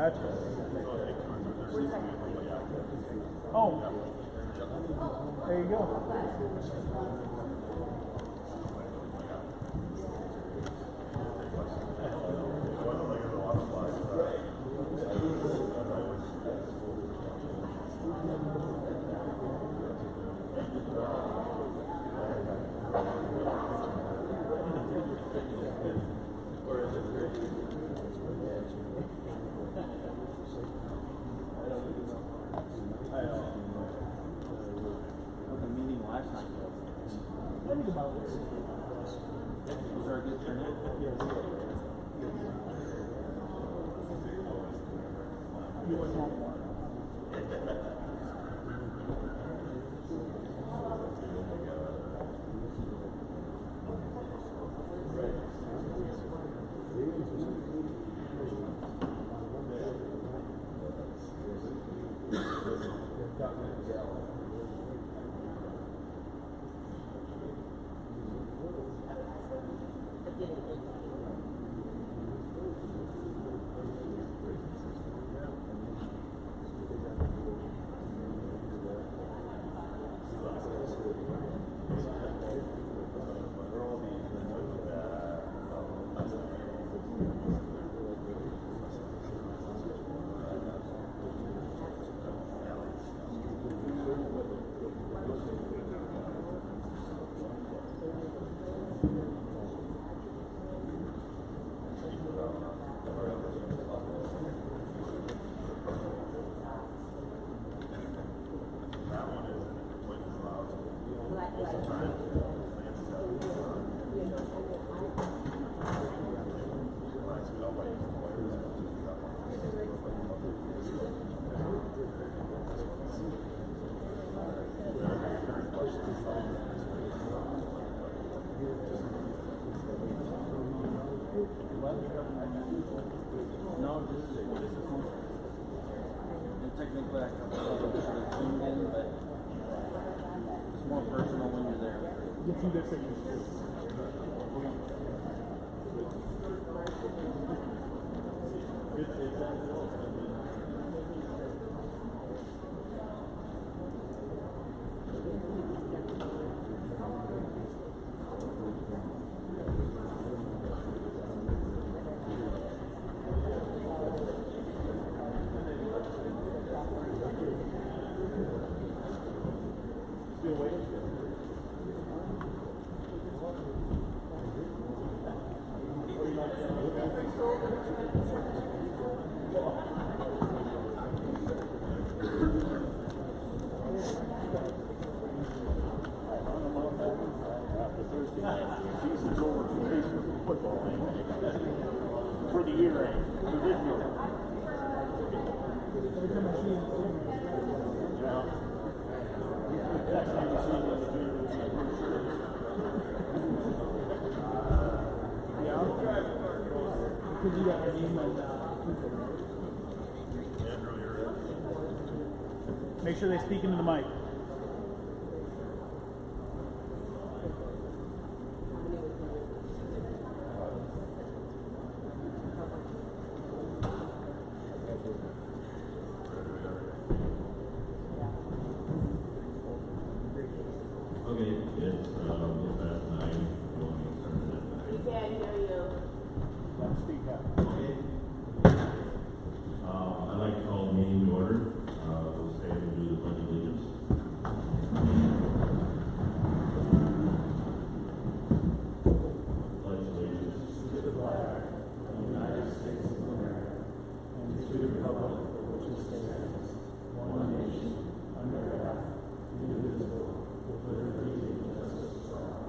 Gotcha. Oh. There you go. No, this is and technically I can zoom in, but it's more personal when you're there. Get some good signals too. For the year end. Because you got my name on make sure they speak into the mic. Okay, it's past 9. We can't hear you. Speak up. Okay. I'd like to call the meeting to order. We'll stand and do the pledge of allegiance. Pledge allegiance to the flag of the United States of America and to the republic for which it stands, one nation, under God, indivisible, with liberty and justice for all.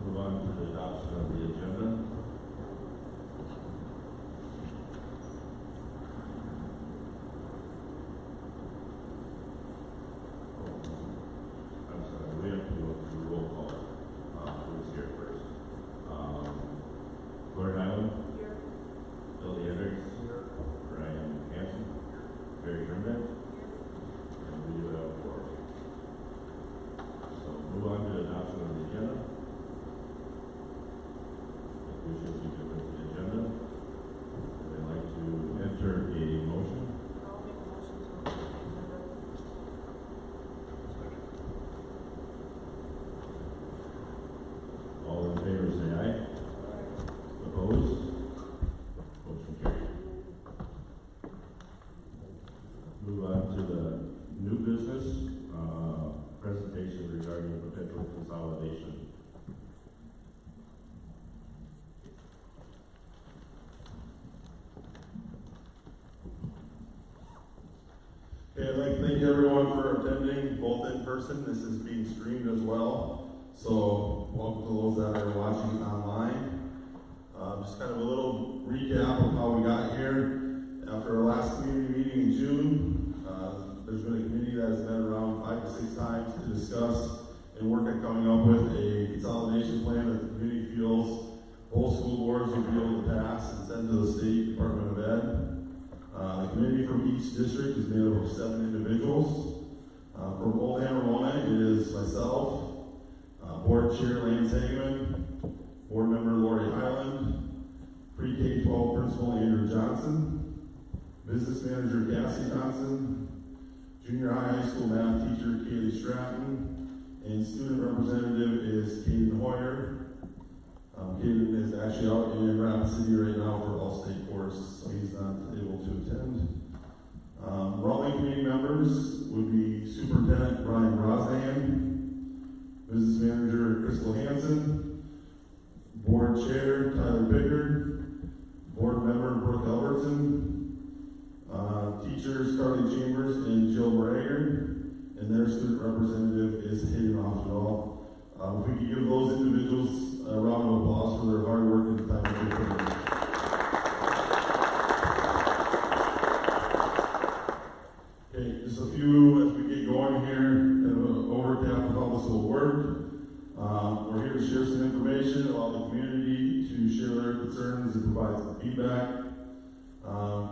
Move on to the adoption of the consolidation. Okay, I'd like to thank everyone for attending, both in person. This is being streamed as well. So, welcome to those that are watching online. Just kind of a little recap of how we got here. After our last community meeting in June, there's been a committee that has met around 5 to 6 times to discuss and work on coming up with a consolidation plan that the community feels both school boards will be able to pass and send to the State Department of Ed. The committee from each district is made up of 7 individuals. From Oldham-Ramona, it is myself, Board Chair Lance Hageman, Board Member Lori Highland, Pre-K-12 Principal Andrew Johnson, Business Manager Cassie Johnson, Junior High School Math Teacher Kaylee Stratton, and Student Representative is Caden Hoyer. Caden is actually out in Rapid City right now for all-state course, so he's not able to attend. Raleigh committee members would be Superintendent Brian Rosnan, Business Manager Crystal Hansen, Board Chair Tyler Pickard, Board Member Brooke Albertson, Teachers Carly Chambers and Jill Brager, and their student representative is Hayden Offedall. If we could give those individuals a round of applause for their hard work and time that they put in. Okay, just a few as we get going here, kind of an overview of how this will work. We're here to share some information, allow the community to share their concerns and provide some feedback.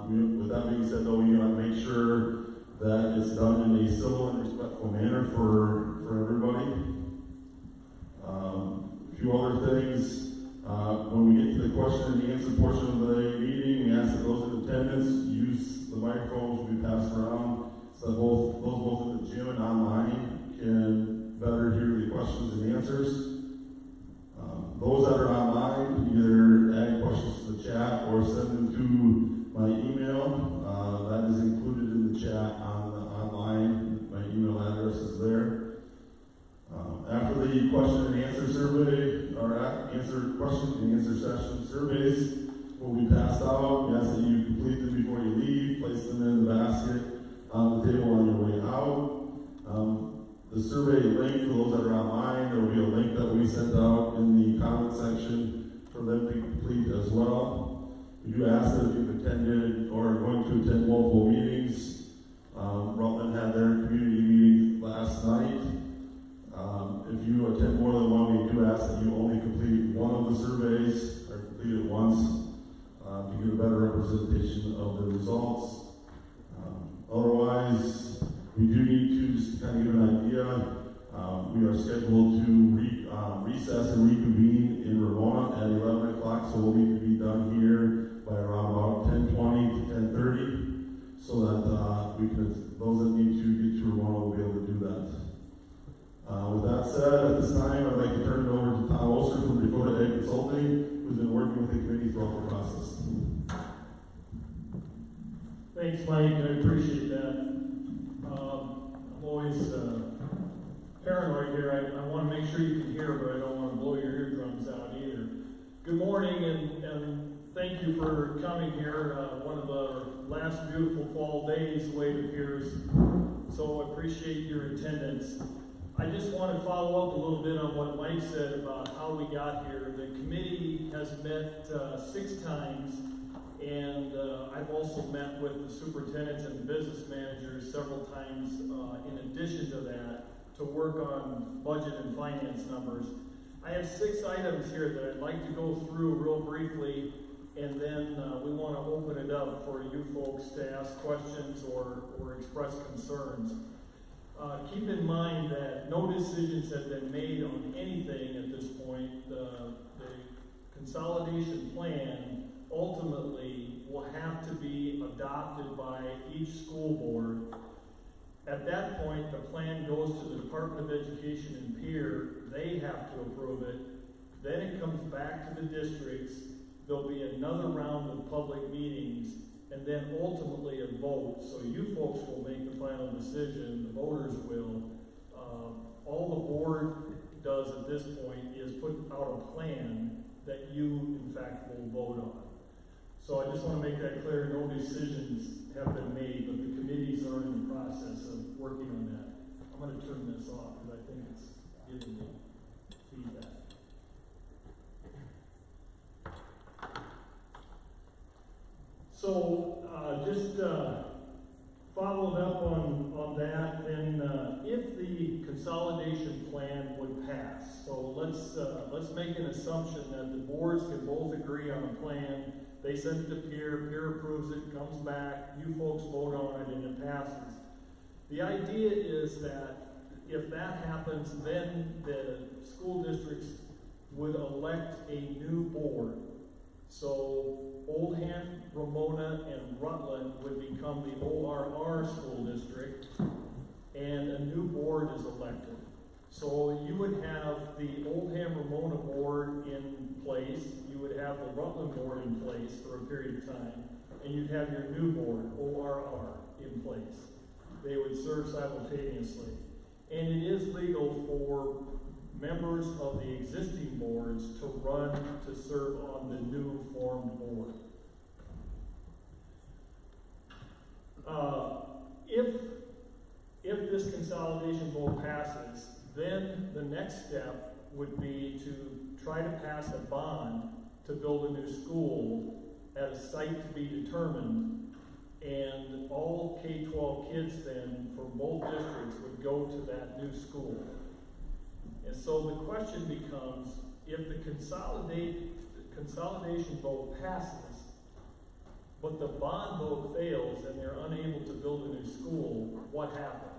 With that being said, though, we want to make sure that it's done in a civil and respectful manner for everybody. A few other things. When we get to the question and answer portion of the meeting, we ask that those in attendance use the microphones will be passed around so that both in the gym and online can better hear the questions and answers. Those that are online, either add questions to the chat or send them to my email. That is included in the chat online. My email address is there. After the question and answer survey, or question and answer session, surveys will be passed out. We ask that you complete them before you leave, place them in the basket on the table on your way out. The survey link for those that are online, there will be a link that we sent out in the comment section for them to complete as well. We do ask that if you've attended or are going to attend multiple meetings, Rutland had their community meeting last night. If you attend more than one, we do ask that you only complete one of the surveys or complete it once to get a better representation of the results. Otherwise, we do need to just kind of give an idea. We are scheduled to recess and reconvene in Ramona at 11 o'clock, so we'll need to be done here by around about 10:20 to 10:30, so that those that need to get to Ramona will be able to do that. With that said, at this time, I'd like to turn it over to Tom Oster from Dakota Ed Consulting, who's been working with the committee throughout the process. Thanks, Mike. I appreciate that. I'm always paranoid here. I want to make sure you can hear, but I don't want to blow your eardrums out either. Good morning, and thank you for coming here. One of the last beautiful fall days, the way it appears. So I appreciate your attendance. I just want to follow up a little bit on what Mike said about how we got here. The committee has met 6 times, and I've also met with the superintendents and the business managers several times in addition to that to work on budget and finance numbers. I have 6 items here that I'd like to go through real briefly, and then we want to open it up for you folks to ask questions or express concerns. Keep in mind that no decisions have been made on anything at this point. The consolidation plan ultimately will have to be adopted by each school board. At that point, the plan goes to the Department of Education and Peer. They have to approve it. Then it comes back to the districts. There'll be another round of public meetings, and then ultimately a vote. So you folks will make the final decision, the voters will. All the board does at this point is put out a plan that you, in fact, will vote on. So I just want to make that clear, no decisions have been made, but the committees are in the process of working on that. I'm going to turn this off because I think it's giving me feedback. So just following up on that, then if the consolidation plan would pass, so let's make an assumption that the boards can both agree on a plan. They send it to peer approves it, comes back, you folks vote on it, and it passes. The idea is that if that happens, then the school districts would elect a new board. So Oldham-Ramona and Rutland would become the ORR school district, and a new board is elected. So you would have the Oldham-Ramona board in place, you would have the Rutland board in place for a period of time, and you'd have your new board, ORR, in place. They would serve simultaneously. And it is legal for members of the existing boards to run to serve on the new formed board. If this consolidation vote passes, then the next step would be to try to pass a bond to build a new school at a site to be determined, and all K-12 kids then from both districts would go to that new school. And so the question becomes, if the consolidation vote passes, but the bond vote fails and they're unable to build a new school, what happens?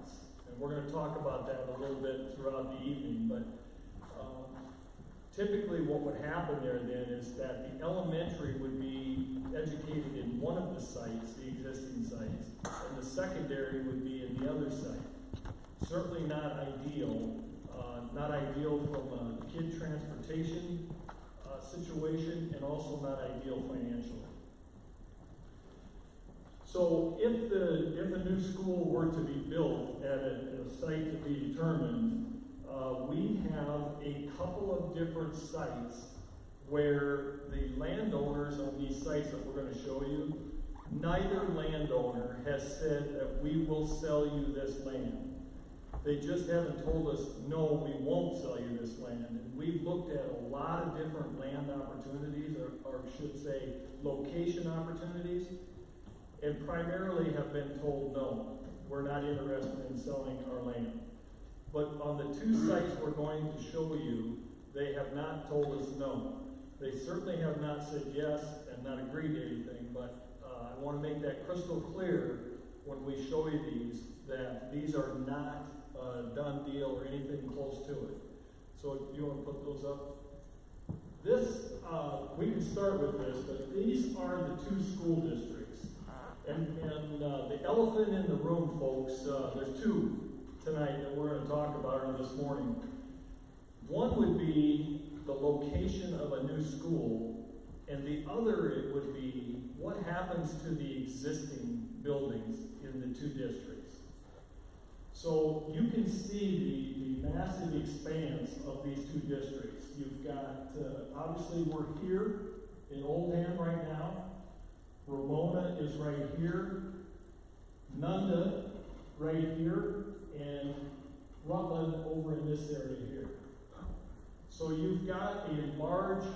And we're going to talk about that a little bit throughout the evening, but typically what would happen there then is that the elementary would be educated in one of the sites, the existing sites, and the secondary would be in the other site. Certainly not ideal. Not ideal from a kid transportation situation, and also not ideal financially. So if a new school were to be built at a site to be determined, we have a couple of different sites where the landowners on these sites that we're going to show you, neither landowner has said that we will sell you this land. They just haven't told us, no, we won't sell you this land. And we've looked at a lot of different land opportunities, or should say, location opportunities, and primarily have been told, no, we're not interested in selling our land. But on the two sites we're going to show you, they have not told us no. They certainly have not said yes and not agreed to anything, but I want to make that crystal clear when we show you these, that these are not a done deal or anything close to it. So you want to put those up? This, we can start with this, but these are the two school districts. And the elephant in the room, folks, there's two tonight that we're going to talk about, or this morning. One would be the location of a new school, and the other it would be what happens to the existing buildings in the two districts. So you can see the massive expanse of these two districts. You've got, obviously we're here in Oldham right now. Ramona is right here. Nunda right here. And Rutland over in this area here. So you've got a large,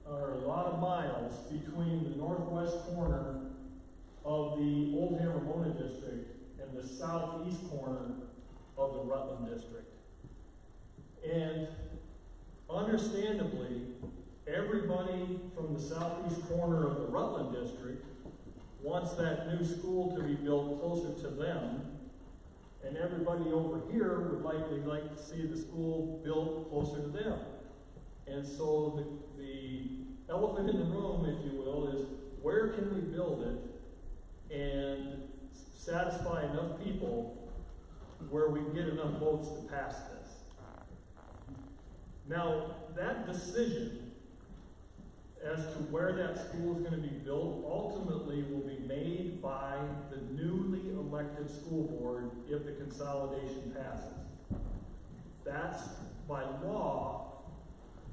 or a lot of miles between the northwest corner of the Oldham-Ramona district and the southeast corner of the Rutland district. And understandably, everybody from the southeast corner of the Rutland district wants that new school to be built closer to them, and everybody over here would likely like to see the school built closer to them. And so the elephant in the room, if you will, is where can we build it and satisfy enough people where we can get enough votes to pass this. Now, that decision as to where that school is going to be built ultimately will be made by the newly elected school board if the consolidation passes. That's by law,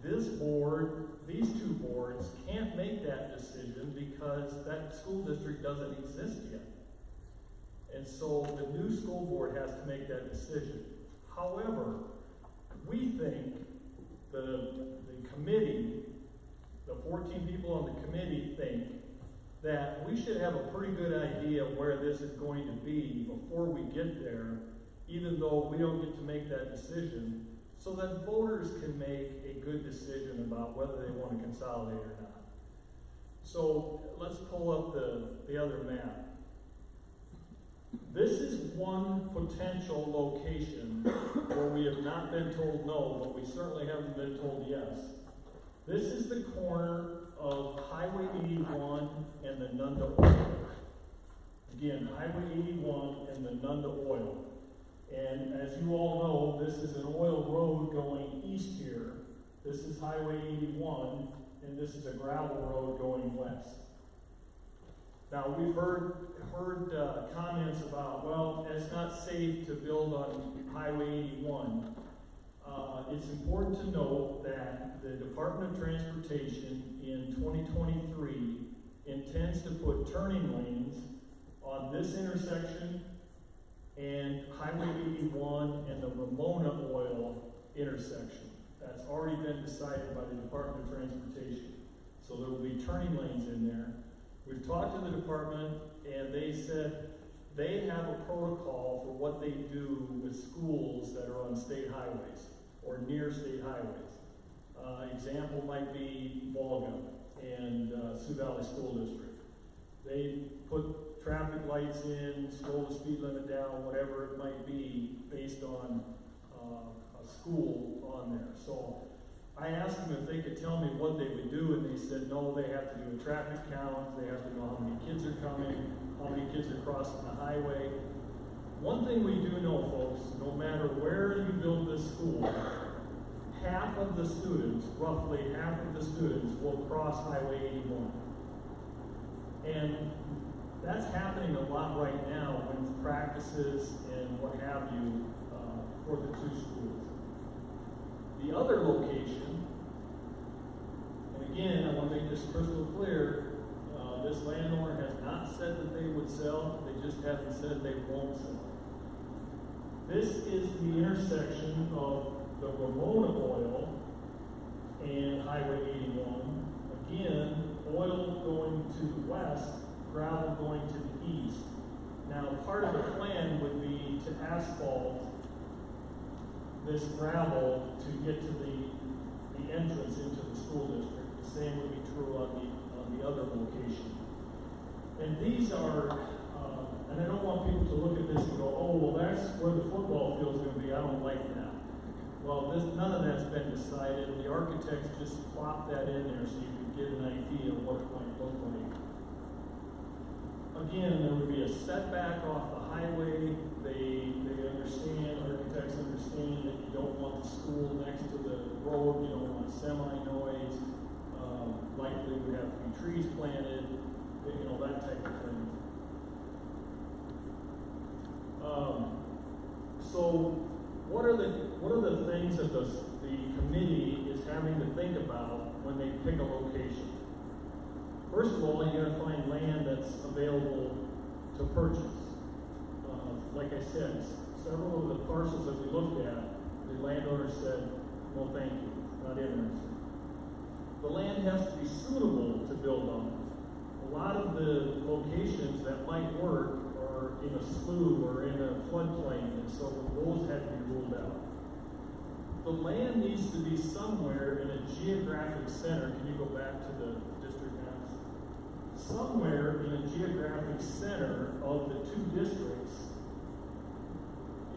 this board, these two boards can't make that decision because that school district doesn't exist yet. And so the new school board has to make that decision. However, we think the committee, the 14 people on the committee think that we should have a pretty good idea where this is going to be before we get there, even though we don't get to make that decision, so that voters can make a good decision about whether they want to consolidate or not. So let's pull up the other map. This is one potential location where we have not been told no, but we certainly haven't been told yes. This is the corner of Highway 81 and the Nunda Oil. Again, Highway 81 and the Nunda Oil. And as you all know, this is an oil road going east here. This is Highway 81, and this is a gravel road going west. Now, we've heard comments about, well, it's not safe to build on Highway 81. It's important to note that the Department of Transportation in 2023 intends to put turning lanes on this intersection and Highway 81 and the Ramona Oil intersection. That's already been decided by the Department of Transportation. So there will be turning lanes in there. We've talked to the department, and they said they have a protocol for what they do with schools that are on state highways or near state highways. Example might be Volga and Sioux Valley School District. They put traffic lights in, slow the speed limit down, whatever it might be, based on a school on there. So I asked them if they could tell me what they would do, and they said no, they have to do a traffic count, they have to know how many kids are coming, how many kids are crossing the highway. One thing we do know, folks, no matter where you build this school, half of the students, roughly half of the students, will cross Highway 81. And that's happening a lot right now with practices and what have you for the two schools. The other location, and again, I want to make this crystal clear, this landowner has not said that they would sell, they just haven't said they won't sell. This is the intersection of the Ramona Oil and Highway 81. Again, oil going to the west, gravel going to the east. Now, part of the plan would be to asphalt this gravel to get to the entrance into the school district. The same would be true on the other location. And these are, and I don't want people to look at this and go, oh, well, that's where the football field's going to be. I don't like that. Well, none of that's been decided. The architects just plopped that in there so you could get an idea of what it might look like. Again, there would be a setback off the highway. They understand, architects understand that you don't want the school next to the road, you don't want semi-noise. Likely would have to be trees planted, that type of thing. So what are the things that the committee is having to think about when they pick a location? First of all, you got to find land that's available to purchase. Like I said, several of the parcels that we looked at, the landowner said, no thank you, not interested. The land has to be suitable to build on. A lot of the locations that might work are in a slough or in a floodplain, and so those had to be ruled out. The land needs to be somewhere in a geographic center. Can you go back to the district maps? Somewhere in a geographic center of the two districts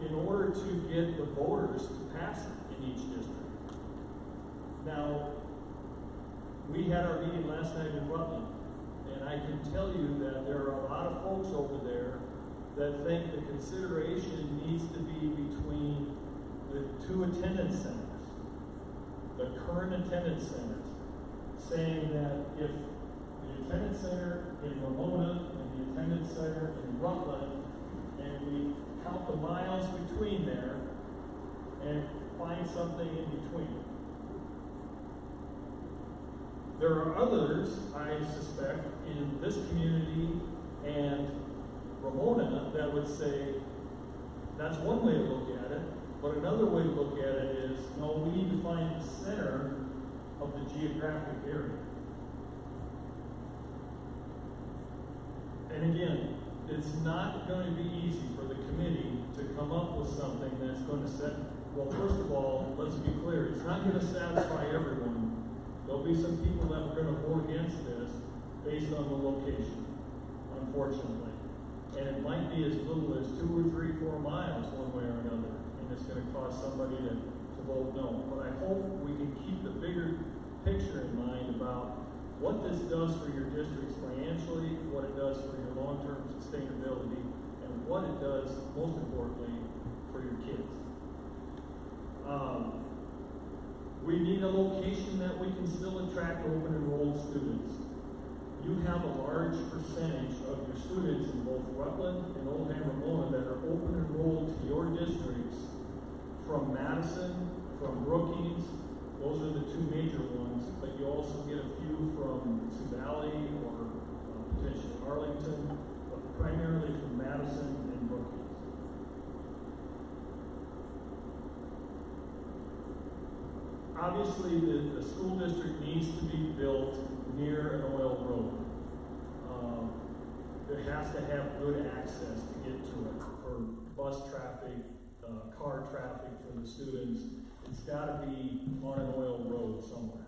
in order to get the voters to pass it in each district. Now, we had our meeting last night in Rutland, and I can tell you that there are a lot of folks over there that think the consideration needs to be between the two attendance centers, the current attendance centers, saying that if the attendance center in Ramona and the attendance center in Rutland, and we count the miles between there, and find something in between. There are others, I suspect, in this community and Ramona that would say, that's one way to look at it, but another way to look at it is, no, we need to find the center of the geographic area. And again, it's not going to be easy for the committee to come up with something that's going to set, well, first of all, let's be clear, it's not going to satisfy everyone. There'll be some people that are going to vote against this based on the location, unfortunately. And it might be as little as 2 or 3, 4 miles one way or another, and it's going to cause somebody to vote no. But I hope we can keep the bigger picture in mind about what this does for your districts financially, what it does for your long-term sustainability, and what it does, most importantly, for your kids. We need a location that we can still attract open enrolled students. You have a large percentage of your students in both Rutland and Oldham-Ramona that are open enrolled to your districts from Madison, from Brookings. Those are the 2 major ones, but you also get a few from Sioux Valley or potentially Arlington, but primarily from Madison and Brookings. Obviously, the school district needs to be built near an oil road. There has to have good access to get to it for bus traffic, car traffic for the students. It's got to be on an oil road somewhere.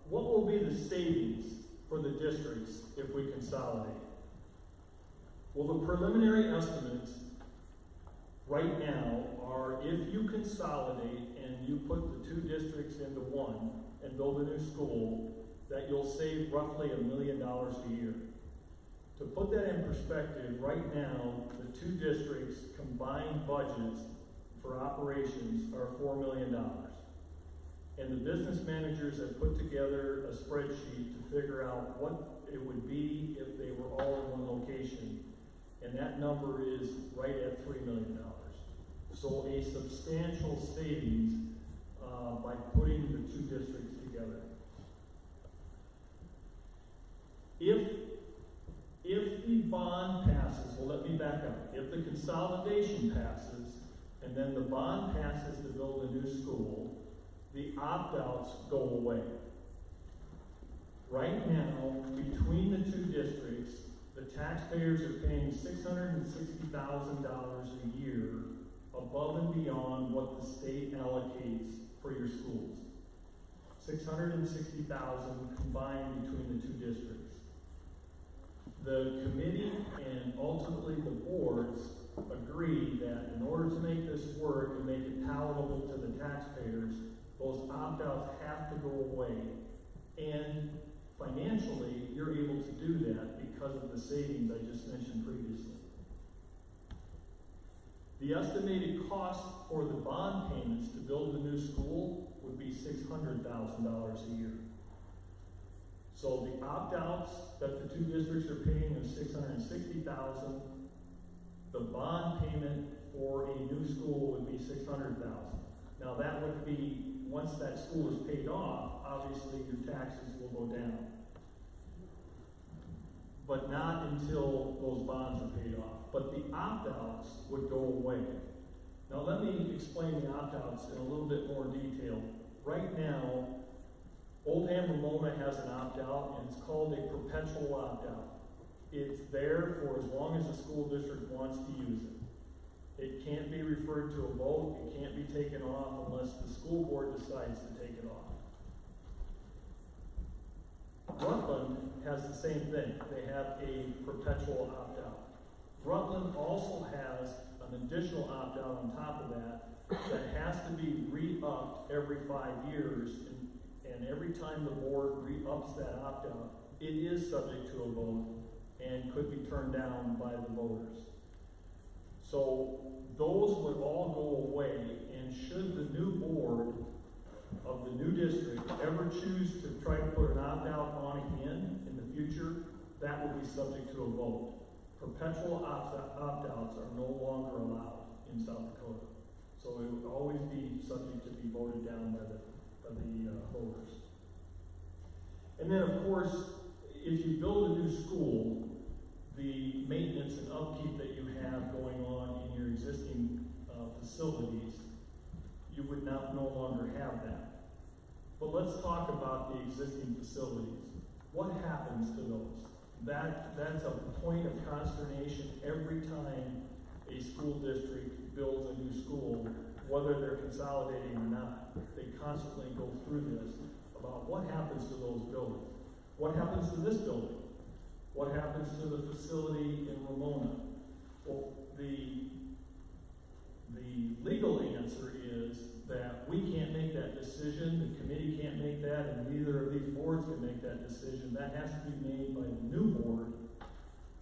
What will be the savings for the districts if we consolidate? Well, the preliminary estimates right now are, if you consolidate and you put the 2 districts into one and build a new school, that you'll save roughly $1 million a year. To put that in perspective, right now, the 2 districts' combined budgets for operations are $4 million. And the business managers have put together a spreadsheet to figure out what it would be if they were all in one location. And that number is right at $3 million. So a substantial savings by putting the 2 districts together. If the bond passes, well, let me back up. If the consolidation passes, and then the bond passes to build a new school, the opt-outs go away. Right now, between the 2 districts, the taxpayers are paying $660,000 a year above and beyond what the state allocates for your schools. $660,000 combined between the 2 districts. The committee and ultimately the boards agree that in order to make this work and make it palatable to the taxpayers, those opt-outs have to go away. And financially, you're able to do that because of the savings I just mentioned previously. The estimated cost for the bond payments to build a new school would be $600,000 a year. So the opt-outs that the 2 districts are paying is $660,000. The bond payment for a new school would be $600,000. Now that would be, once that school is paid off, obviously your taxes will go down. But not until those bonds are paid off. But the opt-outs would go away. Now let me explain the opt-outs in a little bit more detail. Right now, Oldham-Ramona has an opt-out, and it's called a perpetual opt-out. It's there for as long as the school district wants to use it. It can't be referred to a vote, it can't be taken off unless the school board decides to take it off. Rutland has the same thing. They have a perpetual opt-out. Rutland also has an additional opt-out on top of that has to be re-upped every 5 years, and every time the board re-ups that opt-out, it is subject to a vote and could be turned down by the voters. So those would all go away, and should the new board of the new district ever choose to try to put an opt-out on again in the future, that will be subject to a vote. perpetual opt-outs are no longer allowed in South Dakota. So it would always be subject to be voted down by the voters. And then, of course, if you build a new school, the maintenance and upkeep that you have going on in your existing facilities, you would no longer have that. But let's talk about the existing facilities. What happens to those? That's a point of consternation every time a school district builds a new school, whether they're consolidating or not. They constantly go through this about what happens to those buildings. What happens to this building? What happens to the facility in Ramona? Well, the legal answer is that we can't make that decision, the committee can't make that, and neither of these boards can make that decision. That has to be made by the new board,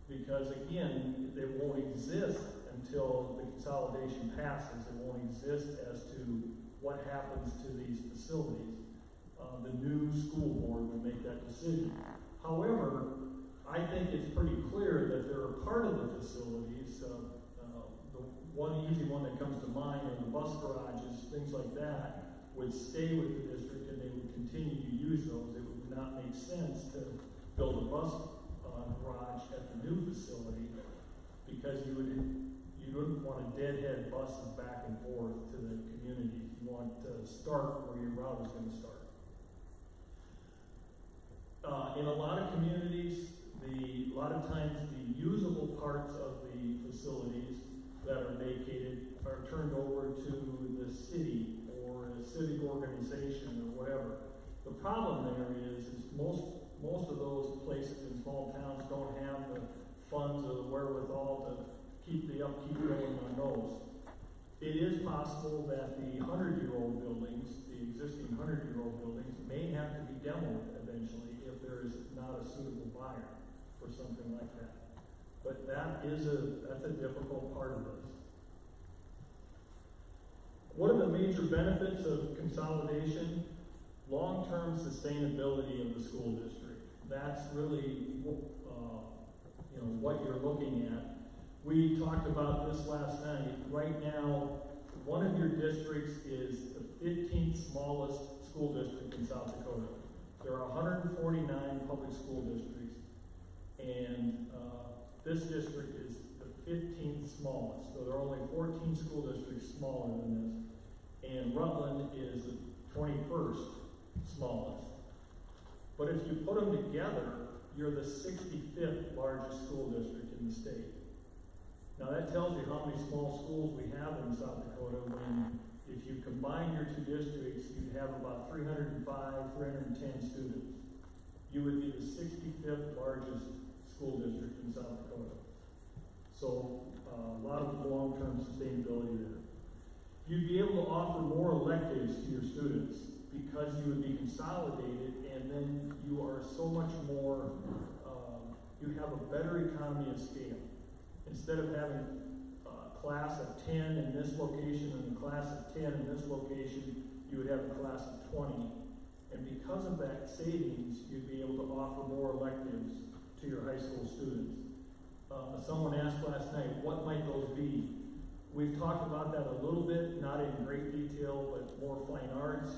because again, it won't exist until the consolidation passes. It won't exist as to what happens to these facilities. The new school board will make that decision. However, I think it's pretty clear that there are part of the facilities, the one easy one that comes to mind are the bus garages, things like that, would stay with the district and they would continue to use those. It would not make sense to build a bus garage at the new facility, because you wouldn't want to deadhead buses back and forth to the community. You want to start where your route is going to start. In a lot of communities, a lot of times the usable parts of the facilities that are vacated are turned over to the city or a civic organization or whatever. The problem there is most of those places in small towns don't have the funds or the wherewithal to keep the upkeep going on those. It is possible that the 100-year-old buildings, the existing 100-year-old buildings, may have to be demoed eventually if there is not a suitable buyer for something like that. But that's a difficult part of this. What are the major benefits of consolidation? Long-term sustainability of the school district. That's really what you're looking at. We talked about this last night. Right now, one of your districts is the 15th smallest school district in South Dakota. There are 149 public school districts, and this district is the 15th smallest. So there are only 14 school districts smaller than this, and Rutland is the 21st smallest. But if you put them together, you're the 65th largest school district in the state. Now that tells you how many small schools we have in South Dakota when, if you combine your two districts, you'd have about 305, 310 students. You would be the 65th largest school district in South Dakota. So a lot of long-term sustainability there. You'd be able to offer more electives to your students because you would be consolidated, and then you are so much more, you have a better economy of scale. Instead of having a class of 10 in this location and a class of 10 in this location, you would have a class of 20. And because of that savings, you'd be able to offer more electives to your high school students. Someone asked last night, what might those be? We've talked about that a little bit, not in great detail, but more fine arts,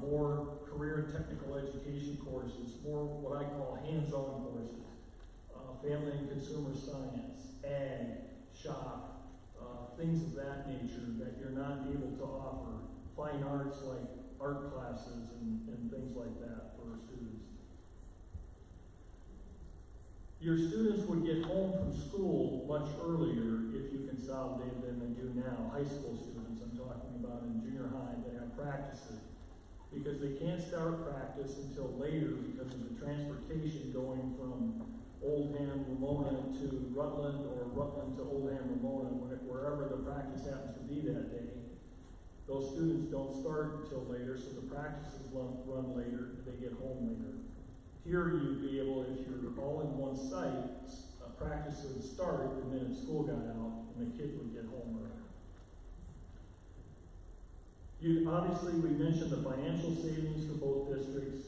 more career and technical education courses, more what I call hands-on courses. Family and consumer science, ag, shop, things of that nature that you're not able to offer. Fine arts like art classes and things like that for students. Your students would get home from school much earlier if you consolidated than they do now. High school students, I'm talking about in junior high, that have practices. Because they can't start practice until later because of the transportation going from Oldham-Ramona to Rutland, or Rutland to Oldham-Ramona, wherever the practice happens to be that day. Those students don't start until later, so the practices run later, they get home later. Here you'd be able, if you're all in one site, practice would start the minute school got out, and the kids would get home early. Obviously, we mentioned the financial savings for both districts.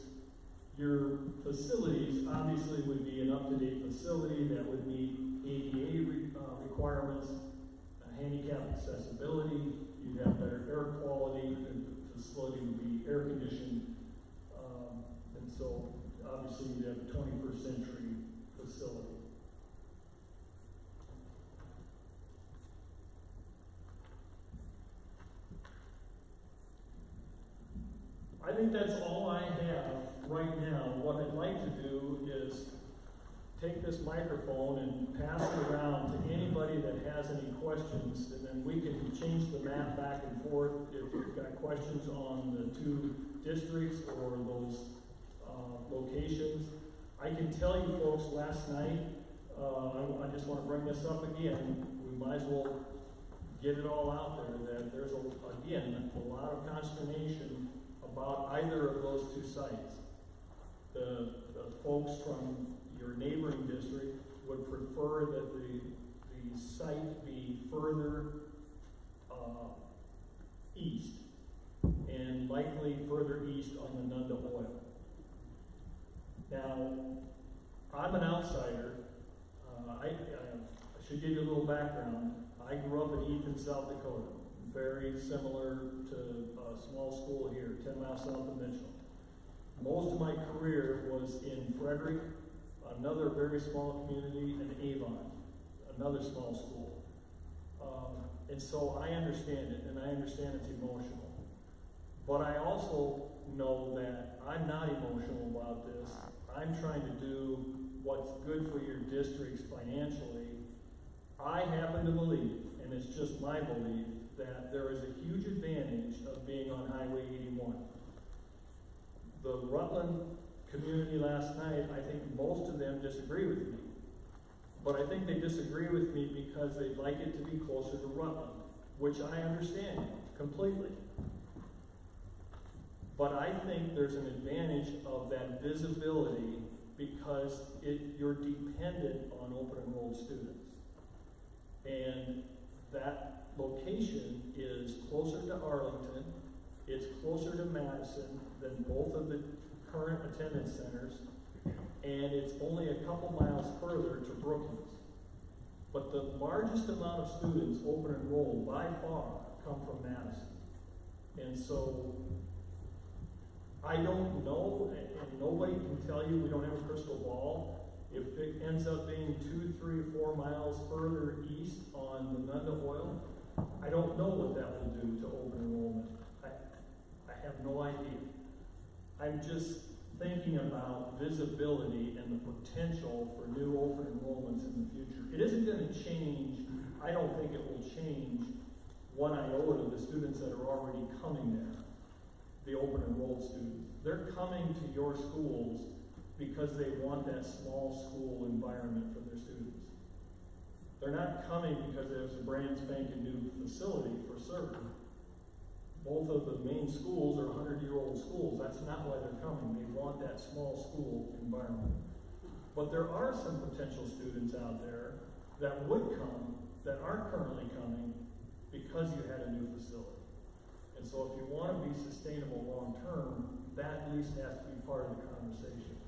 Your facilities obviously would be an up-to-date facility that would meet requirements, handicap accessibility, you'd have better air quality, the facility would be air conditioned, and so obviously you'd have a 21st century facility. I think that's all I have right now. What I'd like to do is take this microphone and pass it around to anybody that has any questions, and then we can change the map back and forth if you've got questions on the two districts or those locations. I can tell you folks, last night, I just want to bring this up again, we might as well get it all out there, that there's, again, a lot of consternation about either of those two sites. The folks from your neighboring district would prefer that the site be further east, and likely further east on the Nunda Oil. Now, I'm an outsider. I should give you a little background. I grew up in Ethan, South Dakota, very similar to a small school here, 10 miles south of Mitchell. Most of my career was in Frederick, another very small community, and Avon, another small school. And so I understand it, and I understand it's emotional. But I also know that I'm not emotional about this. I'm trying to do what's good for your districts financially. I happen to believe, and it's just my belief, that there is a huge advantage of being on Highway 81. The Rutland community last night, I think most of them disagree with me. But I think they disagree with me because they'd like it to be closer to Rutland, which I understand completely. But I think there's an advantage of that visibility because you're dependent on open enrolled students. And that location is closer to Arlington, it's closer to Madison than both of the current attendance centers, and it's only a couple miles further to Brookings. But the largest amount of students open enrolled by far come from Madison. And so I don't know, and nobody can tell you, we don't have a crystal ball. If it ends up being 2, 3, 4 miles further east on the Nunda Oil, I don't know what that will do to open enrollment. I have no idea. I'm just thinking about visibility and the potential for new open enrollments in the future. It isn't going to change, I don't think it will change one iota the students that are already coming there, the open enrolled students. They're coming to your schools because they want that small school environment for their students. They're not coming because there's a brand spanking new facility for certain. Both of the main schools are 100-year-old schools. That's not why they're coming. They want that small school environment. But there are some potential students out there that would come, that aren't currently coming, because you had a new facility. And so if you want to be sustainable long-term, that at least has to be part of the conversation.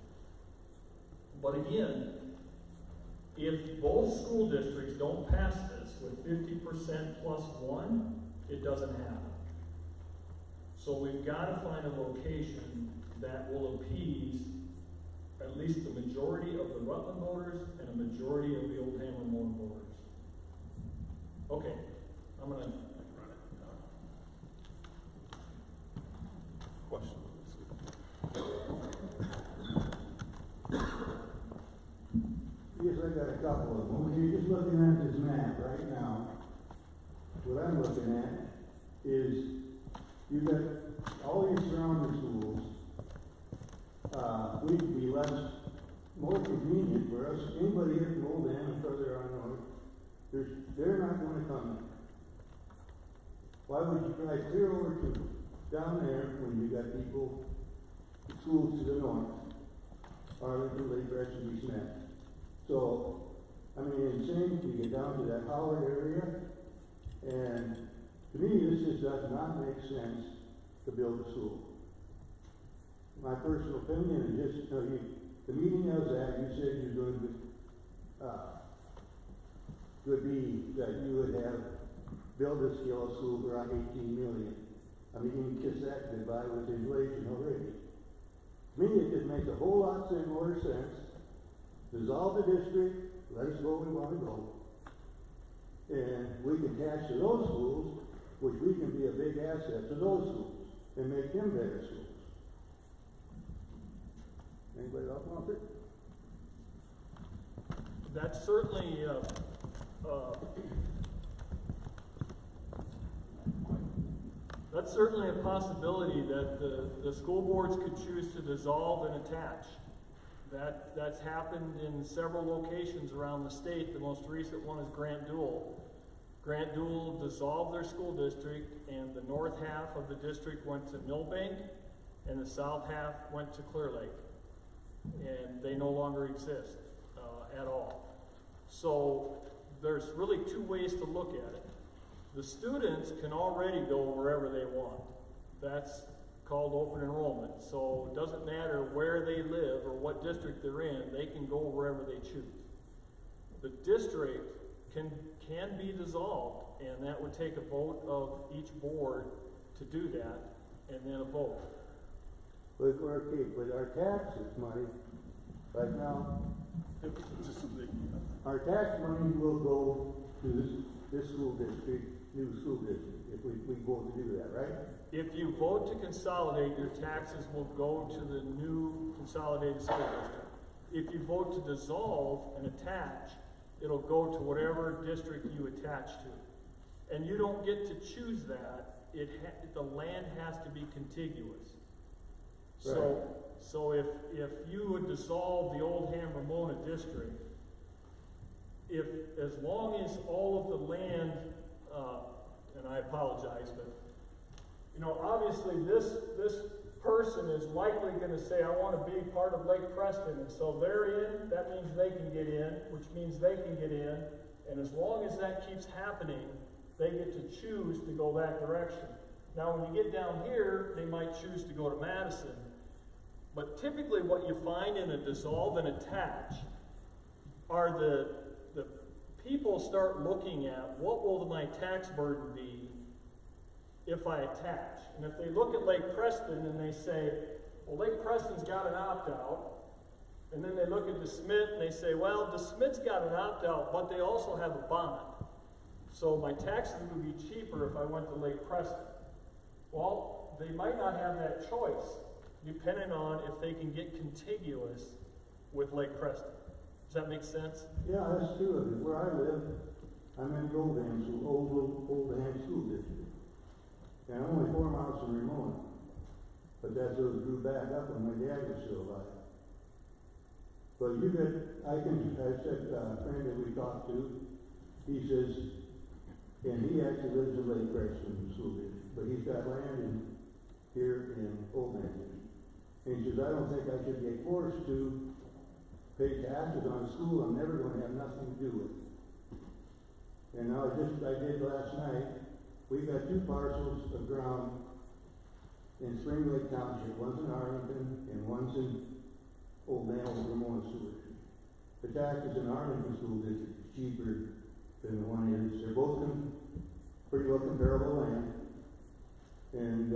But again, if both school districts don't pass this with 50% plus one, it doesn't happen. So we've got to find a location that will appease at least the majority of the Rutland voters and a majority of the Oldham-Ramona voters. Okay, I'm going to run it. Question. Yes, I got a couple of them. When you're just looking at this map right now, what I'm looking at is you've got all your surrounding schools. Would be more convenient for us. Anybody here from Oldham and further on north, they're not going to come in. Why would you drive clear over to down there when you got people, schools to the north, Arlington, Lake Breton, East Smith? So, I mean, it's insane to get down to that Howard area, and to me, this just does not make sense to build a school. My personal opinion is just, the meeting I was at, you said you're going to would be that you would have build a skill school for around 18 million. I mean, you can kiss that goodbye with inflation already. To me, it just makes a whole lot more sense. Dissolve the district, let us go where we want to go. And we can attach to those schools, which we can be a big asset to those schools and make them better schools. Anybody else want it? That's certainly a possibility that the school boards could choose to dissolve and attach. That's happened in several locations around the state. The most recent one is Grant Dual. Grant Dual dissolved their school district, and the north half of the district went to Millbank, and the south half went to Clear Lake. And they no longer exist at all. So there's really two ways to look at it. The students can already go wherever they want. That's called open enrollment. So it doesn't matter where they live or what district they're in, they can go wherever they choose. The district can be dissolved, and that would take a vote of each board to do that, and then a vote. With our taxes money, right now, our tax money will go to this school district, new school district, if we vote to do that, right? If you vote to consolidate, your taxes will go to the new consolidated school district. If you vote to dissolve and attach, it'll go to whatever district you attach to. And you don't get to choose that. The land has to be contiguous. So if you would dissolve the Oldham-Ramona district, as long as all of the land, and I apologize, but obviously this person is likely going to say, I want to be part of Lake Preston, and so they're in. That means they can get in, which means they can get in, and as long as that keeps happening, they get to choose to go that direction. Now, when you get down here, they might choose to go to Madison. But typically what you find in a dissolve and attach are the people start looking at what will my tax burden be if I attach. And if they look at Lake Preston and they say, well, Lake Preston's got an opt-out, and then they look at DeSmit and they say, well, DeSmit's got an opt-out, but they also have a bond. So my taxes would be cheaper if I went to Lake Preston. Well, they might not have that choice, depending on if they can get contiguous with Lake Preston. Does that make sense? Yeah, that's true. Where I live, I'm in Oldham School District. And I'm only 4 miles from Ramona. But that sort of grew back up when my dad was still alive. But I said a friend that we talked to, he says, and he actually lives in Lake Preston School District, but he's got land here in Oldham. And he says, I don't think I should get forced to pay taxes on a school I'm never going to have nothing to do with. And now I did last night, we've got 2 parcels of ground in Spring Lake Township. One's in Arlington and one's in Oldham-Ramona School District. The taxes in Arlington School District is cheaper than the one is. They're both pretty well comparable land. And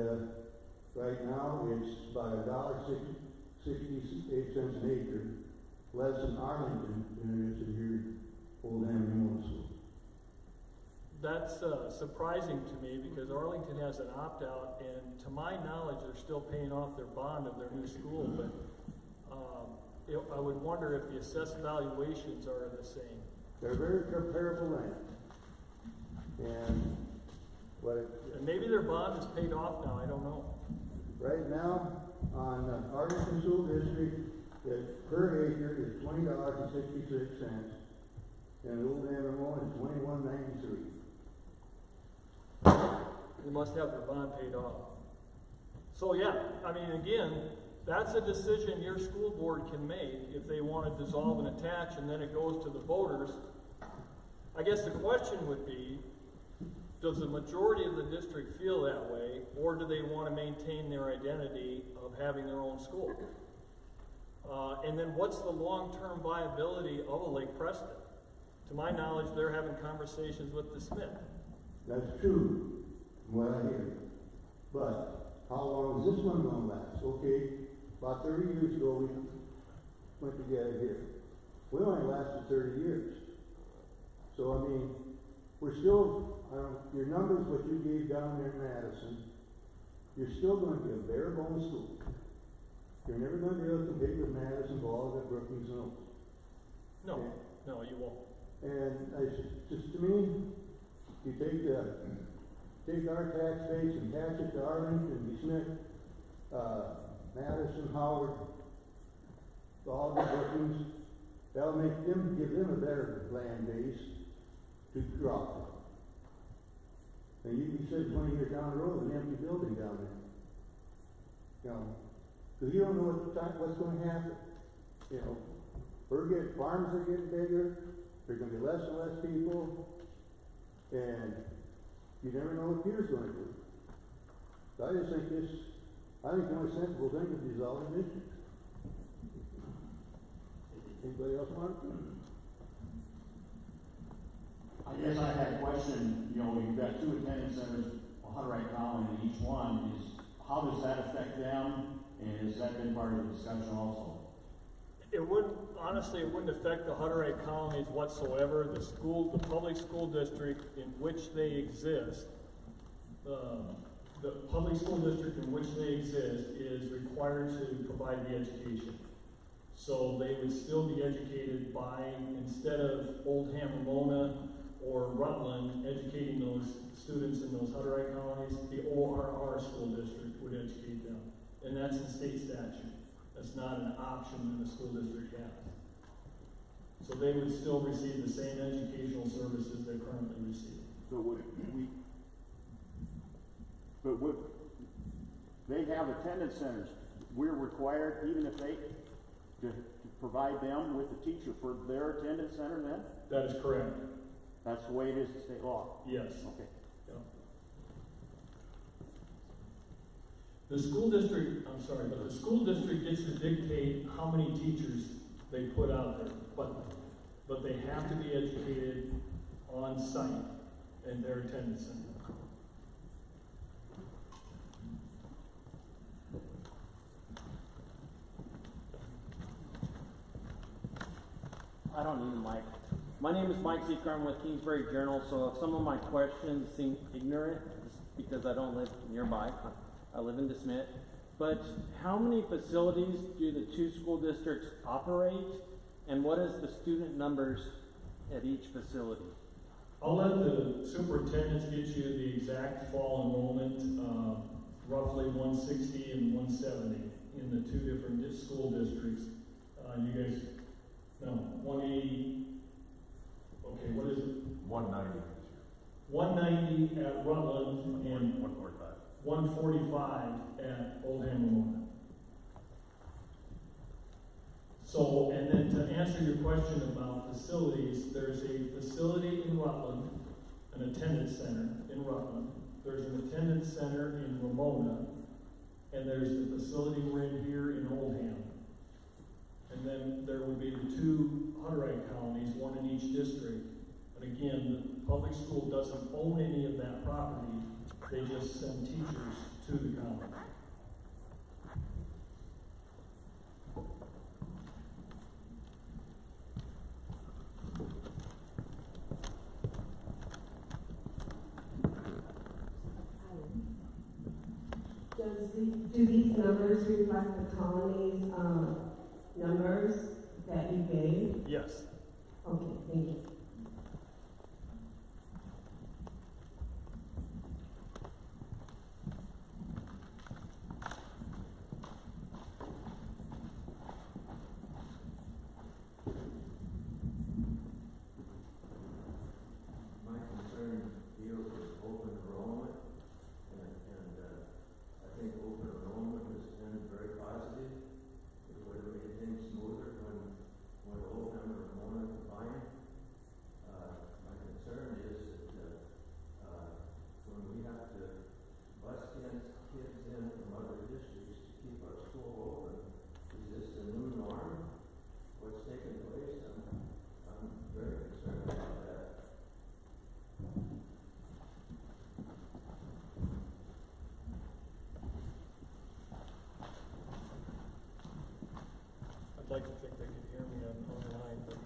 right now it's about $1.68 an acre, less in Arlington than it is in your Oldham-Ramona School. That's surprising to me because Arlington has an opt-out, and to my knowledge, they're still paying off their bond of their new school. But I would wonder if the assessed valuations are the same. They're very comparable land. And maybe their bond is paid off now. I don't know. Right now, on Arlington School District, the per acre is $20.66, and Oldham-Ramona is $21.93. They must have their bond paid off. So yeah, I mean, again, that's a decision your school board can make if they want to dissolve and attach, and then it goes to the voters. I guess the question would be, does the majority of the district feel that way, or do they want to maintain their identity of having their own school? And then what's the long-term viability of a Lake Preston? To my knowledge, they're having conversations with the Smith. That's true, from what I hear. But how long is this one gonna last? Okay, about 30 years ago, we went together here. We only lasted 30 years. So, I mean, we're still, your numbers, what you gave down there in Madison, you're still going to be a bare bones school. You're never going to be able to compete with Madison, Ball, Brookings, and Oaks. No, Okay. no, you won't. And just to me, you take our tax base and attach it to Arlington, Smith, Madison, Howard, all the Brookings, that'll give them a better land base to draw from. And you can sit 20 years down the road with an empty building down there. You know, because you don't know what's going to happen. You know, farms are getting bigger, there's going to be less and less people, and you never know what Peter's going to do. So I just think the only sensible thing is resolve the issue. Anybody else want to? I guess I had a question, you know, you've got 2 attendance centers, Hunterite County in each one, how does that affect them, and has that been part of the discussion also? It wouldn't affect the Hutterite colonies whatsoever. The public school district in which they exist, the public school district in which they exist is required to provide the education. So they would still be educated by, instead of Oldham-Ramona or Rutland educating those students in those Hutterite colonies, the ORR school district would educate them. And that's the state statute. That's not an option that the school district has. So they would still receive the same educational services they currently receive. So would they have attendance centers? We're required, even if to provide them with a teacher for their attendance center then? That is correct. That's the way it is in state law? Yes. Okay. Yeah. The school district gets to dictate how many teachers they put out there, but they have to be educated on site in their attendance center. I don't need a mic. My name is Mike Seeker. I'm with Kingsbury Journal, so if some of my questions seem ignorant, it's because I don't live nearby. I live in DeSmet. But how many facilities do the 2 school districts operate, and what is the student numbers at each facility? I'll let the superintendents get you the exact fall enrollment, roughly 160 and 170 in the 2 different school districts. You guys, no, 180, okay, what is it? 190. 190 at Rutland and 145. 145 at Oldham-Ramona. So, and then to answer your question about facilities, there's a facility in Rutland, an attendance center in Rutland. There's an attendance center in Ramona, and there's the facility we're in here in Oldham. And then there would be the 2 Hutterite colonies, one in each district. And again, the public school doesn't own any of that property. They just send teachers to the colony. Do these numbers reflect the colony's numbers that you gave? Yes. Okay, thank you. My concern deals with open enrollment, and I think open enrollment has been very positive. It would have made things smoother when Oldham or Ramona combined. like to think they can hear me on the line, but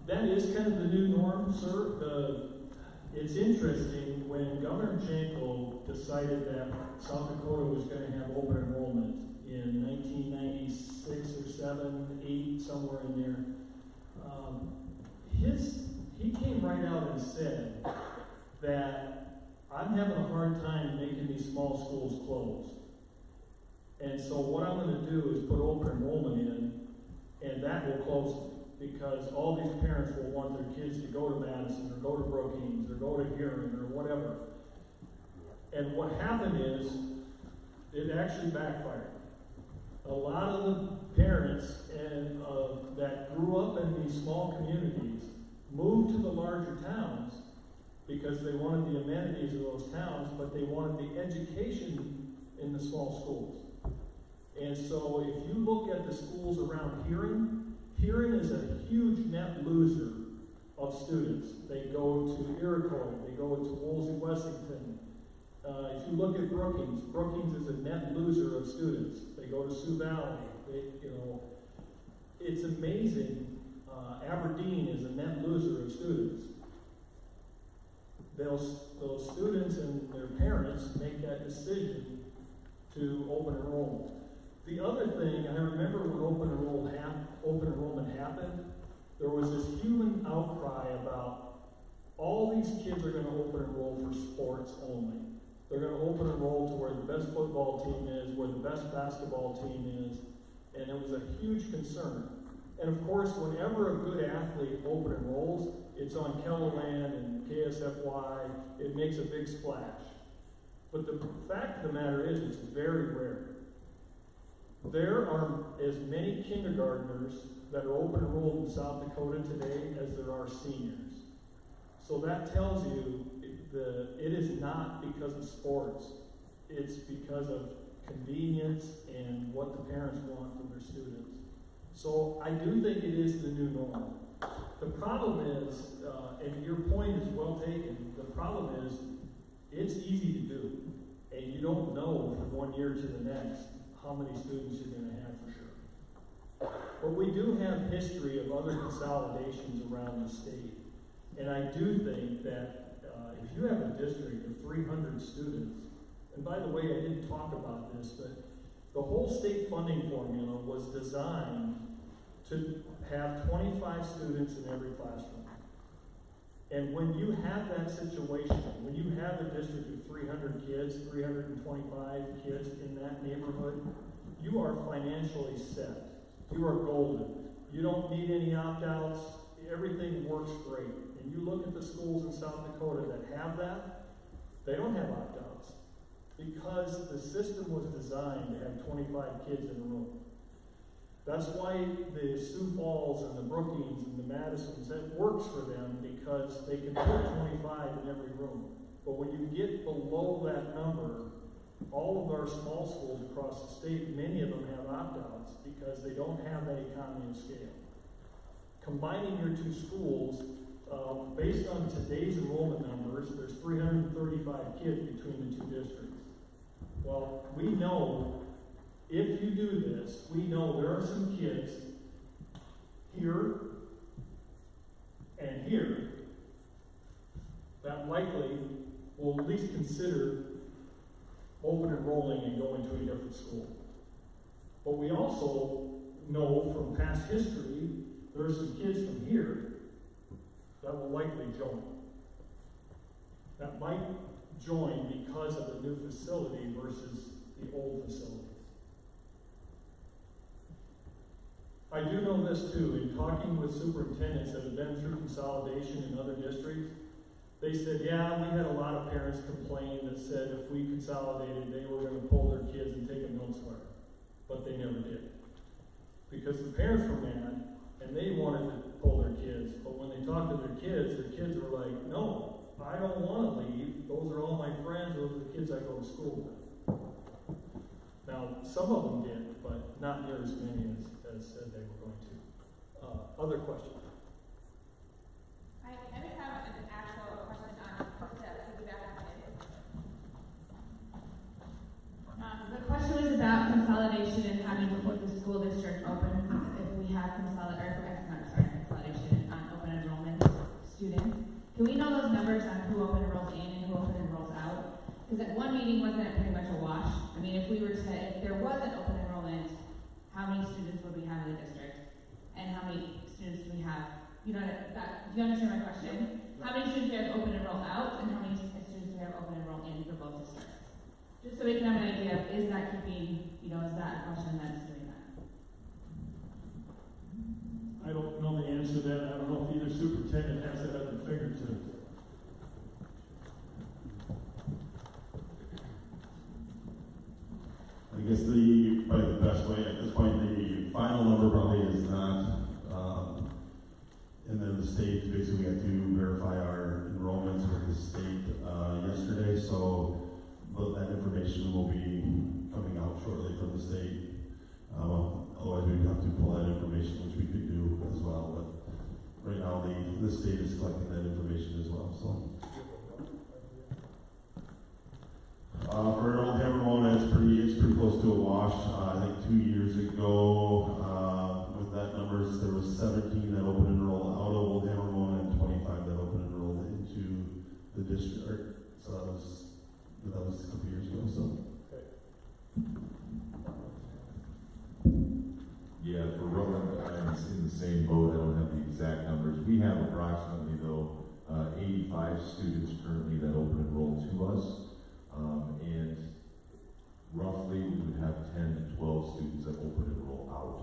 that is kind of the new norm, sir. It's interesting, when Governor Jankel decided that South Dakota was going to have open enrollment in 1996 or 7, 8, somewhere in there, he came right out and said that I'm having a hard time making these small schools close. And so what I'm going to do is put open enrollment in, and that will close them. Because all these parents will want their kids to go to Madison, or go to Brookings, or go to Huron, or whatever. And what happened is, it actually backfired. A lot of the parents that grew up in these small communities moved to the larger towns because they wanted the amenities of those towns, but they wanted the education in the small schools. And so if you look at the schools around Huron is a huge net loser of students. They go to Iroquois, they go to Woolsey-Wessington. If you look at Brookings is a net loser of students. They go to Sioux Valley. It's amazing. Aberdeen is a net loser of students. Those students and their parents make that decision to open enrollment. The other thing, I remember when open enrollment happened, there was this human outcry about all these kids are going to open enroll for sports only. They're going to open enroll to where the best football team is, where the best basketball team is, and it was a huge concern. And of course, whenever a good athlete open enrolls, it's on Kellerland and KSFY, it makes a big splash. But the fact of the matter is, it's very rare. There are as many kindergartners that are open enrolled in South Dakota today as there are seniors. So that tells you it is not because of sports. It's because of convenience and what the parents want from their students. So I do think it is the new normal. The problem is, and your point is well taken, the problem is it's easy to do. And you don't know from one year to the next how many students you're going to have for sure. But we do have history of other consolidations around the state. And I do think that if you have a district of 300 students, and by the way, I didn't talk about this, but the whole state funding formula was designed to have 25 students in every classroom. And when you have that situation, when you have a district of 300 kids, 325 kids in that neighborhood, you are financially set. You are golden. You don't need any opt-outs. Everything works great. And you look at the schools in South Dakota that have that, they don't have opt-outs because the system was designed to have 25 kids in a room. That's why the Sioux Falls and the Brookings and the Madisons, that works for them because they can put 25 in every room. But when you get below that number, all of our small schools across the state, many of them have opt-outs because they don't have that economy of scale. Combining your two schools, based on today's enrollment numbers, there's 335 kids between the two districts. Well, we know if you do this, we know there are some kids here and here that likely will at least consider open enrolling and going to a different school. But we also know from past history, there are some kids from here that will likely join. That might join because of the new facility versus the old facility. I do know this too, in talking with superintendents that have been through consolidation in other districts, they said, yeah, we had a lot of parents complain that said if we consolidated, they were going to pull their kids and take them elsewhere. But they never did. Because the parents were mad, and they wanted to pull their kids, but when they talked to their kids were like, no, I don't want to leave. Those are all my friends, those are the kids I go to school with. Now, some of them did, but not near as many as said they were going to. Other questions? I just have an actual question on piggyback on it. The question was about consolidation and school district opens, if we have consolidation on open enrollment students, can we know those numbers on who open enrolls in and who open enrolls out? Because at one meeting, wasn't it pretty much a wash? I mean, if there wasn't open enrollment, how many students would we have in the district? And how many students do we have? Do you understand my question? How many students do we have open enroll out, and how many students do we have open enroll in for both districts? Just so we can have an idea of, is that keeping, is that a question that's doing that? I don't know the answer to that. I don't know if either superintendent has it at their fingertips. I guess probably the best way at this point, the final number probably is not, and then the state, basically we had to verify our enrollments with the state yesterday, so that information will be coming out shortly from the state. Otherwise we'd have to pull that information, which we could do as well, but right now the state is collecting that information as well, so. For Oldham-Ramona, it's pretty close to a wash. I think 2 years ago, with that numbers, there was 17 that open enrolled out of Oldham-Ramona and 25 that open enrolled into the district. So that was a couple years ago. So. Yeah, for Rutland, I'm in the same boat. I don't have the exact numbers. We have approximately, though, 85 students currently that open enroll to us. And roughly we would have 10 to 12 students that open enroll out.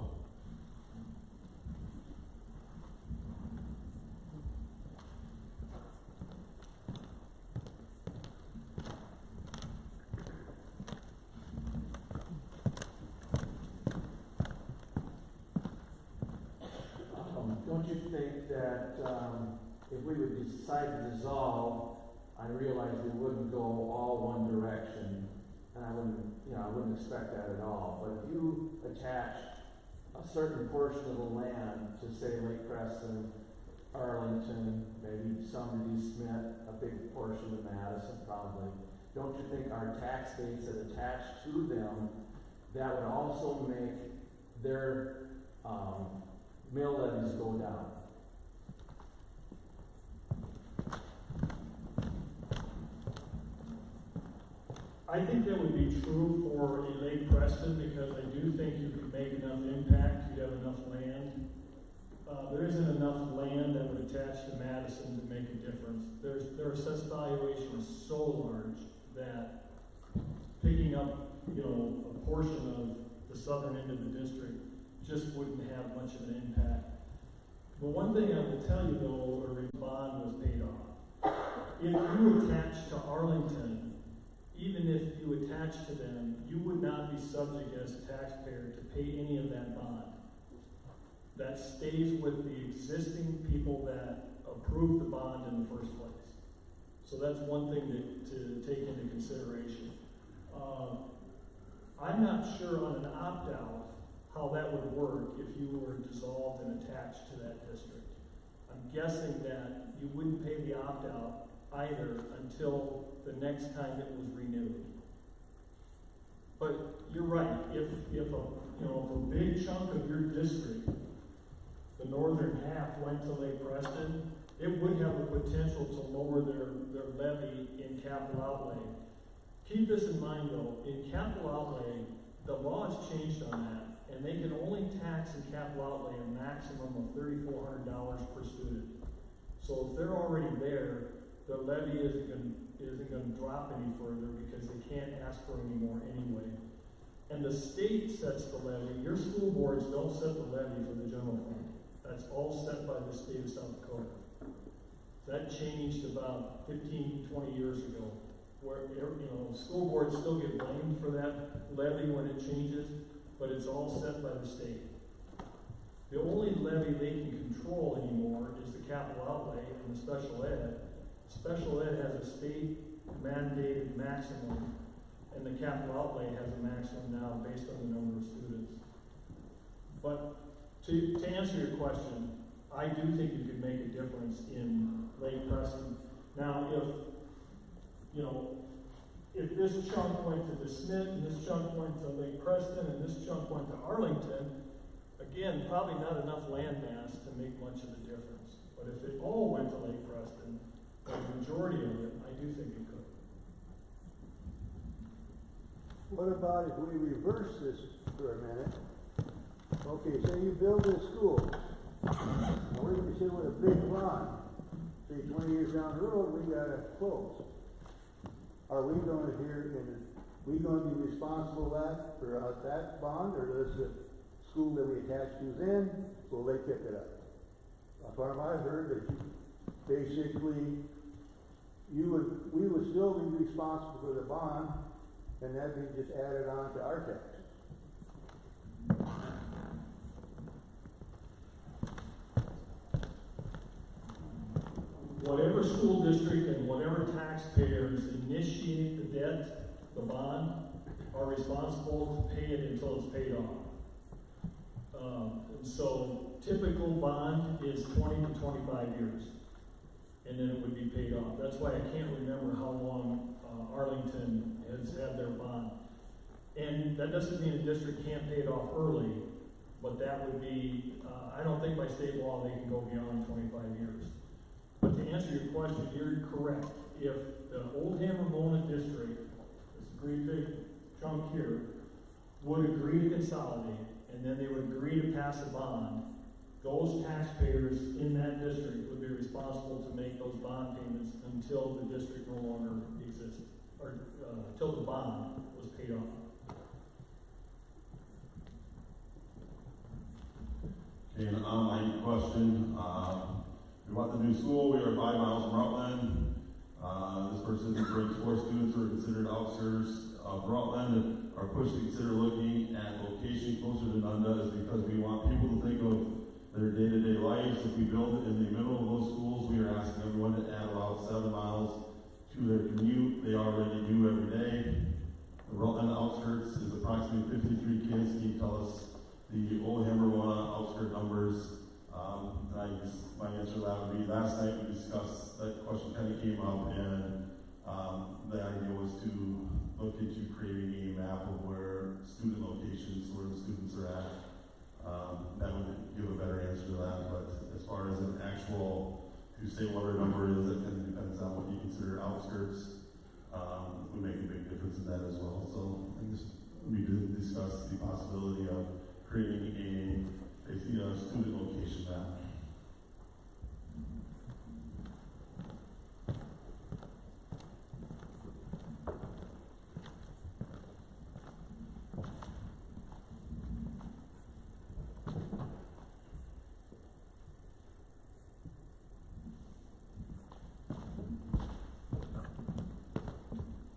Don't you think that if we would decide to dissolve, I realize we wouldn't go all one direction, and I wouldn't expect that at all. But if you attach a certain portion of the land to, say, Lake Preston, Arlington, maybe some to Smith, a big portion of Madison probably, don't you think our tax base that attached to them, that would also make their mill levies go down? I think that would be true for a Lake Preston, because I do think you could make enough impact, you'd have enough land. There isn't enough land that would attach to Madison to make a difference. Their assessed valuation is so large that picking up, a portion of the southern end of the district just wouldn't have much of an impact. But one thing I will tell you though, a bond was paid off. If you attach to Arlington, even if you attach to them, you would not be subject as a taxpayer to pay any of that bond. That stays with the existing people that approved the bond in the first place. So that's one thing to take into consideration. I'm not sure on an opt-out how that would work if you were dissolved and attached to that district. I'm guessing that you wouldn't pay the opt-out either until the next time it was renewed. But you're right, if a big chunk of your district, the northern half, went to Lake Preston, it would have the potential to lower their levy in capital outlay. Keep this in mind though, in capital outlay, the law has changed on that, and they can only tax in capital outlay a maximum of $3,400 per student. So if they're already there, their levy isn't going to drop any further because they can't ask for any more anyway. And the state sets the levy. Your school boards don't set the levy for the general fund. That's all set by the state of South Dakota. That changed about 15, 20 years ago, where school boards still get blamed for that levy when it changes, but it's all set by the state. The only levy they can control anymore is the capital outlay and the special ed. Special ed has a state mandated maximum, and the capital outlay has a maximum now based on the number of students. But to answer your question, I do think you could make a difference in Lake Preston. Now, if if this chunk went to DeSmit, and this chunk went to Lake Preston, and this chunk went to Arlington, again, probably not enough land mass to make much of a difference. But if it all went to Lake Preston, or the majority of it, I do think it could. What about if we reverse this for a minute? Okay, say you build this school. Now we can sit with a big bond. Say 20 years down the road, we gotta close. Are we gonna we gonna be responsible for that bond, or does the school that we attach to then, will they pick it up? From what I heard that basically we would still be responsible for the bond, and that'd be just added on to our taxes. Whatever school district and whatever taxpayers initiate the debt, the bond, are responsible to pay it until it's paid off. And so typical bond is 20 to 25 years, and then it would be paid off. That's why I can't remember how long Arlington has had their bond. And that doesn't mean a district can't pay it off early, but that would be, I don't think by state law they can go beyond 25 years. But to answer your question, you're correct. If the Oldham-Ramona district, this great big chunk here, would agree to consolidate, and then they would agree to pass a bond, those taxpayers in that district would be responsible to make those bond payments until the district no longer exists, or until the bond was paid off. Okay, and my question, we want the new school, we are 5 miles from Rutland. This person brings 4 students who are considered outskirts of Rutland, are pushed to consider looking at locations closer to Nunda, is because we want people to think of their day-to-day lives. If we build it in the middle of those schools, we are asking everyone to add about 7 miles to their commute. They already do every day. The Rutland outskirts is approximately 53 kids. Can you tell us the Oldham-Ramona outskirt numbers? My answer to that would be, last night we discussed, that question kind of came up, and the idea was to look into creating a map of where student locations, where the students are at. That would give a better answer to that, but as far as an actual, to say what our number is, it kind of depends on what you consider outskirts. We make a big difference in that as well. So we did discuss the possibility of creating a student location map.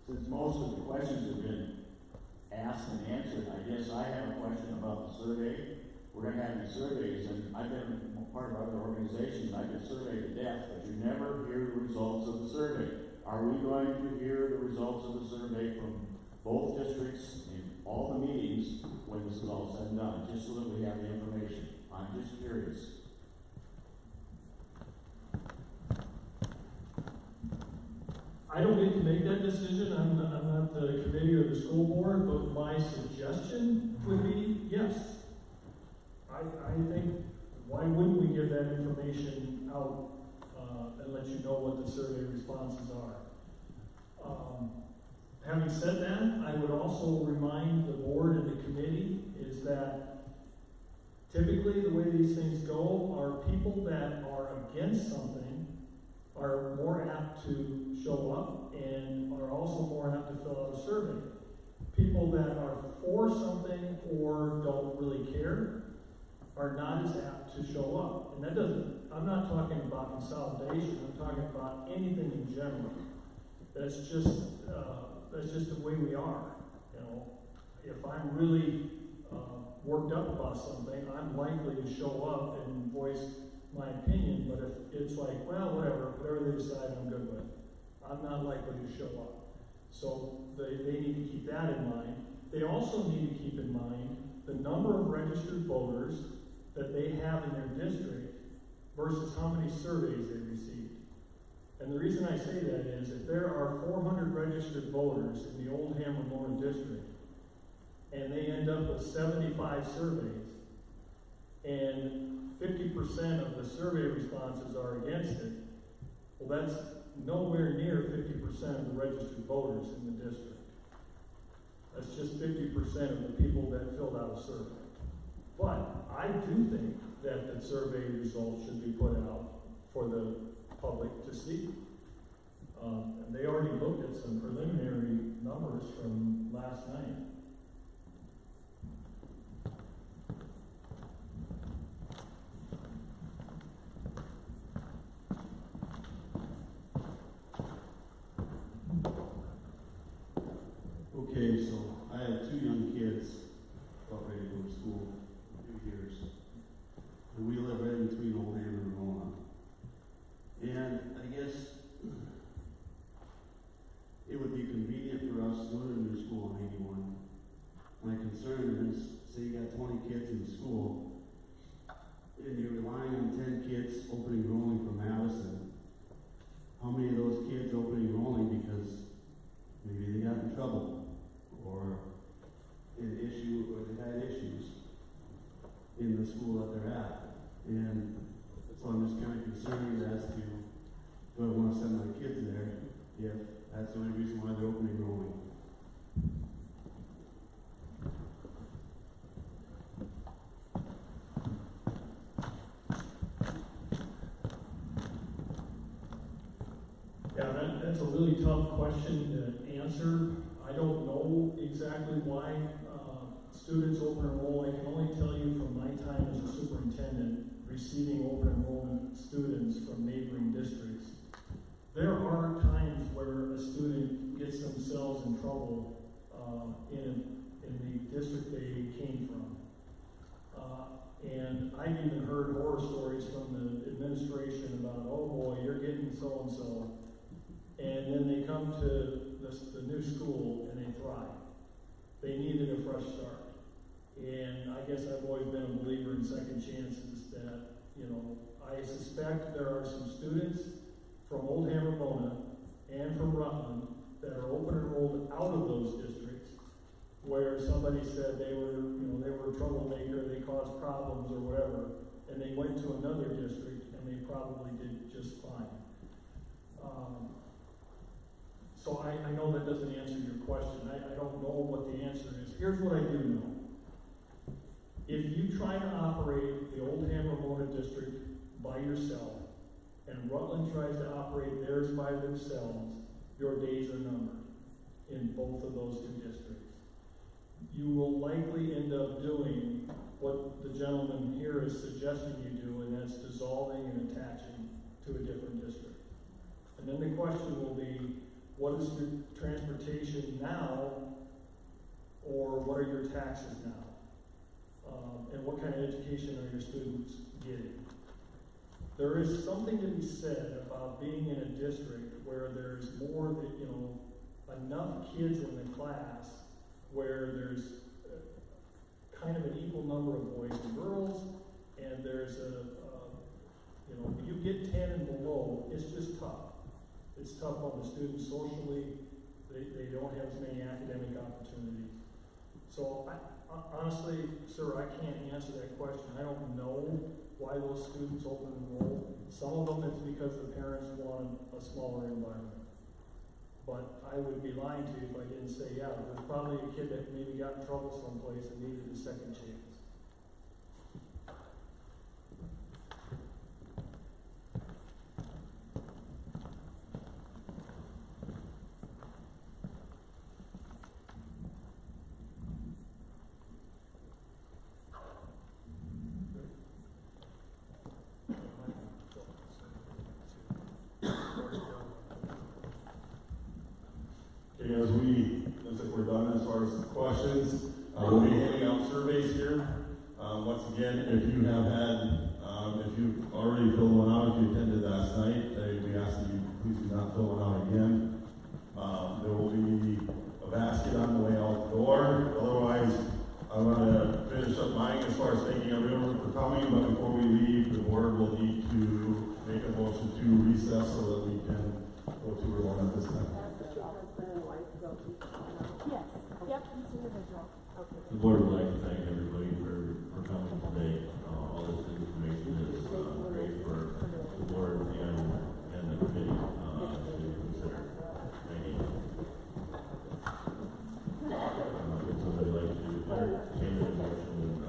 Since most of the questions have been asked and answered, I guess I have a question about the survey. We're going to have these surveys, and I've been part of other organizations. I can survey to death, but you never hear the results of the survey. Are we going to hear the results of the survey from both districts in all the meetings when this is all said and done, just so that we have the information? I'm just curious. I don't get to make that decision. I'm not the committee or the school board, but my suggestion would be yes. I think, why wouldn't we give that information out and let you know what the survey responses are? Having said that, I would also remind the board and the committee is that typically the way these things go are people that are against something are more apt to show up and are also more apt to fill out a survey. People that are for something or don't really care are not as apt to show up. And that doesn't, I'm not talking about consolidation, I'm talking about anything in general. That's just the way we are. You know, if I'm really worked up about something, I'm likely to show up and voice my opinion, but if it's like, well, whatever they decide, I'm good with, I'm not likely to show up. So they need to keep that in mind. They also need to keep in mind the number of registered voters that they have in their district versus how many surveys they received. And the reason I say that is if there are 400 registered voters in the Oldham-Ramona district, and they end up with 75 surveys, and 50% of the survey responses are against it, well, that's nowhere near 50% of the registered voters in the district. That's just 50% of the people that filled out a survey. But I do think that the survey results should be put out for the public to see. And they already looked at some preliminary numbers from last night. Okay, so I have 2 young kids about ready to go to school in a few years. And we live right in between Oldham and Ramona. And I guess it would be convenient for us to go to a new school on 81. My concern is, say you got 20 kids in school, and you're relying on 10 kids opening enrolling from Madison. How many of those kids opening enrolling because maybe they got in trouble, or an issue, or they had issues in the school that they're at? And so I'm just kind of concerned as to, do I want to send my kids there if that's the only reason why they're opening enrolling? Yeah, that's a really tough question to answer. I don't know exactly why students open enroll. I can only tell you from my time as a superintendent receiving open enrollment students from neighboring districts. There are times where a student gets themselves in trouble in the district they came from. And I've even heard horror stories from the administration about, oh boy, you're getting so-and-so. And then they come to the new school and they thrive. They needed a fresh start. And I guess I've always been a believer in second chances that, I suspect there are some students from Oldham-Ramona and from Rutland that are open enrolled out of those districts where somebody said they were a troublemaker, they caused problems or whatever, and they went to another district and they probably did just fine. So I know that doesn't answer your question. I don't know what the answer is. Here's what I do know. If you try to operate the Oldham-Ramona district by yourself, and Rutland tries to operate theirs by themselves, your days are numbered in both of those 2 districts. You will likely end up doing what the gentleman here is suggesting you do, and that's dissolving and attaching to a different district. And then the question will be, what is your transportation now, or what are your taxes now? And what kind of education are your students getting? There is something to be said about being in a district where there's more than, enough kids in the class where there's kind of an equal number of boys and girls, and there's when you get 10 and below, it's just tough. It's tough on the students socially. They don't have as many academic opportunities. So honestly, sir, I can't answer that question. I don't know why those students open enroll. Some of them it's because the parents want a smaller environment. But I would be lying to you if I didn't say, yeah, there's probably a kid that maybe got in trouble someplace and needed a second chance. Looks like we're done as far as questions. We'll be handing out surveys here. Once again, if you have had, if you've already filled one out, if you attended last night, we ask that you please do not fill one out again. There will be a basket on the way out the door. Otherwise, I want to finish up mine as far as thanking everyone for coming, but before we leave, the board will need to make a motion to recess so that we can go to Ramona this time. Yes. Yep, it's individual. Okay. The board would like to thank everybody for coming today. All this information is great for the board and the committee to consider. Thank you. Would somebody like to change the motion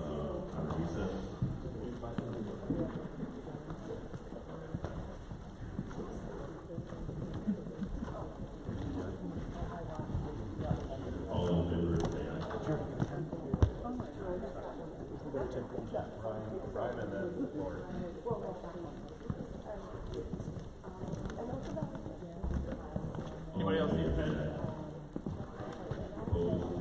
on recess? All in favor, say aye. Sure. Brian and then the board. Anybody else need a pen? Opposed?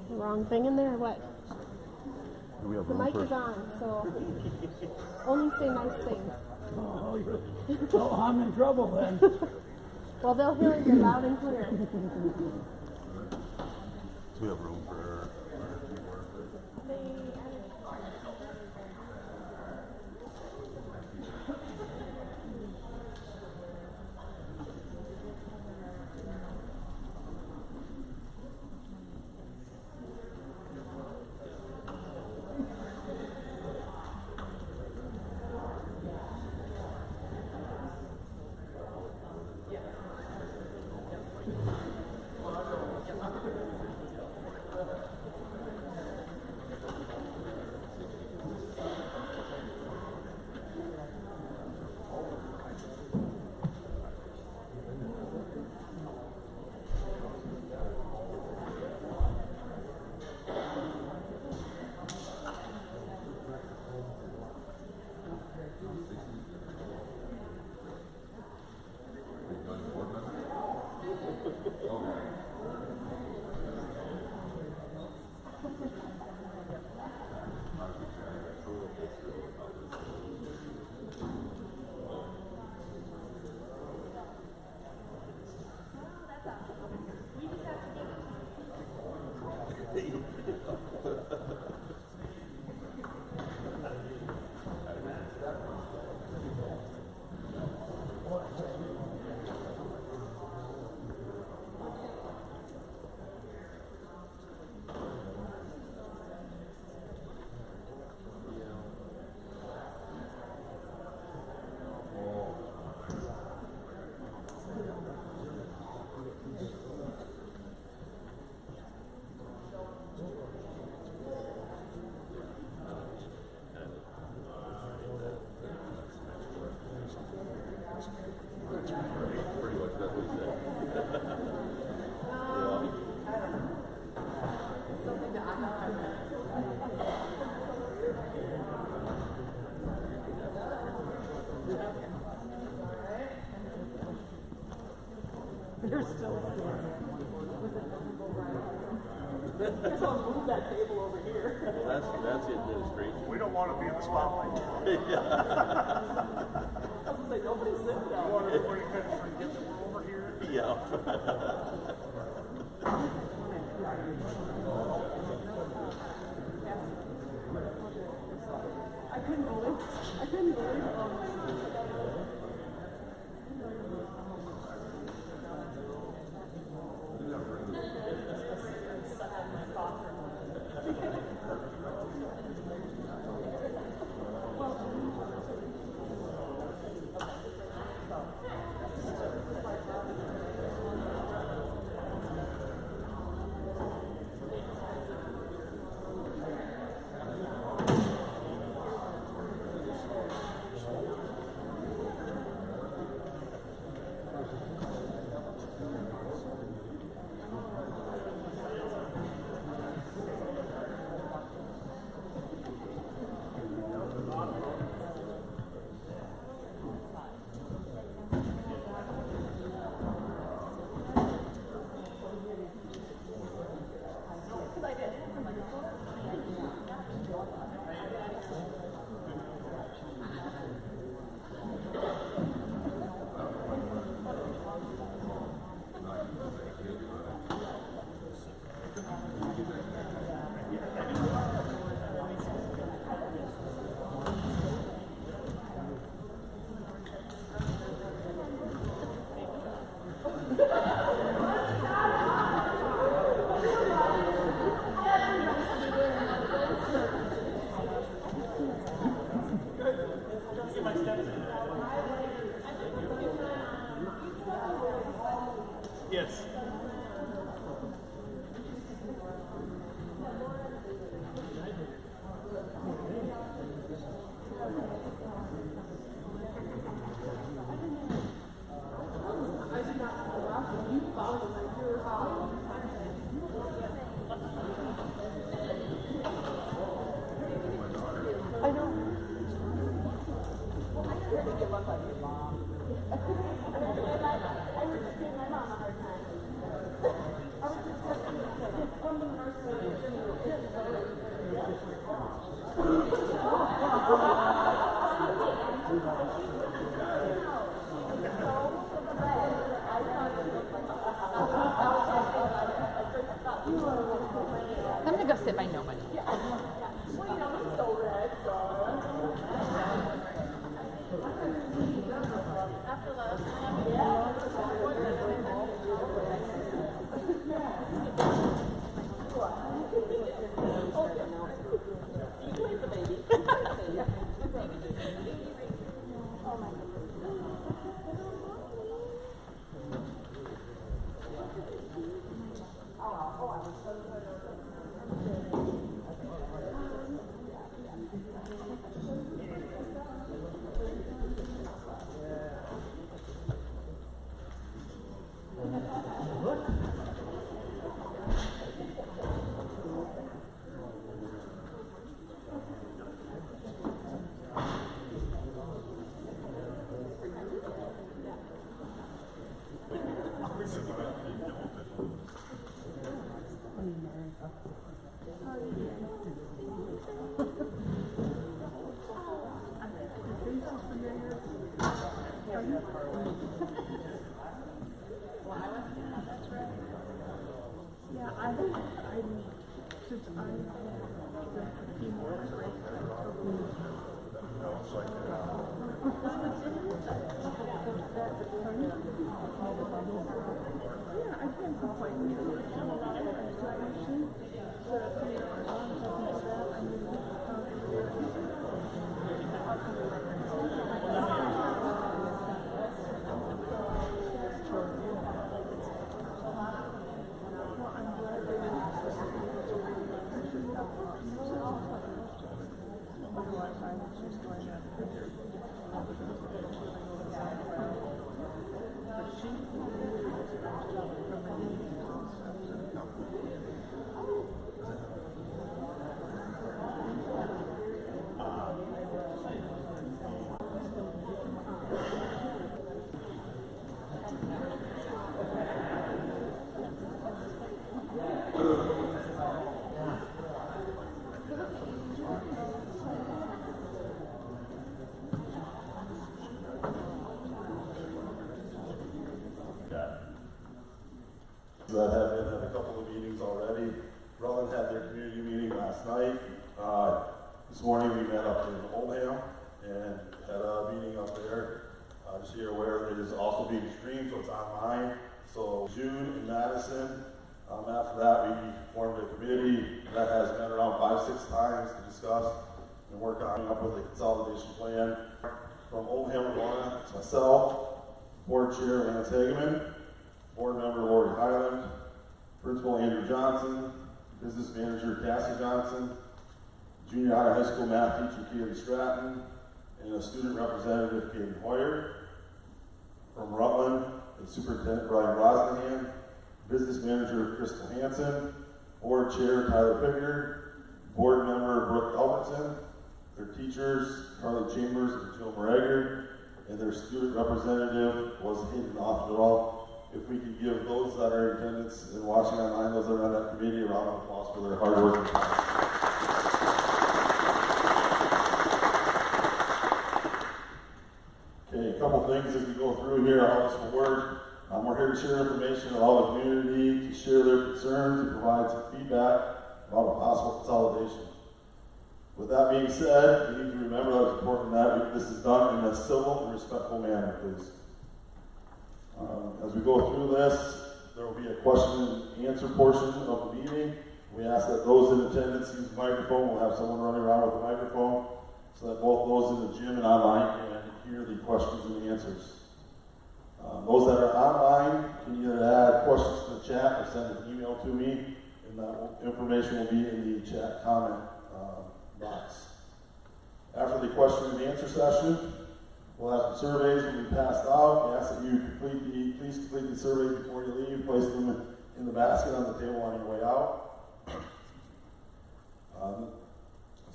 Wrong thing in there or what? The mic is on, so only say nice things. Oh, I'm in trouble then. Well, they'll hear you loud and clear. Do we have room for we're still guess I'll move that table over here. That's the administration. We don't want to be in the spotlight. I was gonna say, nobody's sitting down. You want everybody to kind of get them over here? Yeah. I couldn't believe Yes. I'm gonna go sit by nobody. that have been at a couple of meetings already. Rutland had their community meeting last night. This morning we met up in Oldham and had a meeting up there. Just so you're aware, it is also being streamed, so it's online. So June in Madison. After that, we formed a committee that has met around 5-6 times to discuss and work on coming up with a consolidation plan. From Oldham-Ramona, it's myself, Board Chair Lance Hageman, Board Member Lori Highland, Principal Andrew Johnson, Business Manager Cassie Johnson, Junior High School Math Teacher Katie Stratton, and a Student Representative Katie Hoyer. From Rutland, it's Superintendent Brian Brosnahan, Business Manager Crystal Hansen, Board Chair Tyler Pickard, Board Member Brooke Albertson, their teachers Carly Chambers and Jill Morager, and their student representative was Hayden Offdal. If we could give those that are in attendance and watching online, those that are on that committee, a round of applause for their hard work. Okay, a couple things as we go through here, how this will work. We're here to share information, allow the community to share their concerns and provide some feedback about a possible consolidation. With that being said, we need to remember that it's important that this is done in a civil and respectful manner, please. As we go through this, there will be a question and answer portion of the meeting. We ask that those in attendance use the microphone. We'll have someone running around with a microphone so that both those in the gym and online can hear the questions and answers. Those that are online can either add questions to the chat or send an email to me, and that information will be in the chat comment box. After the question and answer session, we'll have some surveys will be passed out. We ask that you please complete the surveys before you leave. Place them in the basket on the table on your way out.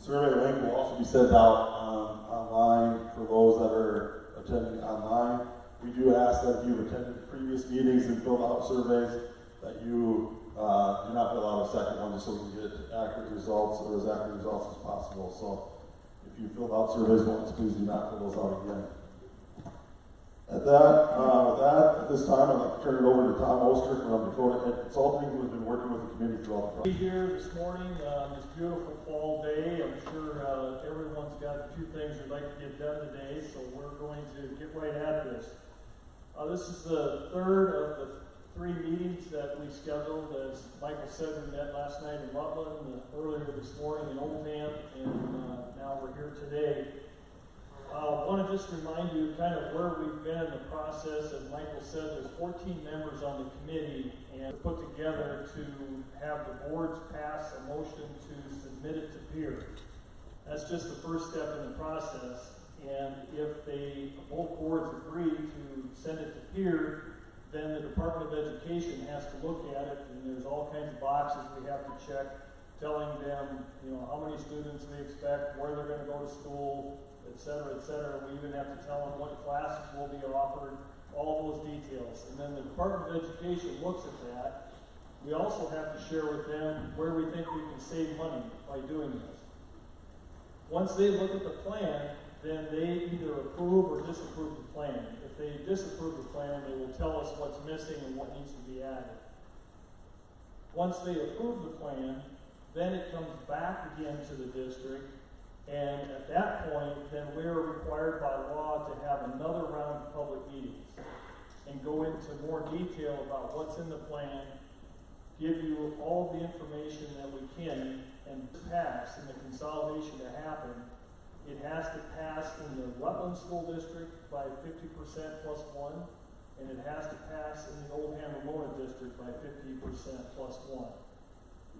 Survey link will also be sent out online for those that are attending online. We do ask that if you've attended previous meetings and filled out surveys, that you do not fill out a second one just so we can get accurate results or as accurate results as possible. So if you filled out surveys once, please do not fill those out again. With that, at this time, I'd like to turn it over to Tom Oster from Dakota Ed Consulting, who has been working with the committee throughout the process. Here this morning on this beautiful fall day. I'm sure everyone's got a few things they'd like to get done today, so we're going to get right at this. This is the third of the 3 meetings that we scheduled. As Michael said, we met last night in Rutland, earlier this morning in Oldham, and now we're here today. I want to just remind you kind of where we've been in the process. As Michael said, there's 14 members on the committee, and put together to have the boards pass a motion to submit it to peer. That's just the first step in the process. And if both boards agree to send it to peer, then the Department of Education has to look at it, and there's all kinds of boxes we have to check, telling them, how many students we expect, where they're going to go to school, et cetera, et cetera. We even have to tell them what classes will be offered, all those details. And then the Department of Education looks at that. We also have to share with them where we think we can save money by doing this. Once they look at the plan, then they either approve or disapprove the plan. If they disapprove the plan, they will tell us what's missing and what needs to be added. Once they approve the plan, then it comes back again to the district, and at that point, then we are required by law to have another round of public meetings and go into more detail about what's in the plan, give you all the information that we can, and pass in the consolidation to happen. It has to pass in the Rutland School District by 50% plus 1, and it has to pass in the Oldham-Ramona District by 50% plus 1.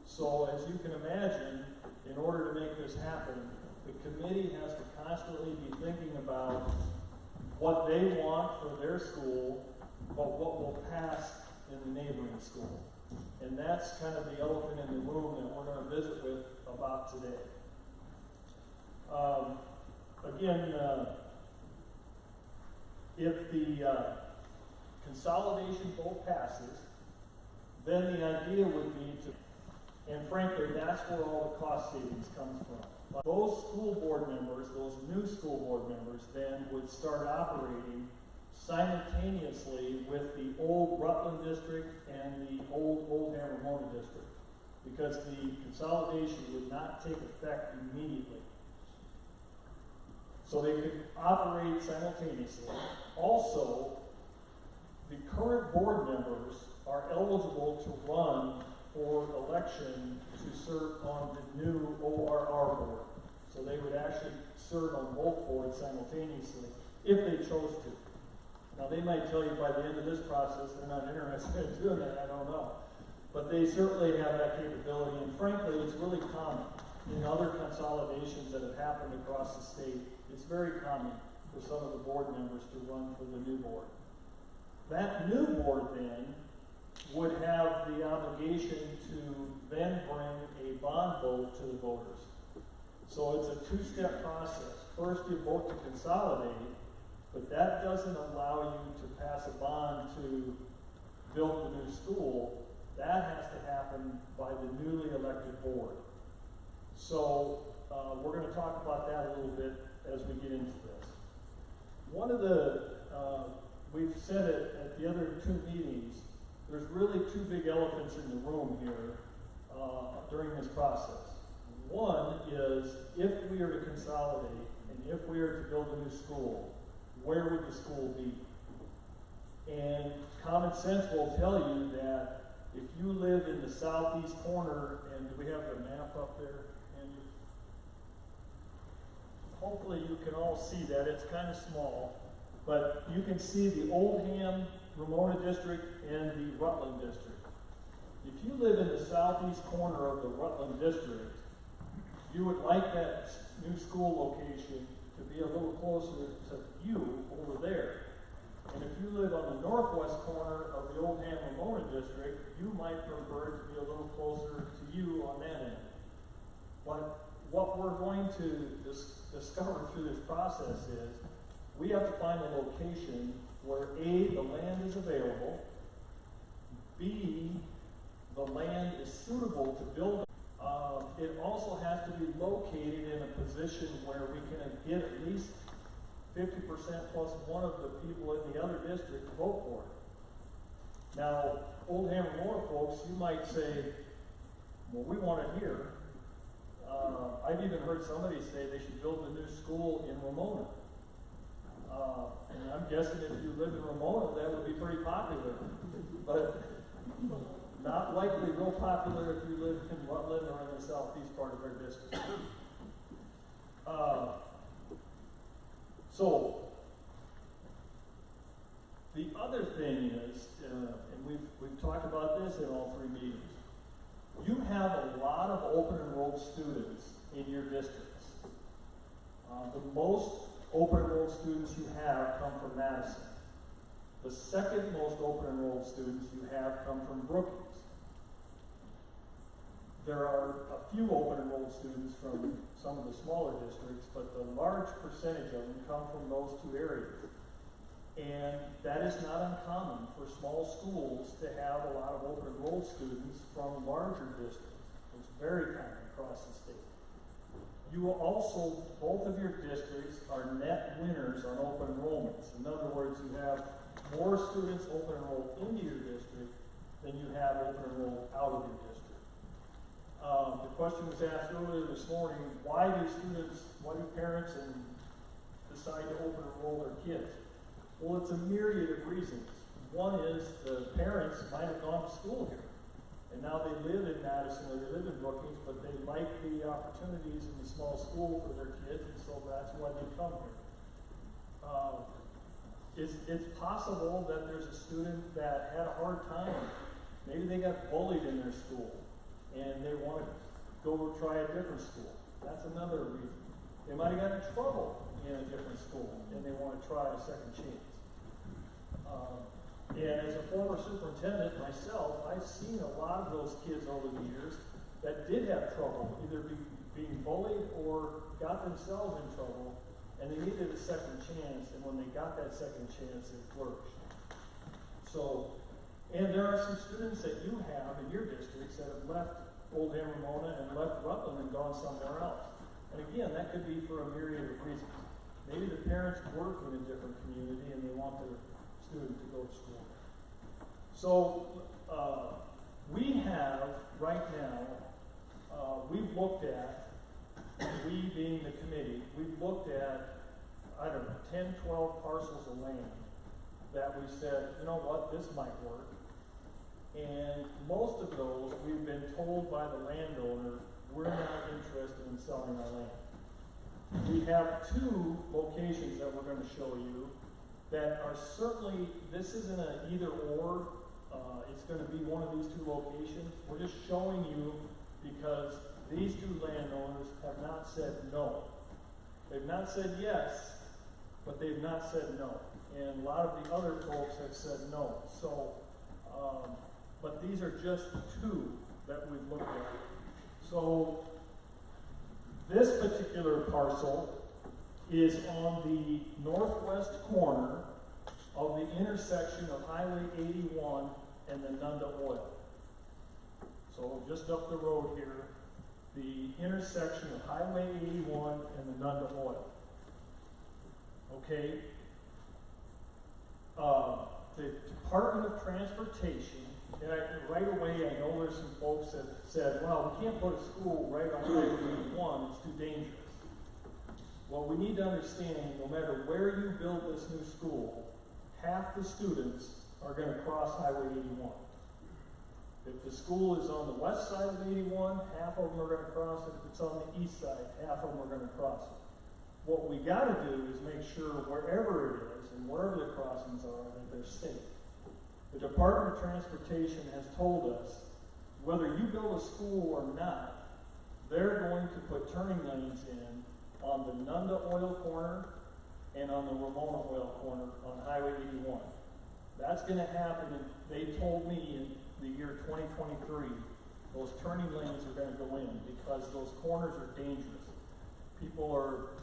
So as you can imagine, in order to make this happen, the committee has to constantly be thinking about what they want for their school, but what will pass in the neighboring school. And that's kind of the elephant in the room that we're going to visit with about today. If the consolidation vote passes, then the idea would be to, and frankly, that's where all the cost savings comes from. Those school board members, those new school board members, then would start operating simultaneously with the old Rutland district and the old Oldham-Ramona district, because the consolidation would not take effect immediately. So they could operate simultaneously. Also, the current board members are eligible to run for election to serve on the new ORR board. So they would actually serve on both boards simultaneously if they chose to. Now, they might tell you by the end of this process they're not interested in doing that, I don't know. But they certainly have that capability, and frankly, it's really common in other consolidations that have happened across the state. It's very common for some of the board members to run for the new board. That new board then would have the obligation to then bring a bond vote to the voters. So it's a two-step process. First, you vote to consolidate, but that doesn't allow you to pass a bond to build the new school. That has to happen by the newly elected board. So we're going to talk about that a little bit as we get into this. One of the, we've said it at the other two meetings, there's really two big elephants in the room here during this process. One is, if we are to consolidate and if we are to build a new school, where would the school be? And common sense will tell you that if you live in the southeast corner, and do we have the map up there, Andrew? Hopefully you can all see that. It's kind of small, but you can see the Oldham-Ramona district and the Rutland district. If you live in the southeast corner of the Rutland district, you would like that new school location to be a little closer to you over there. And if you live on the northwest corner of the Oldham-Ramona district, you might prefer it to be a little closer to you on that end. But what we're going to discover through this process is we have to find a location where A, the land is available, B, the land is suitable to build. It also has to be located in a position where we can get at least 50% plus one of the people in the other district to vote for it. Now, Oldham-Ramona folks, you might say, well, we want it here. I've even heard somebody say they should build a new school in Ramona. And I'm guessing if you live in Ramona, that would be pretty popular. But not likely real popular if you live in Rutland or in the southeast part of our district. So, the other thing is, and we've talked about this in all three meetings, you have a lot of open enrolled students in your districts. The most open enrolled students you have come from Madison. The second most open enrolled students you have come from Brookings. There are a few open enrolled students from some of the smaller districts, but the large percentage of them come from those two areas. And that is not uncommon for small schools to have a lot of open enrolled students from larger districts. It's very common across the state. You will also, both of your districts are net winners on open enrollments. In other words, you have more students open enrolled into your district than you have open enrolled out of your district. The question was asked earlier this morning, why do parents decide to open enroll their kids? Well, it's a myriad of reasons. One is the parents might have gone to school here, and now they live in Madison or they live in Brookings, but they like the opportunities in the small school for their kids, and so that's why they come here. It's possible that there's a student that had a hard time. Maybe they got bullied in their school, and they want to go try a different school. That's another reason. They might have gotten in trouble in a different school, and they want to try a second chance. And as a former superintendent myself, I've seen a lot of those kids over the years that did have trouble, either being bullied or got themselves in trouble, and they needed a second chance, and when they got that second chance, it flourished. So, and there are some students that you have in your districts that have left Oldham-Ramona and left Rutland and gone somewhere else. And again, that could be for a myriad of reasons. Maybe the parents work in a different community and they want their student to go to school. So, we have, right now, we've looked at, we being the committee, we've looked at, I don't know, 10, 12 parcels of land that we said, you know what, this might work. And most of those, we've been told by the landowner, we're not interested in selling our land. We have 2 locations that we're going to show you that are certainly, this isn't an either or, it's going to be one of these 2 locations. We're just showing you because these 2 landowners have not said no. They've not said yes, but they've not said no. And a lot of the other folks have said no. So, but these are just 2 that we've looked at. So, this particular parcel is on the northwest corner of the intersection of Highway 81 and the Nunda Oil. So just up the road here, the intersection of Highway 81 and the Nunda Oil. Okay? The Department of Transportation, and right away I know there's some folks that said, well, we can't put a school right on Highway 81, it's too dangerous. Well, we need to understand, no matter where you build this new school, half the students are going to cross Highway 81. If the school is on the west side of 81, half of them are going to cross it. If it's on the east side, half of them are going to cross it. What we got to do is make sure wherever it is and wherever the crossings are, that they're safe. The Department of Transportation has told us whether you build a school or not, they're going to put turning lanes in on the Nunda Oil corner and on the Ramona Oil corner on Highway 81. That's going to happen, and they told me in the year 2023, those turning lanes are going to go in because those corners are dangerous. People are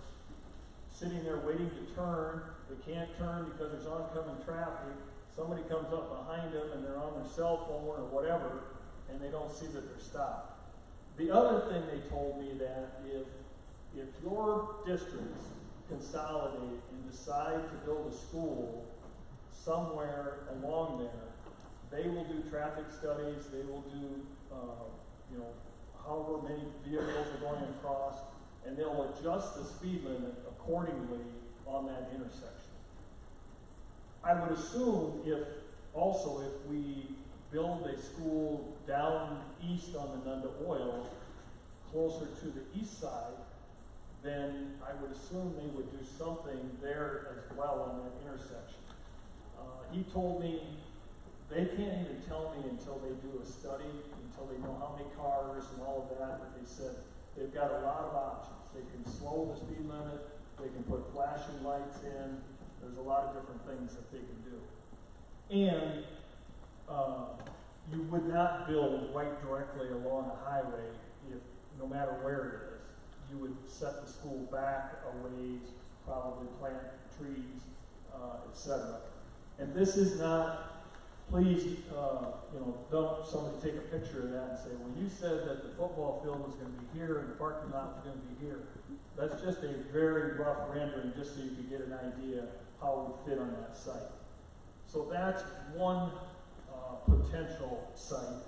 sitting there waiting to turn. They can't turn because there's oncoming traffic. Somebody comes up behind them and they're on their cell phone or whatever, and they don't see that they're stopped. The other thing they told me that if your districts consolidate and decide to build a school somewhere along there, they will do traffic studies, they will do, however many vehicles are going across, and they'll adjust the speed limit accordingly on that intersection. I would assume if we build a school down east on the Nunda Oil, closer to the east side, then I would assume they would do something there as well on that intersection. He told me they can't even tell me until they do a study, until they know how many cars and all of that, but they said they've got a lot of options. They can slow the speed limit, they can put flashing lights in, there's a lot of different things that they can do. And you would not build right directly along a highway if, no matter where it is. You would set the school back a ways, probably plant trees, etc. And this is not, please, don't somebody take a picture of that and say, well, you said that the football field was going to be here and the parking lot was going to be here. That's just a very rough rendering, just so you can get an idea how we fit on that site. So that's one potential site.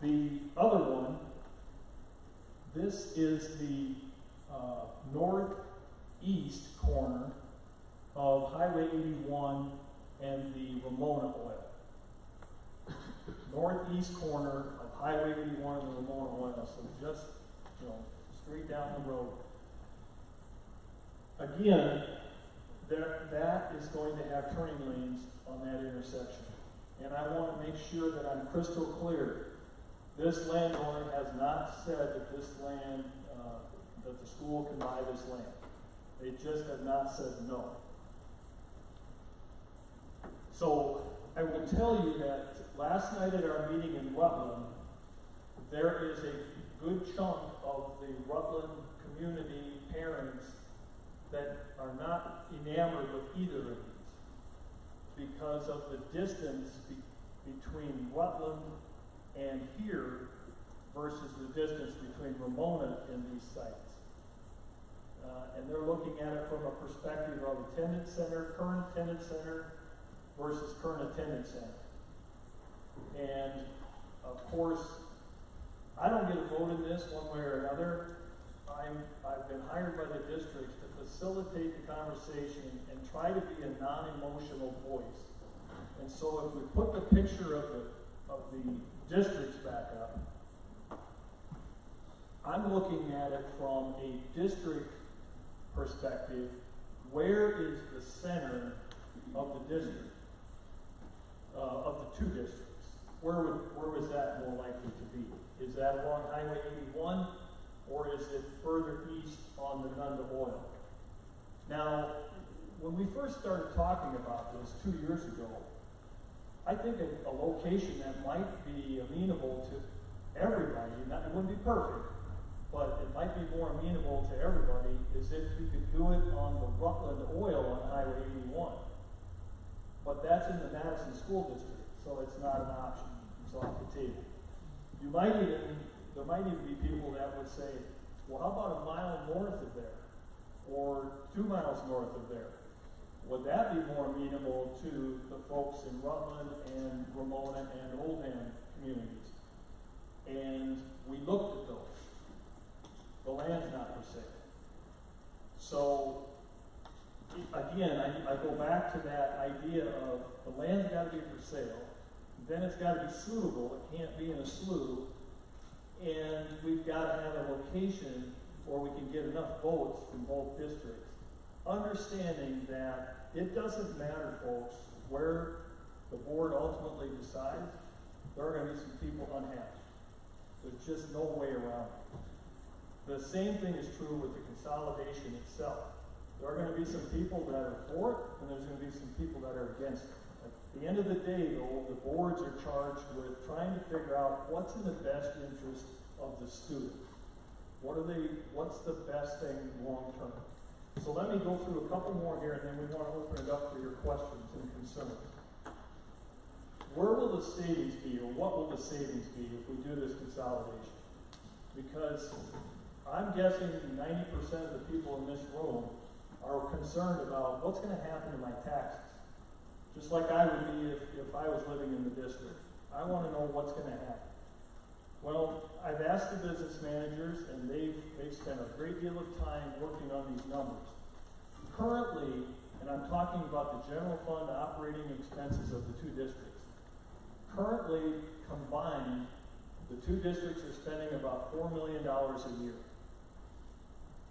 The other one, this is the northeast corner of Highway 81 and the Ramona Oil. Northeast corner of Highway 81 and the Ramona Oil, so just, straight down the road. Again, that is going to have turning lanes on that intersection. And I want to make sure that I'm crystal clear. This landowner has not said that this land, that the school can buy this land. They just have not said no. So I will tell you that last night at our meeting in Rutland, there is a good chunk of the Rutland community parents that are not enamored with either of these because of the distance between Rutland and here versus the distance between Ramona and these sites. And they're looking looking at it from a perspective of attendance center, current attendance center versus current attendance center. And of course, I don't get a vote in this one way or another. I've been hired by the districts to facilitate the conversation and try to be a non-emotional voice. And so if we put the picture of the districts back up, I'm looking at it from a district perspective. Where is the center of the district, of the two districts? Where was that more likely to be? Is that along Highway 81, or is it further east on the Nunda Oil? Now, when we first started talking about this 2 years ago, I think a location that might be amenable to everybody, it wouldn't be perfect, but it might be more amenable to everybody, is if you could do it on the Rutland Oil on Highway 81. But that's in the Madison School District, so it's not an option. It's off the table. There might even be people that would say, well, how about a mile north of there? Or 2 miles north of there? Would that be more amenable to the folks in Rutland and Ramona and Oldham communities? And we looked at those. The land's not for sale. So, again, I go back to that idea of the land's got to be for sale, then it's got to be slewable, it can't be in a slough, and we've got to have a location where we can get enough votes from both districts. Understanding that it doesn't matter, folks, where the board ultimately decides, there are going to be some people unhappy. There's just no way around it. The same thing is true with the consolidation itself. There are going to be some people that are for it, and there's going to be some people that are against it. At the end of the day, though, the boards are charged with trying to figure out what's in the best interest of the student. What's the best thing long term? So let me go through a couple more here, and then we want to open it up for your questions and concerns. Where will the savings be, or what will the savings be if we do this consolidation? Because I'm guessing 90% of the people in this room are concerned about what's going to happen to my taxes. Just like I would be if I was living in the district. I want to know what's going to happen. Well, I've asked the business managers, and they've spent a great deal of time working on these numbers. Currently, and I'm talking about the general fund operating expenses of the two districts. Currently, combined, the two districts are spending about $4 million a year.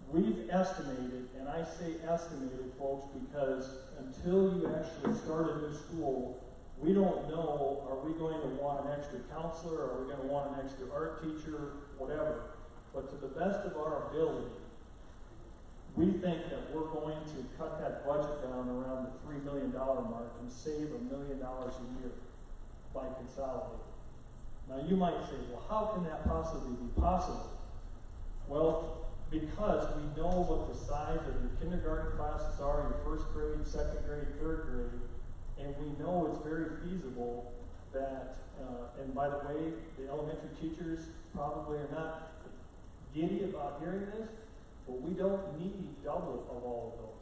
We've estimated, and I say estimated, folks, because until you actually start a new school, we don't know, are we going to want an extra counselor, are we going to want an extra art teacher, whatever. But to the best of our ability, we think that we're going to cut that budget down around the $3 million mark and save $1 million a year by consolidating. Now you might say, well, how can that possibly be possible? Well, because we know what the size of your kindergarten classes are, your first grade, second grade, third grade, and we know it's very feasible that, and by the way, the elementary teachers probably are not giddy about hearing this, but we don't need double of all of those.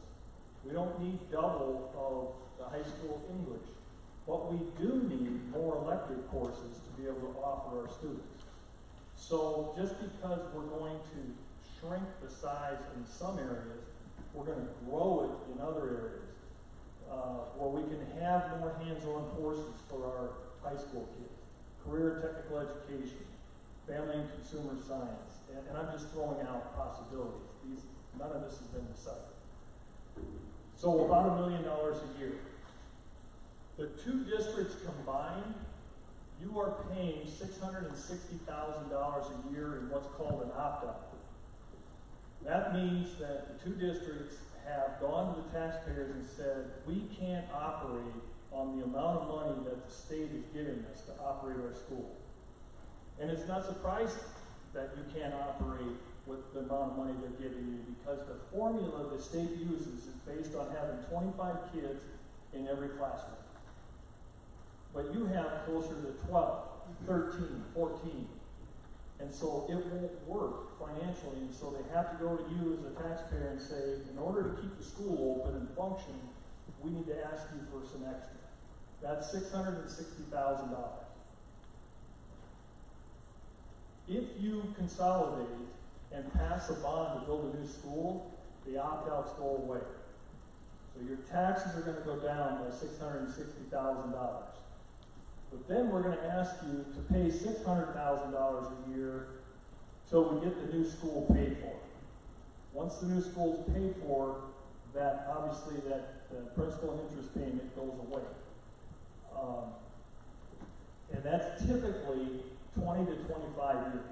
We don't need double of the high school English. But we do need more elective courses to be able to offer our students. So just because we're going to shrink the size in some areas, we're going to grow it in other areas. Where we can have more hands-on courses for our high school kids, career and technical education, family and consumer science, and I'm just throwing out possibilities. None of this has been decided. So about $1 million a year. The two districts combined, you are paying $660,000 a year in what's called an opt-out. That means that the two districts have gone to the taxpayers and said, we can't operate on the amount of money that the state is giving us to operate our school. And it's not surprising that you can't operate with the amount of money they're giving you, because the formula the state uses is based on having 25 kids in every classroom. But you have closer to 12, 13, 14. And so it won't work financially, and so they have to go to you as a taxpayer and say, in order to keep the school open and function, we need to ask you for some extra. That's $660,000. If you consolidate and pass a bond to build a new school, the opt-outs go away. So your taxes are going to go down by $660,000. But then we're going to ask you to pay $600,000 a year till we get the new school paid for. Once the new school is paid for, that obviously that principal and interest payment goes away. And that's typically 20 to 25 years.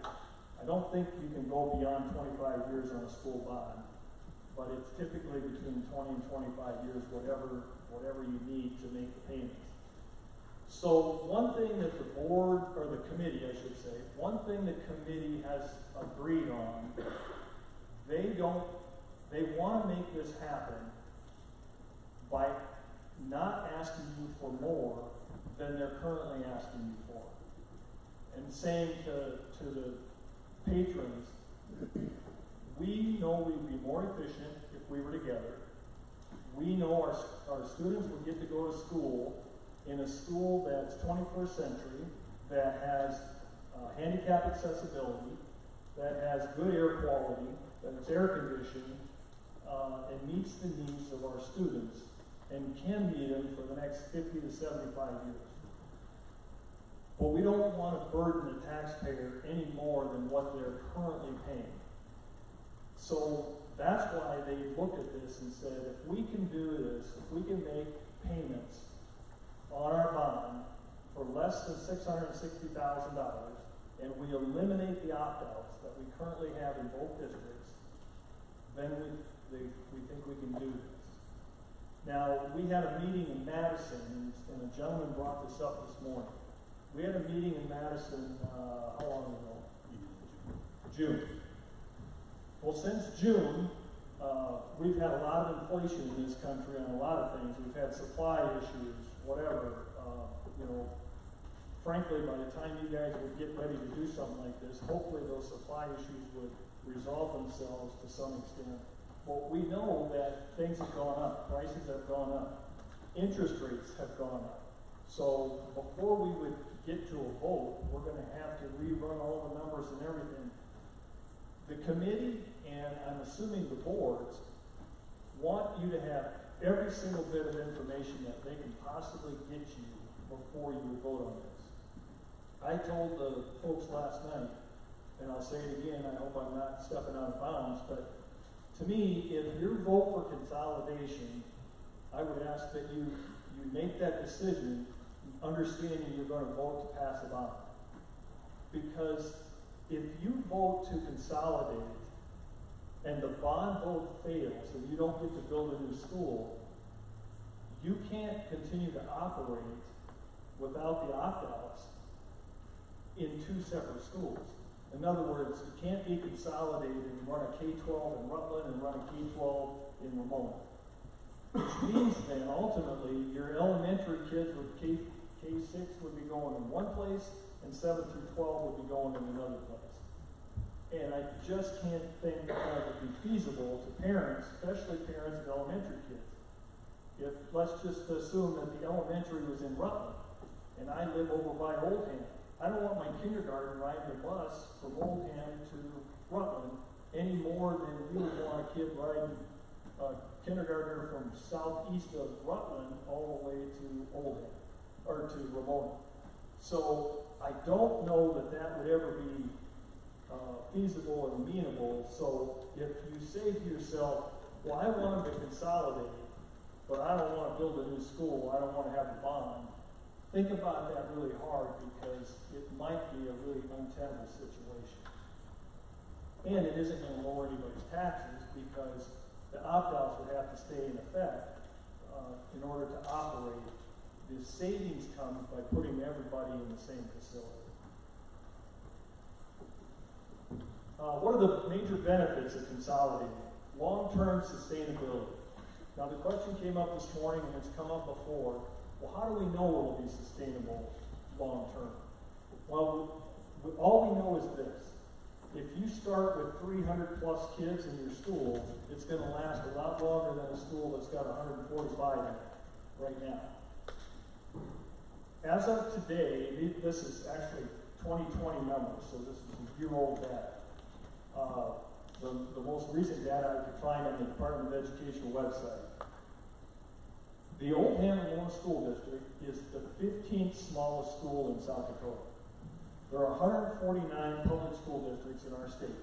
I don't think you can go beyond 25 years on a school bond, but it's typically between 20 and 25 years, whatever you need to make the payments. So one thing that the board, or the committee I should say, one thing the committee has agreed on, they want to make this happen by not asking you for more than they're currently asking you for. And saying to the patrons, we know we'd be more efficient if we were together. We know our students would get to go to school in a school that's 21st century, that has handicap accessibility, that has good air quality, that it's air conditioned, and meets the needs of our students, and can meet them for the next 50 to 75 years. But we don't want to burden the taxpayer any more than what they're currently paying. So that's why they looked at this and said, if we can do this, if we can make payments on our bond for less than $660,000, and we eliminate the opt-outs that we currently have in both districts, then we think we can do this. Now, we had a meeting in Madison, and a gentleman brought this up this morning. We had a meeting in Madison, how long ago? June. Well, since June, we've had a lot of inflation in this country on a lot of things. We've had supply issues, whatever. Frankly, by the time you guys would get ready to do something like this, hopefully those supply issues would resolve themselves to some extent. But we know that things have gone up, prices have gone up, interest rates have gone up. So before we would get to a vote, we're going to have to rerun all the numbers and everything. The committee, and I'm assuming the boards, want you to have every single bit of information that they can possibly get you before you would vote on this. I told the folks last night, and I'll say it again, I hope I'm not stepping out of bounds, but to me, if you vote for consolidation, I would ask that you make that decision understanding you're going to vote to pass a bond. Because if you vote to consolidate and the bond vote fails and you don't get to build a new school, you can't continue to operate without the opt-outs in two separate schools. In other words, you can't be consolidated and run a K-12 in Rutland and run a K-12 in Ramona. Which means then, ultimately, your elementary kids with K-6 would be going in one place, and 7 through 12 would be going in another place. And I just can't think that would be feasible to parents, especially parents of elementary kids. Let's just assume that the elementary was in Rutland, and I live over by Oldham. I don't want my kindergarten riding the bus from Oldham to Rutland any more than you would want a kid riding a kindergartner from southeast of Rutland all the way to Oldham, or to Ramona. So I don't know that would ever be feasible and amenable. So if you say to yourself, well, I want them to consolidate, but I don't want to build a new school, I don't want to have a bond, think about that really hard, because it might be a really untenable situation. And it isn't going to lower anybody's taxes, because the opt-outs would have to stay in effect in order to operate. The savings comes by putting everybody in the same facility. What are the major benefits of consolidating? Long-term sustainability. Now the question came up this morning, and it's come up before. Well, how do we know it will be sustainable long-term? Well, all we know is this. If you start with 300 plus kids in your school, it's going to last a lot longer than a school that's got 145 in it right now. As of today, this is actually 2020 numbers, so this is a year-old data. The most recent data I could find on the Department of Education website. The Oldham-Ramona School District is the 15th smallest school in South Dakota. There are 149 public school districts in our state,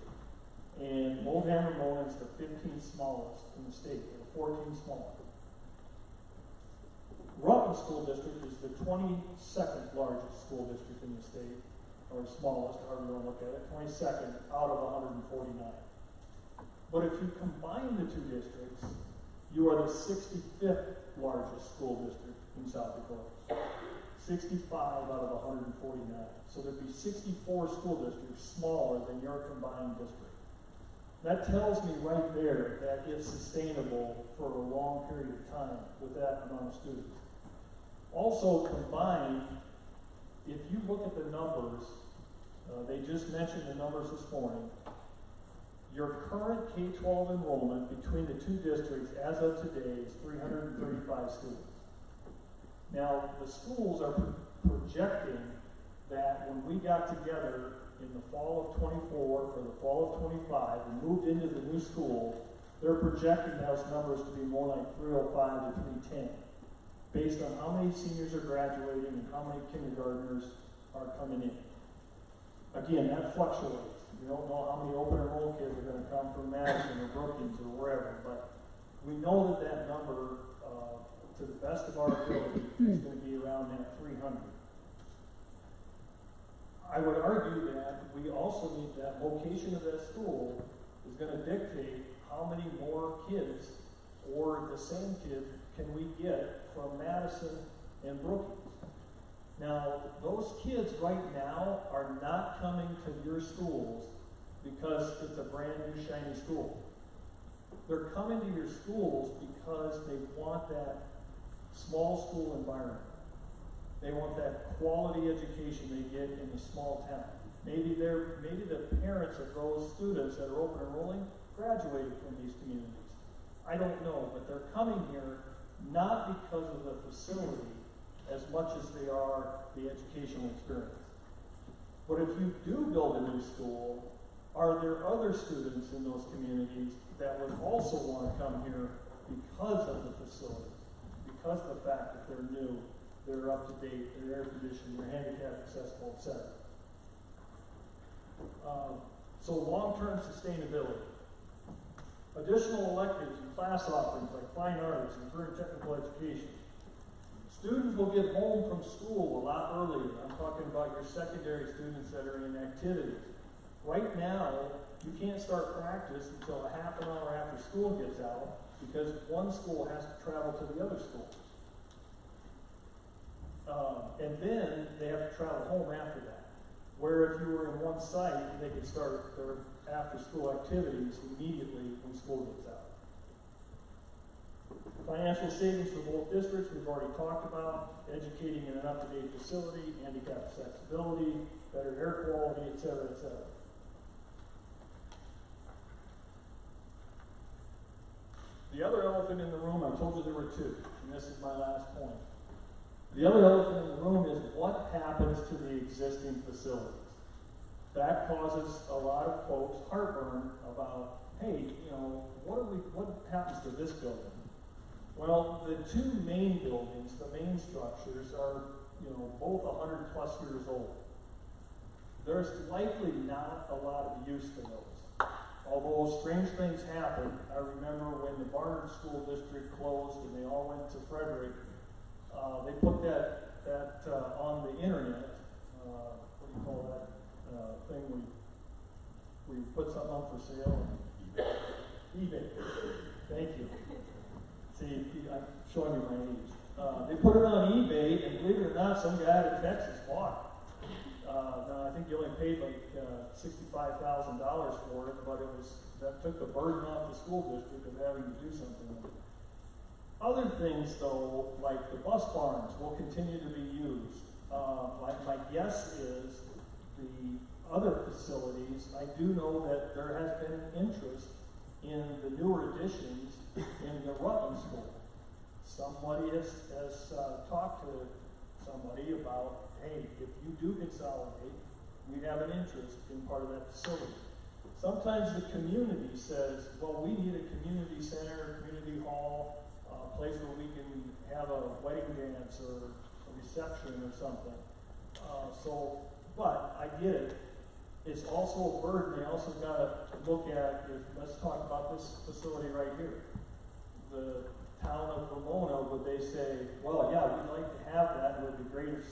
and Oldham-Ramona is the 15th smallest in the state, the 14th smallest. Rutland School District is the 22nd largest school district in the state, or smallest, however you want to look at it, 22nd out of 149. But if you combine the two districts, you are the 65th largest school district in South Dakota. 65 out of 149. So there'd be 64 school districts smaller than your combined district. That tells me right there that it's sustainable for a long period of time with that amount of students. Also combined, if you look at the numbers, they just mentioned the numbers this morning, your current K-12 enrollment between the two districts as of today is 335 students. Now, the schools are projecting that when we got together in the fall of 24 or the fall of 25 and moved into the new school, they're projecting those numbers to be more like 305 to 310, based on how many seniors are graduating and how many kindergartners are coming in. Again, that fluctuates. We don't know how many open enroll kids are going to come from Madison or Brookings or wherever, but we know that that number, to the best of our ability, is going to be around that 300. I would argue that we also need that location of that school is going to dictate how many more kids or the same kid can we get from Madison and Brookings. Now, those kids right now are not coming to your schools because it's a brand new shiny school. They're coming to your schools because they want that small school environment. They want that quality education they get in the small town. Maybe the parents of those students that are open enrolling graduated from these communities. I don't know, but they're coming here not because of the facility as much as they are the educational experience. But if you do build a new school, are there other students in those communities that would also want to come here because of the facility, because of the fact that they're new, they're up to date, they're air conditioned, they're handicap accessible, etc. So long-term sustainability. Additional electives and class offerings like fine arts and career and technical education. Students will get home from school a lot earlier. I'm talking about your secondary students that are in activities. Right now, you can't start practice until a half an hour after school gets out because one school has to travel to the other school. And then they have to travel home after that. Where if you were in one site, they could start their after-school activities immediately when school gets out. Financial savings for both districts, we've already talked about. Educating in an up-to-date facility, handicap accessibility, better air quality, et cetera, et cetera. The other elephant in the room, I told you there were two, and this is my last point. The other elephant in the room is what happens to the existing facilities. That causes a lot of folks heartburn about, hey, you know, what happens to this building? Well, the two main buildings, the main structures are, you know, both 100 plus years old. There's likely not a lot of use for those. Although strange things happen. I remember when the Barnard School District closed and they all went to Frederick, they put that on the internet. What do you call that thing where you put something up for sale? eBay. Thank you. See, I'm showing you my age. They put it on eBay, and believe it or not, some guy out of Texas bought it. Now, I think you only paid like $65,000 for it, but that took the burden off the school district of having to do something with it. Other things, though, like the bus barns, will continue to be used. My guess is the other facilities, I do know that there has been an interest in the newer additions in the Rutland School. Somebody has talked to somebody about, hey, if you do consolidate, we'd have an interest in part of that facility. Sometimes the community says, well, we need a community center, community hall, a place where we can have a wedding dance or a reception or something. But I get it. It's also a burden. They also got to look at, let's talk about this facility right here. The town of Ramona, would they say, well, yeah, we'd like to have that, it would be great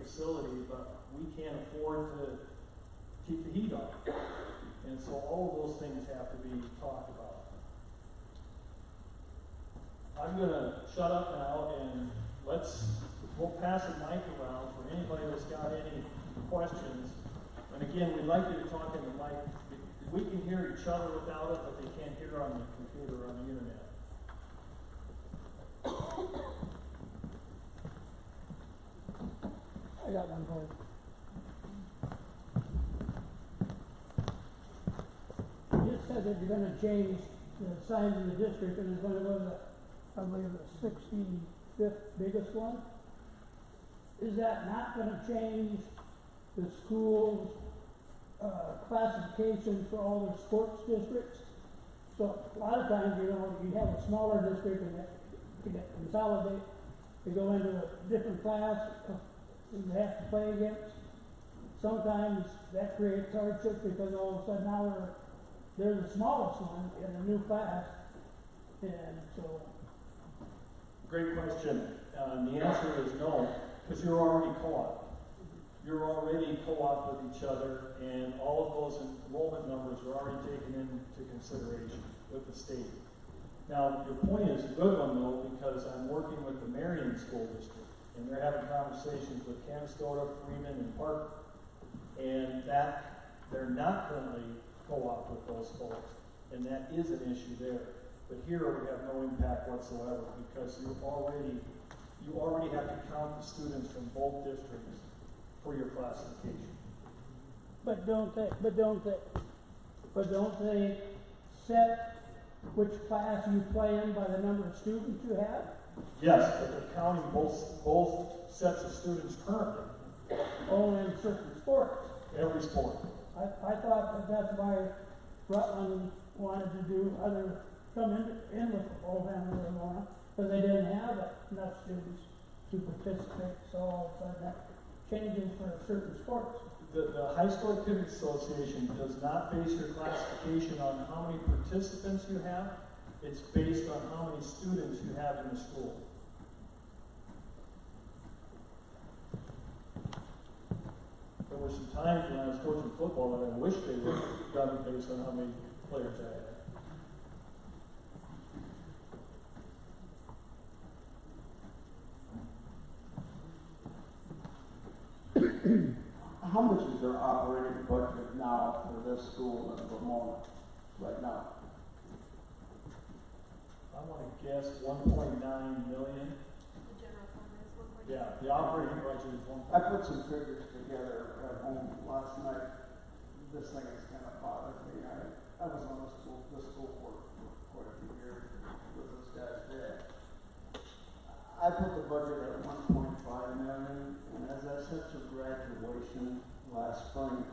facility, but we can't afford to keep the heat on. And so all of those things have to be talked about. I'm going to shut up now and we'll pass the mic around for anybody that's got any questions. And again, we'd like you to talk in the mic. We can hear each other without it, but they can't hear on the computer or on the internet. I got one for you. You just said that you're gonna change the size of the district and it's gonna go to, I believe, the 65th biggest one. Is that not gonna change the school's classification for all the sports districts? So a lot of times, you have a smaller district and they consolidate, they go into a different class, and they have to play against. Sometimes that creates hardship because all of a sudden now they're the smallest one in a new class, and so. Great question. The answer is no, because you're already co-op. You're already co-op with each other, and all of those enrollment numbers are already taken into consideration with the state. Now, your point is a good one, though, because I'm working with the Marion School District, and they're having conversations with Canastota, Freeman, and Parker, and that they're not currently co-op with those folks, and that is an issue there. But here we have no impact whatsoever because you already have to count the students from both districts for your classification. But don't they set which class you play in by the number of students you have? Yes, but they're counting both sets of students currently. Only in certain sports. Every sport. I thought that's why Rutland wanted to come in with Oldham-Ramona, because they didn't have enough students to participate, so all of a sudden that changes for certain sports. The High School Activity Association does not base your classification on how many participants you have. It's based on how many students you have in the school. There were some times when I was coaching football that I wish they would have done it based on how many players I had. How much is their operating budget now for this school in Ramona right now? I want to guess 1.9 million. The general fund is 1.9. Yeah, the operating budget is 1.9. I put some figures together at home last night. This thing is kind of bothered me. I was on this school board for quite a few years with this guy's dad. I put the budget at 1.5 million, and as I said to graduation last spring,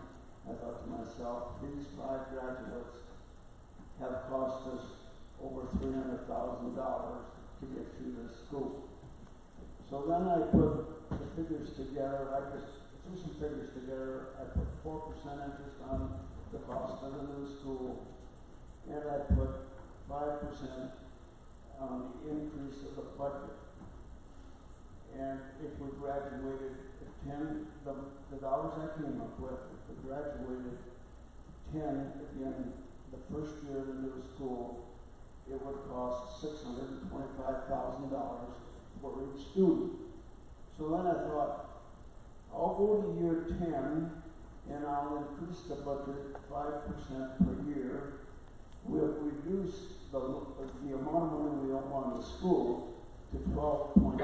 I thought to myself, these 5 graduates have cost us over $300,000 to get through this school. So then I put the figures together. I just threw some figures together. I put 4% interest on the cost of the new school, and I put 5% on the increase of the budget. And if we graduated at 10, the dollars I came up with, if we graduated 10 at the end, the first year of the new school, it would cost $625,000 for each student. So then I thought, I'll go to year 10 and I'll increase the budget 5% per year. We'll reduce the amount of money we owe on the school to $12.5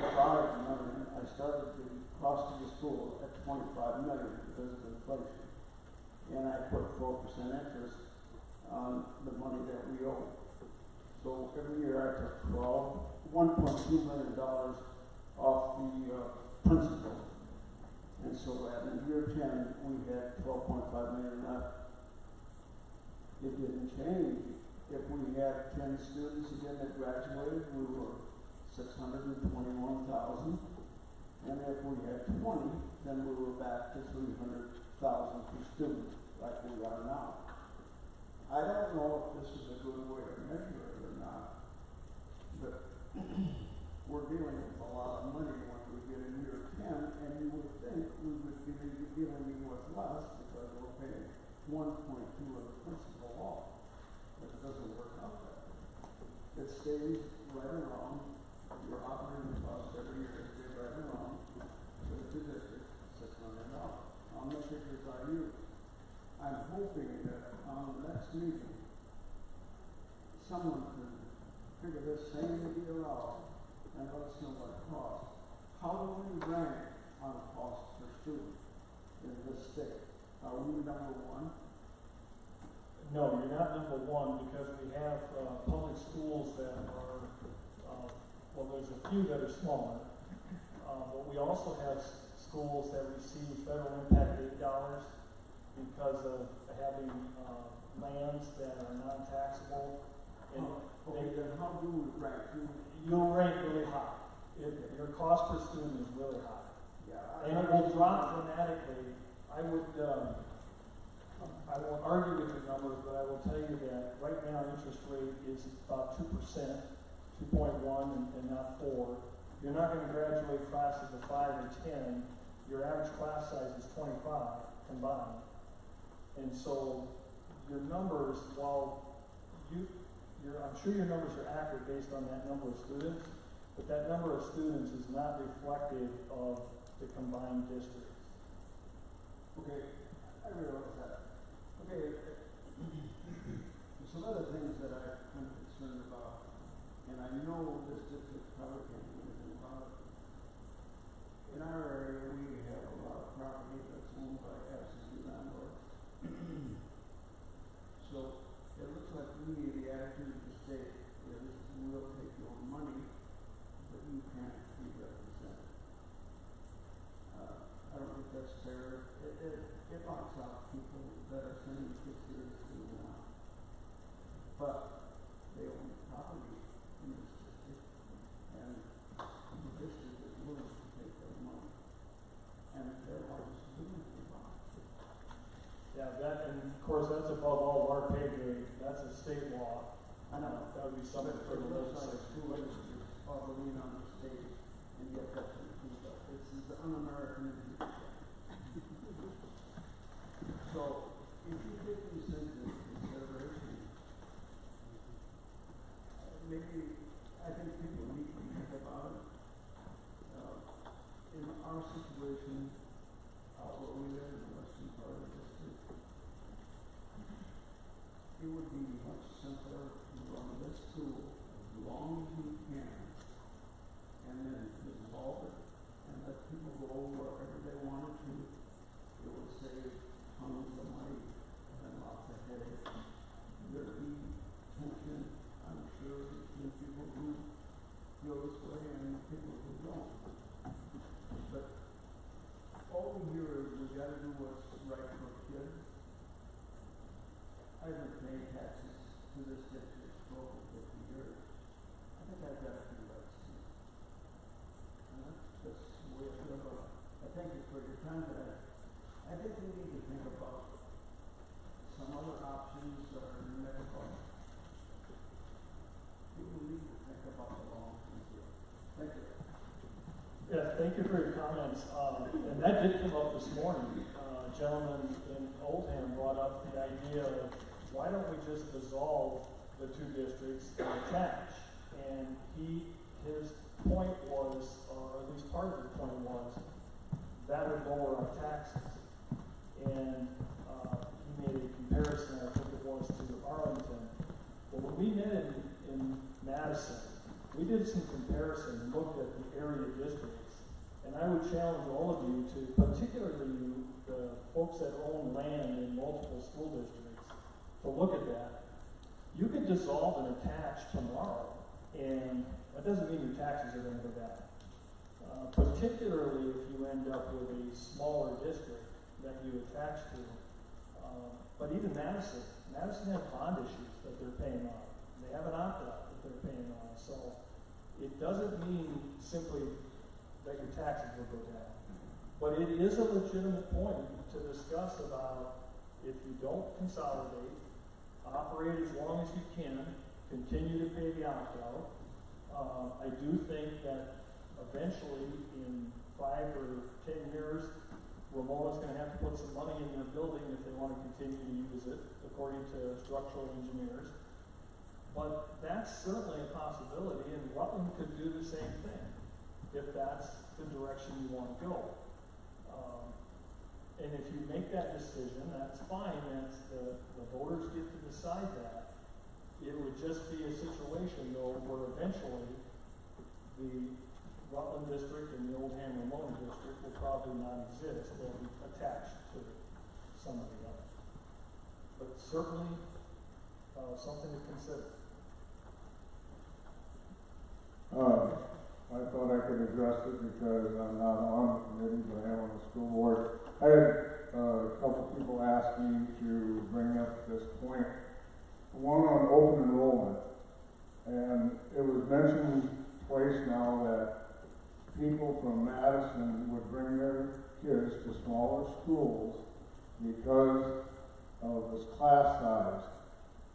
million. I started the cost of the school at $25 million because of inflation. and I put 4% interest on the money that we owe. So every year I took $1.2 million off the principal. And so that in year 10, we had 12.5 million left. It didn't change. If we had 10 students again that graduated, we were 621,000. And if we had 20, then we were back to 300,000 per student, like we are now. I don't know if this is a good way to measure it or not, but we're dealing with a lot of money when we get in year 10, and you would think we would be dealing with less because we're paying 1.2 of the principal off. But it doesn't work out that way. It stays right around your operating costs every year, stay right around the district, $6 million. On the figures I use, I'm hoping that on the next meeting, someone can figure this same deal out and let us know what it costs. How do we rank on cost per student in this state? Are we number one? No, you're not number one because we have public schools that are, well, there's a few that are smaller, but we also have schools that receive federal impact aid dollars because of having lands that are non-taxable. And then how do we rank? You'll rank really high. Your cost per student is really high. Yeah, and it will drop dramatically. I won't argue with your numbers, but I will tell you that right now interest rate is about 2%, 2.1 and not 4. You're not going to graduate classes of 5 or 10. Your average class size is 25 combined. And so your numbers, while I'm sure your numbers are accurate based on that number of students, but that number of students is not reflective of the combined districts. Okay, I realize that. Okay, there's some other things that I'm concerned about, and I know this district probably can't do anything about it. In our area, we have a lot of property that's owned by absentee landlords. So it looks like we need the attitude of the state is we'll take your money, but you can't be represented. I don't think that's fair. It locks out people that are sending kids here to school now. But they own property in this district, and the district is willing to take their money. And if they want us to do anything about it. Yeah, that, and of course, that's above all of our pay grade. That's a state law. I know. That would be something for the legislature. Two legislatures are leaning on the state, and yet that's what it is. It's the un-American. So, if you take these things into consideration, maybe I think people need to think about it. In our situation, where we live in the western part of the district, it would be much simpler to run this school as long as we can, and then dissolve it, and let people go wherever they wanted to. It would save tons of money and lots of headaches. There'd be tension, I'm sure, between people who feel this way and people who don't. But all we hear is we gotta do what's right for kids. I've been paying taxes to this district for over 50 years. I think I've got a few rights to it. And that's the way I feel about it. I thank you for your time today. I think we need to think about some other options that are in there. People need to think about the long term here. Thank you. Yeah, thank you for your comments. And that did come up this morning. A gentleman in Oldham brought up the idea of why don't we just dissolve the two districts and attach? And his point was, or at least part of his point was, that would lower our taxes. And he made a comparison, I think it was, to Arlington. Well, when we met in Madison, we did some comparison and looked at the area districts. And I would challenge all of you to, particularly you, the folks that own land in multiple school districts, to look at that. You could dissolve and attach tomorrow, and that doesn't mean your taxes are going to go down. Particularly if you end up with a smaller district that you attach to. But even Madison has bond issues that they're paying on. They have an opt-out that they're paying on. So it doesn't mean simply that your taxes will go down. But it is a legitimate point to discuss about if you don't consolidate, operate as long as you can, continue to pay the opt-out. I do think that eventually, in 5 or 10 years, Ramona's going to have to put some money in their building if they want to continue to use it, according to structural engineers. But that's certainly a possibility, and Rutland could do the same thing, if that's the direction you want to go. And if you make that decision, that's fine, that's the voters get to decide that. It would just be a situation, though, where eventually the Rutland district and the Oldham-Ramona district will probably not exist. They'll be attached to somebody else. But certainly something to consider. I thought I could address it because I'm not on the committee, but I am on the school board. I had a couple people ask me to bring up this point. One on open enrollment. And it was mentioned twice now that people from Madison would bring their kids to smaller schools because of this class size.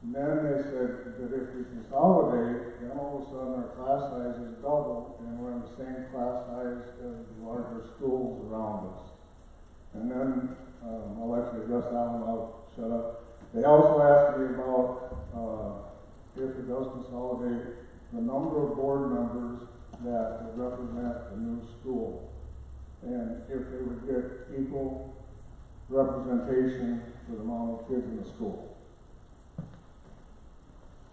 And then they said that if we consolidate, then all of a sudden our class size is double and we're in the same class size as the larger schools around us. And then I'll let you address that one, I'll shut up. They also asked me about if it does consolidate, the number of board members that would represent the new school, and if they would get equal representation for the amount of kids in the school.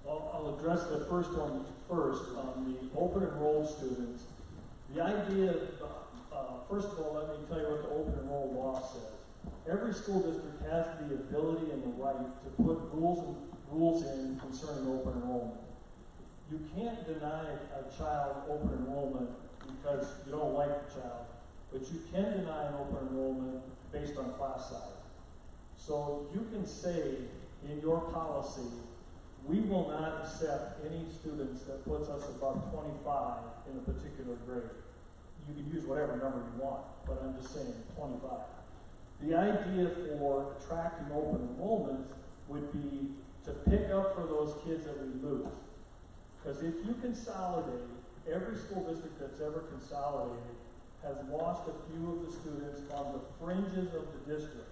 Well, I'll address the first one first on the open enrolled students. The idea, first of all, let me tell you what the open enrolled law says. Every school district has the ability and the right to put rules in concerning open enrollment. You can't deny a child open enrollment because you don't like the child, but you can deny an open enrollment based on class size. So you can say in your policy, we will not accept any students that puts us above 25 in a particular grade. You can use whatever number you want, but I'm just saying 25. The idea for attracting open enrollment would be to pick up for those kids that we lose. Because if you consolidate, every school district that's ever consolidated has lost a few of the students on the fringes of the district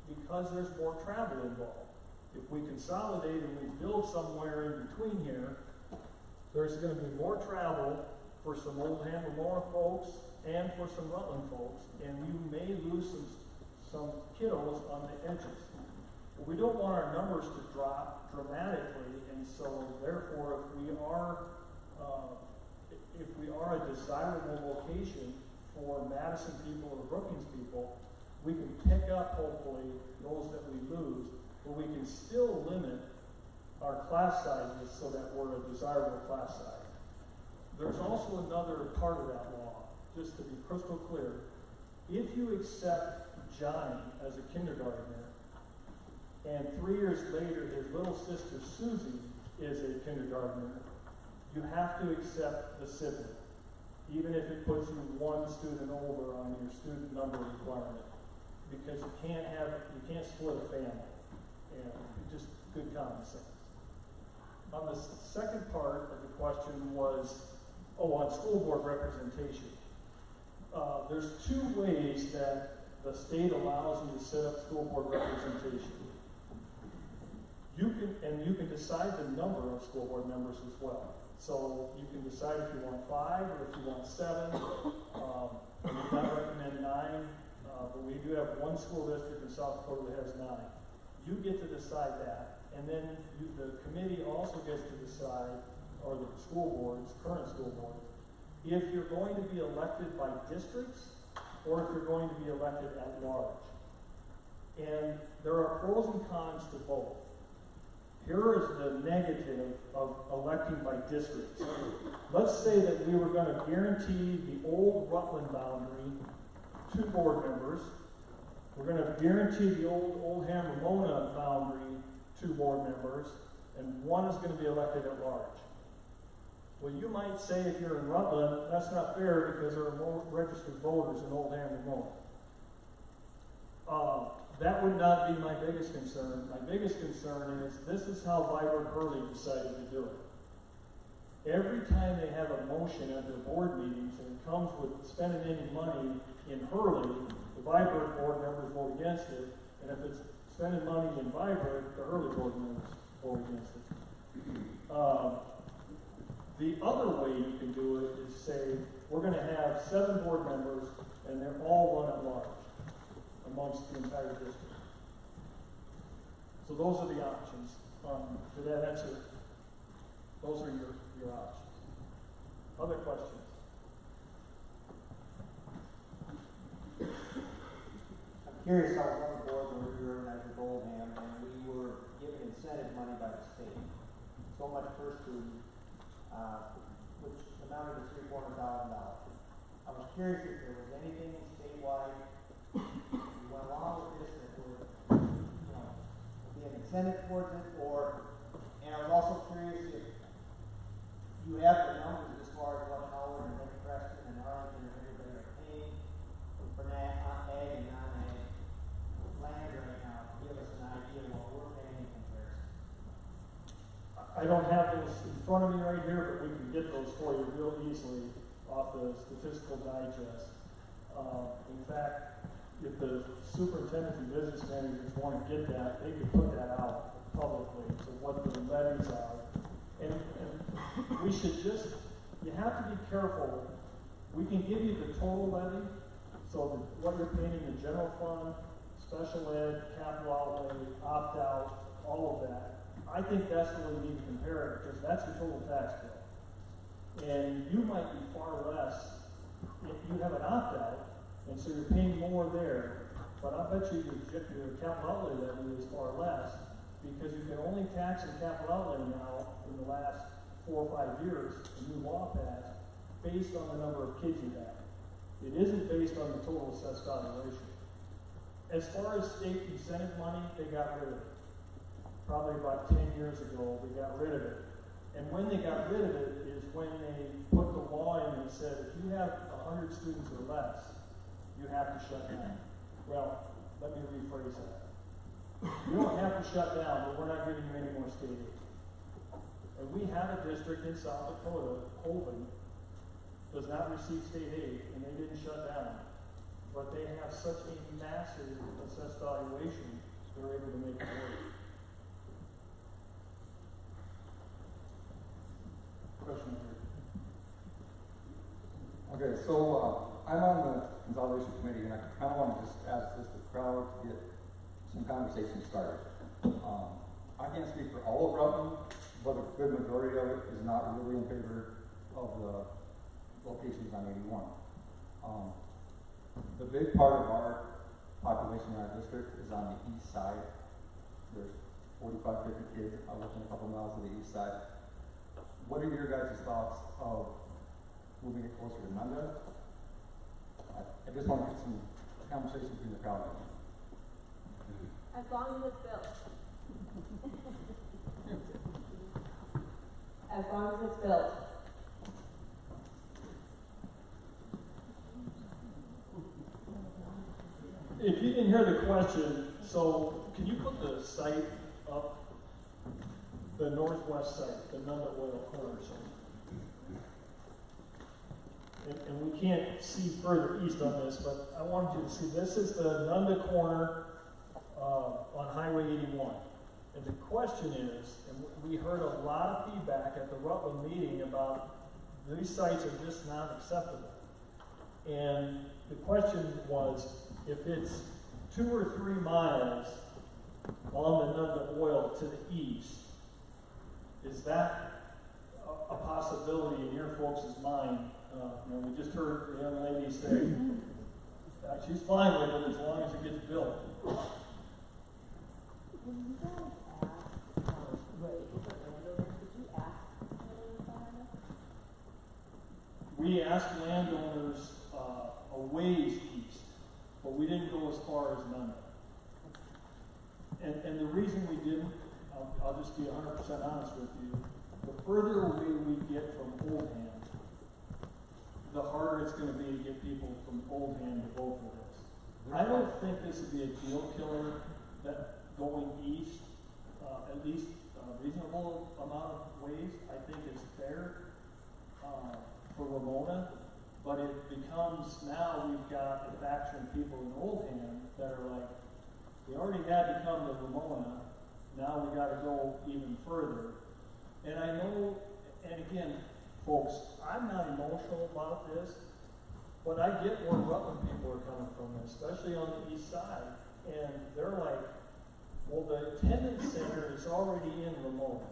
because there's more travel involved. If we consolidate and we build somewhere in between here, there's going to be more travel for some Oldham-Ramona folks and for some Rutland folks, and you may lose some kiddos on the edges. But we don't want our numbers to drop dramatically, and so therefore, if we are a desirable location for Madison people or Brookings people, we can pick up hopefully those that we lose, but we can still limit our class sizes so that we're a desirable class size. There's also another part of that law, just to be crystal clear. If you accept Johnny as a kindergartner, and 3 years later his little sister Susie is a kindergartner, you have to accept the sibling, even if it puts you one student over on your student number requirement, because you can't split a family, and just good common sense. On the second part of the question was, on school board representation. There's 2 ways that the state allows you to set up school board representation. You can decide the number of school board members as well. So you can decide if you want 5 or if you want 7. We do not recommend 9, but we do have one school district in South Dakota that has 9. You get to decide that, and then the committee also gets to decide, or the school boards, current school boards, if you're going to be elected by districts or if you're going to be elected at large. And there are pros and cons to both. Here is the negative of electing by districts. Let's say that we were going to guarantee the old Rutland boundary 2 board members. We're going to guarantee the old Oldham-Ramona boundary 2 board members, and 1 is going to be elected at large. Well, you might say if you're in Rutland, that's not fair because there are more registered voters in Oldham-Ramona. That would not be my biggest concern. My biggest concern is this is how Vibrant Hurley decided to do it. Every time they have a motion at their board meetings and it comes with spending any money in Hurley, the Vibrant board members vote against it, and if it's spending money in Vibrant, the Hurley board members vote against it. The other way you can do it is say, we're going to have 7 board members and they're all run at large amongst the entire district. So those are the options. Did that answer? Those are your options. Other questions? I'm curious, I was on the board when we were organized with Oldham, and we were given incentive money by the state. So much per student, which amounted to $300,000-$400,000. I was curious if there was anything statewide you went along with this that would, be an incentive towards it, and I was also curious if you have the numbers as far as what Howard and Lake Preston and Arlington and everybody are paying for ag and non-ag land right now, to give us an idea of what we're paying in comparison. I don't have those in front of me right here, but we can get those for you real easily off the Statistical Digest. In fact, if the superintendent and business managers want to get that, they can put that out publicly, so what the levies are. And we should just, you have to be careful. We can give you the total levy, so what you're paying in the general fund, special ed, capital outlay, opt-out, all of that. I think that's the way we need to compare it, because that's your total tax bill. And you might be far less if you have an opt-out, and so you're paying more there, but I bet you your capital outlay levy is far less, because you can only tax in capital outlay now in the last 4 or 5 years, the new law passed, based on the number of kids you have. It isn't based on the total assessed valuation. As far as state incentive money, they got rid of it. Probably about 10 years ago, they got rid of it. And when they got rid of it is when they put the law in and said, if you have 100 students or less, you have to shut down. Well, let me rephrase that. You don't have to shut down, but we're not giving you any more state aid. And we have a district in South Dakota, Colvin, does not receive state aid, and they didn't shut down. But they have such a massive assessed valuation, they're able to make it work. Question here. Okay, so I'm on the Consolidation Committee, and I kind of want to just ask this to the crowd to get some conversation started. I can't speak for all of Rutland, but a good majority of it is not really in favor of the locations on 81. The big part of our population in our district is on the east side. There's 45, 50 kids within a couple miles of the east side. What are your guys' thoughts of moving it closer to Munda? I just want to get some conversation between the crowd. As long as it's built. As long as it's built. If you didn't hear the question, so can you put the site up, the northwest site, the Nunda Oil corner? And we can't see further east on this, but I wanted you to see, this is the Nunda corner on Highway 81. And the question is, and we heard a lot of feedback at the Rutland meeting about these sites are just not acceptable. And the question was, if it's 2 or 3 miles on the Nunda Oil to the east, is that a possibility in your folks' mind We just heard the young lady say, she's fine with it as long as it gets built. We asked landowners a ways east, but we didn't go as far as none. And the reason we didn't, I'll just be 100% honest with you, the further away we get from Oldham, the harder it's going to be to get people from Oldham to both of this. I don't think this would be a deal killer that going east, at least a reasonable amount of ways, I think is fair for Ramona, but it becomes, now we've got a faction of people in Oldham that are like, we already had to come to Ramona, now we got to go even further. And I know, and again, folks, I'm not emotional about this, but I get where Rutland people are coming from, especially on the east side. And they're like, well, the attendance center is already in Ramona.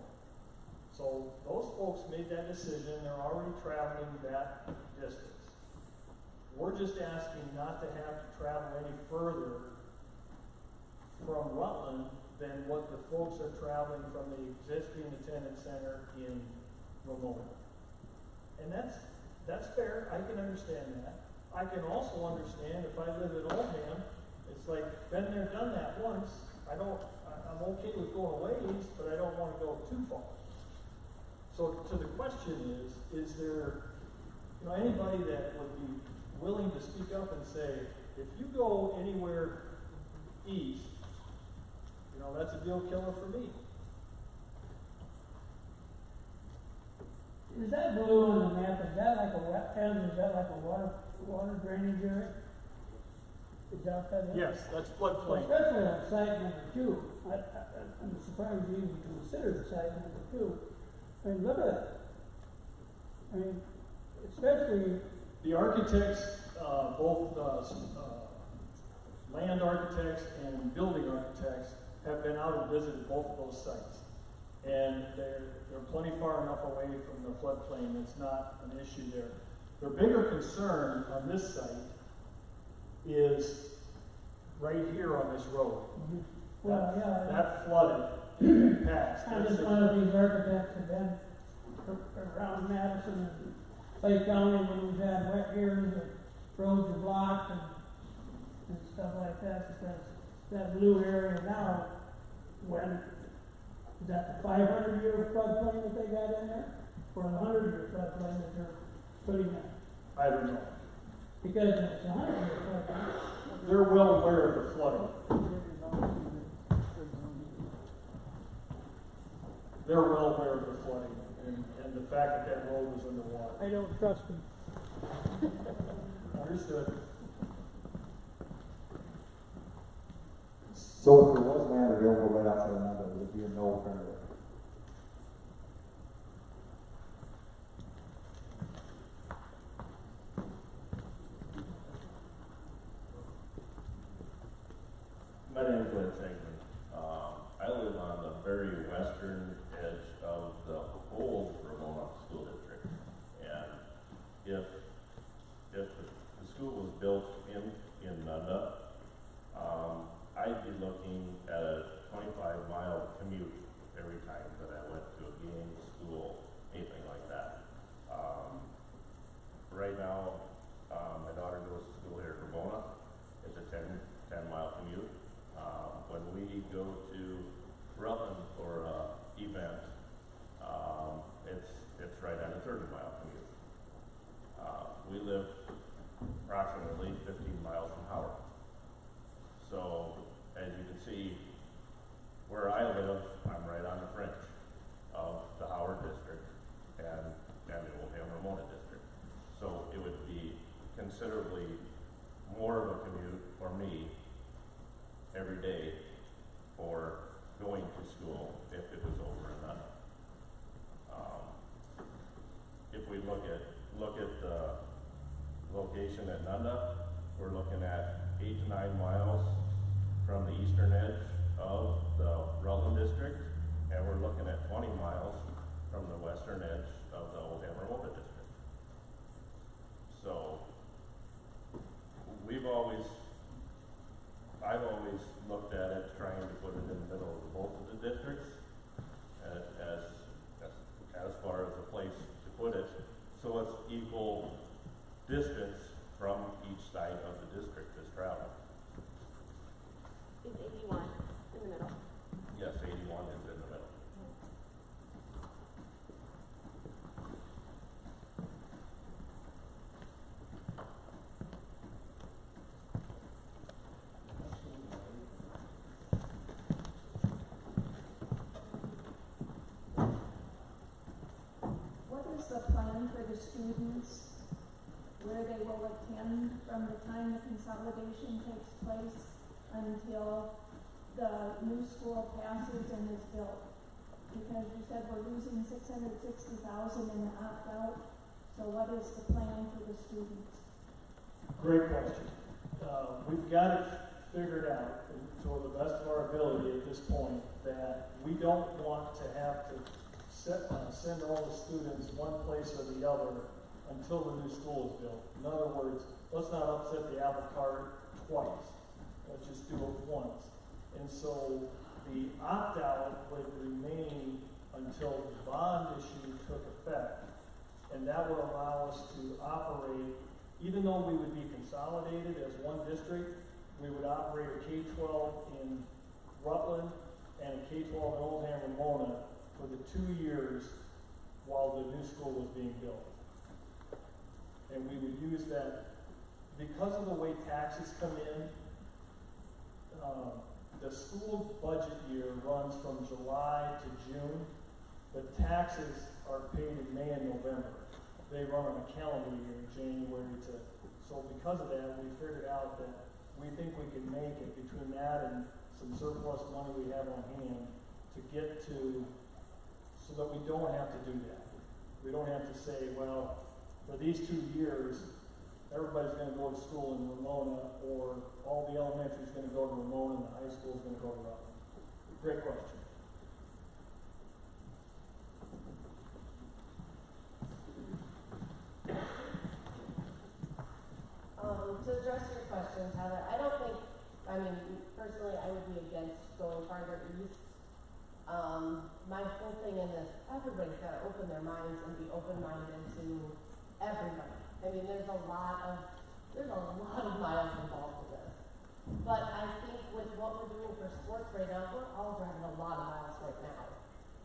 So those folks made that decision, they're already traveling that distance. We're just asking not to have to travel any further from Rutland than what the folks are traveling from the existing attendance center in Ramona. And that's fair, I can understand that. I can also understand if I live in Oldham, it's like, been there, done that once. I'm okay with going away east, but I don't want to go too far. So the question is there, anybody that would be willing to speak up and say, if you go anywhere east, that's a deal killer for me. Is that blue on the map, is that like a wetland, is that like a water drainage area? Is that what that is? Yes, that's floodplain. Especially on site number 2. I'm surprised you even consider the site number 2. I mean, look at that. I mean, especially... The architects, both land architects and building architects, have been out and visited both of those sites. And they're plenty far enough away from the floodplain, it's not an issue there. Their bigger concern on this site is right here on this road. Mm-hmm. Well, that flooded past. I just one of these architects have been around Madison and Clay County when we've had wet years and roads are blocked and stuff like that, because that blue area now, is that the 500-year floodplain that they got in there? Or the 100-year floodplain that they're putting in? I don't know. Because it's a 100-year floodplain. They're well aware of the flooding. They're well aware of the flooding and the fact that road was underwater. I don't trust them. Understood. So if there was land available right outside of Nanda, would it be a no alternative? My name is Lynn Shankman. I live on the very western edge of the old Ramona School District. And if the school was built in Nanda, I'd be looking at a 25-mile commute every time that I went to a game, school, anything like that. Right now, my daughter goes to school here at Ramona. It's a 10-mile commute. When we go to Rutland for an event, it's right at a 30-mile commute. We live approximately 15 miles from Howard. So, as you can see, where I live, I'm right on the fringe of the Howard district and the Oldham-Ramona district. So it would be considerably more of a commute for me every day for going to school if it was over in Nanda. If we look at the location at Nanda, we're looking at 8 to 9 miles from the eastern edge of the Rutland district, and we're looking at 20 miles from the western edge of the Oldham-Ramona district. equal distance from each side of the district is traveled. Is 81 in the middle? Yes, 81 is in the middle. What is the plan for the students, where they will attend from the time the consolidation takes place until the new school passes and is built? Because you said we're losing $660,000 in the opt-out, so what is the plan for the students? Great question. We've got it figured out to the best of our ability at this point that we don't want to have to send all the students one place or the other until the new school is built. In other words, let's not upset the apple cart twice. Let's just do it once. And so the opt-out would remain until the bond issue took effect, and that would allow us to operate, even though we would be consolidated as one district, we would operate a K-12 in Rutland and a K-12 in Oldham-Ramona for the 2 years while the new school was being built. And we would use that, because of the way taxes come in, the school budget year runs from July to June, but taxes are paid in May and November. They run on a calendar year, January to, so because of that, we figured out that we think we can make it between that and some surplus money we have on hand to get to, so that we don't have to do that. We don't have to say, well, for these 2 years, everybody's going to go to school in Ramona, or all the elementary is going to go to Ramona and the high school is going to go to Rutland. Great question. To address your questions, Heather, I don't think, personally, I would be against going farther east. My whole thing in this, everybody's got to open their minds and be open-minded to everybody. I mean, there's a lot of miles involved with this. But I think with what we're doing for sports right now, we're all driving a lot of miles right now.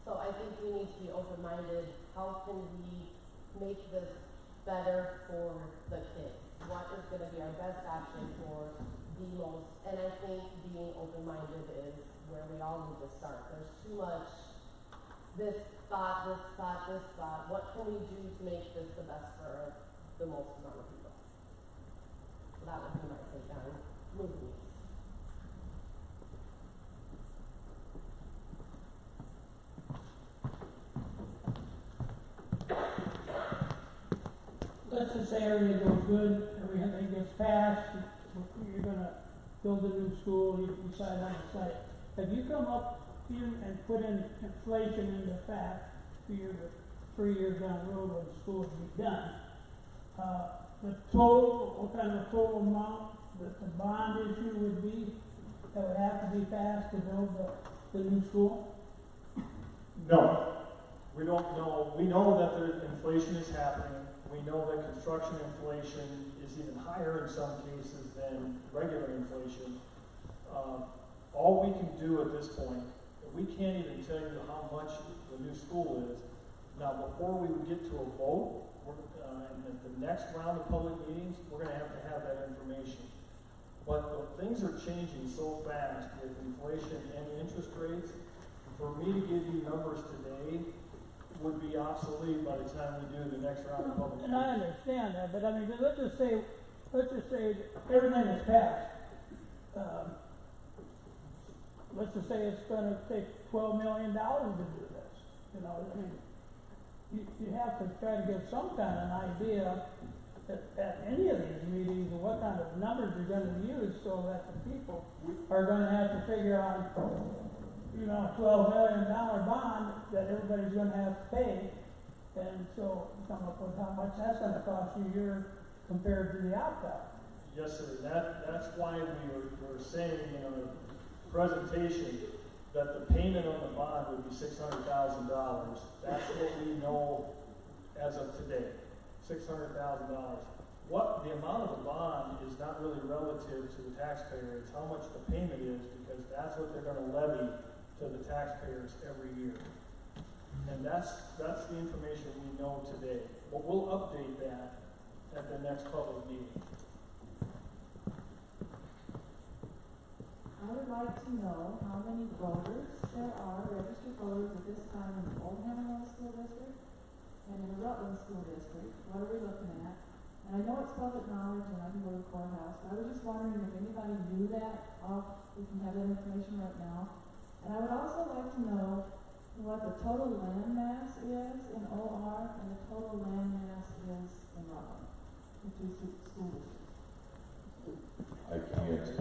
So I think we need to be open-minded. How can we make this better for the kids? What is going to be our best option for the most? And I think being open-minded is where we all need to start. There's too much this thought. What can we do to make this the best for the most amount of people? So that would be my take on moving. Let's just say everything goes good, everything gets passed, you're gonna build a new school, you decide on the site. Have you come up here and put in inflation into fact, 3 years down the road when the school will be done? The total, what kind of total amount that the bond issue would be, that would have to be passed to build the new school? No, we don't know. We know that the inflation is happening. We know that construction inflation is even higher in some cases than regular inflation. All we can do at this point, we can't even tell you how much the new school is. Now, before we would get to a vote, and at the next round of public meetings, we're going to have that information. But things are changing so fast with inflation and interest rates. For me to give you numbers today would be obsolete by the time we do the next round of public And meetings. I understand that, but I mean, let's just say everything is passed. Let's just say it's gonna take $12 million to do this. You know, I mean, you have to try to get some kind of an idea at any of these meetings of what kind of numbers you're gonna use so that the people are gonna have to figure out, you know, a $12 million bond that everybody's gonna have to pay. And so come up with how much that's gonna cost you a year compared to the opt-out. Yes, sir. That's why we were saying in our presentation that the payment on the bond would be $600,000. That's what we know as of today. $600,000. What the amount of the bond is not really relative to the taxpayer, it's how much the payment is, because that's what they're gonna levy to the taxpayers every year. And that's the information we know today. But we'll update that at the next public meeting. I would like to know how many voters there are, registered voters at this time in the Oldham-Ramona School District and in the Rutland School District. What are we looking at? And I know it's public knowledge and I can go to the courthouse, but I was just wondering if anybody knew that, we can have that information right now. And I would also like to know what the total land mass is in OR and the total land mass is in Rutland, the two school districts. I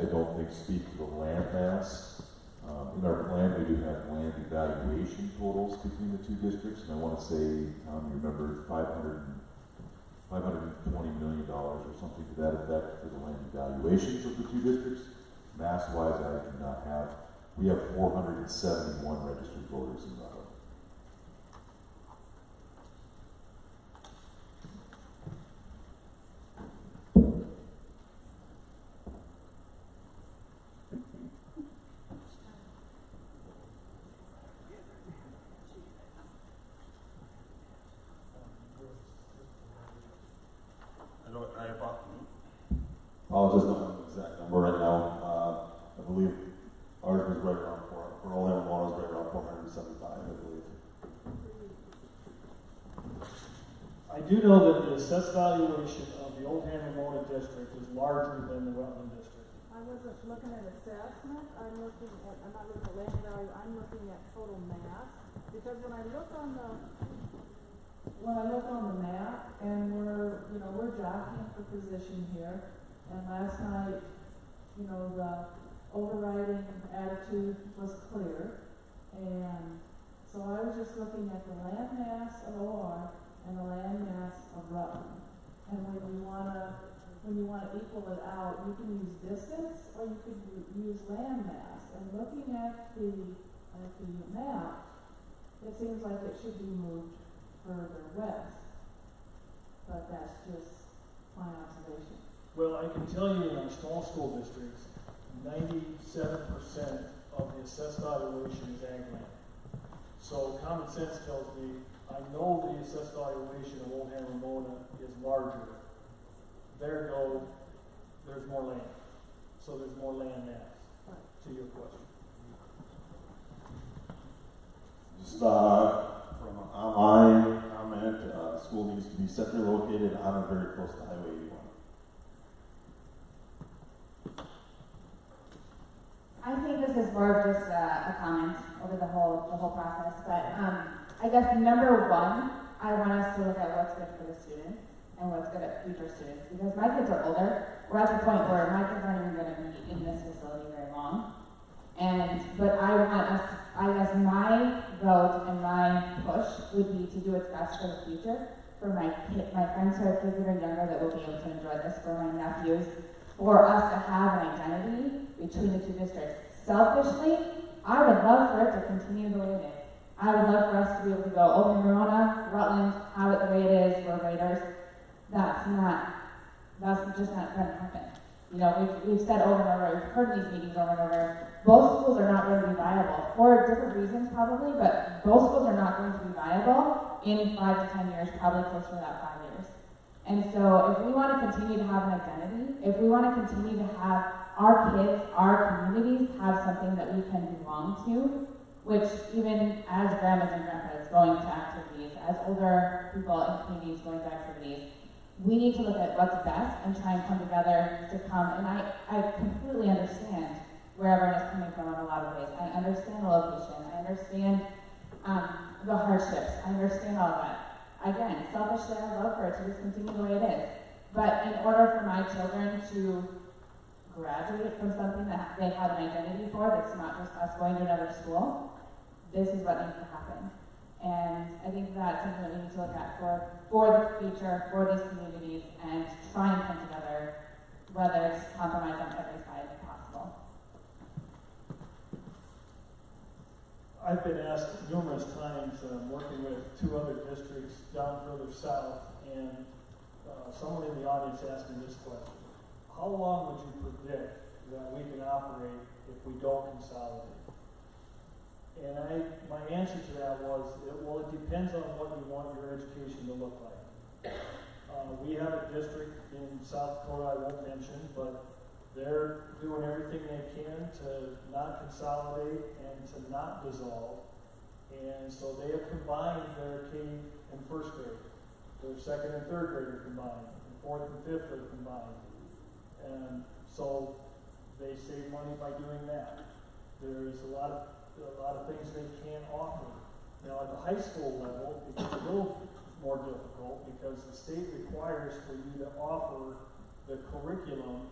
don't think speak to the land mass. In our plan, we do have land evaluation totals between the two districts, and I want to say, you remember $520 million or something to that effect for the land evaluations of the two districts. Mass-wise, I do not have. We have 471 registered voters in Rutland. Apologies, don't have the exact number right now. I believe ours was right around for Oldham-Ramona was right around 475, I believe. I do know that the assessed valuation of the Oldham-Ramona district is larger than the Rutland district. I wasn't looking at assessment, I'm not looking at land value, I'm looking at total mass, because when I look on the map, and we're jockeying for position here, and last night, the overriding attitude was clear, and so I was just looking at the land mass of OR and the land mass of Rutland. And when you wanna equal it out, you can use distance or you could use land mass. And looking at the map, it seems like it should be moved further west. But that's just my observation. Well, I can tell you in our small school districts, 97% of the assessed valuation is ag land. So common sense tells me, I know the assessed valuation of Oldham-Ramona is larger. There's more land. So there's more land mass, to your question. Just from an online comment, the school needs to be centrally located on or very close to Highway 81. I think this is more of just a comment over the whole process, but I guess number one, I want us to look at what's good for the students and what's good at future students, because my kids are older. We're at the point where my kids aren't even going to be in this facility very long, but I want us, I guess my vote and my push would be to do what's best for the future, for my friends who have kids that are younger that will be able to enjoy this, for my nephews, for us to have an identity between the two districts. Selfishly, I would love for it to continue the way it is. I would love for us to be able to go Oldham-Ramona, Rutland, have it the way it is, we're Raiders. That's just not going to happen. We've said over and over, we've heard these meetings over and over, both schools are not going to be viable for different reasons probably, but both schools are not going to be viable in 5 to 10 years, probably closer to that 5 years. And so if we want to continue to have an identity, if we want to continue to have our kids, our communities have something that we can belong to, which even as grandmas and grandpas going to activities, as older people in communities going to activities, we need to look at what's best and try and come together to come. And I completely understand where everyone is coming from in a lot of ways. I understand the location. I understand the hardships. I understand all of that. Again, selfishly, I'd love for it to just continue the way it is. But in order for my children to graduate from something that they have an identity for, that's not just us going to another school, this is what needs to happen. And I think that's something that we need to look at for the future, for these communities, and try and come together, whether it's compromise on every side possible. I've been asked numerous times, working with 2 other districts down further south, and someone in the audience asked me this question. How long would you predict that we can operate if we don't consolidate? And my answer to that was, well, it depends on what you want your education to look like. We have a district in South Dakota I won't mention, but they're doing everything they can to not consolidate and to not dissolve. And so they have combined their K and first grade. Their second and third grade are combined. And fourth and fifth are combined. And so they save money by doing that. There's a lot of things they can offer. Now at the high school level, it gets a little more difficult because the state requires for you to offer the curriculum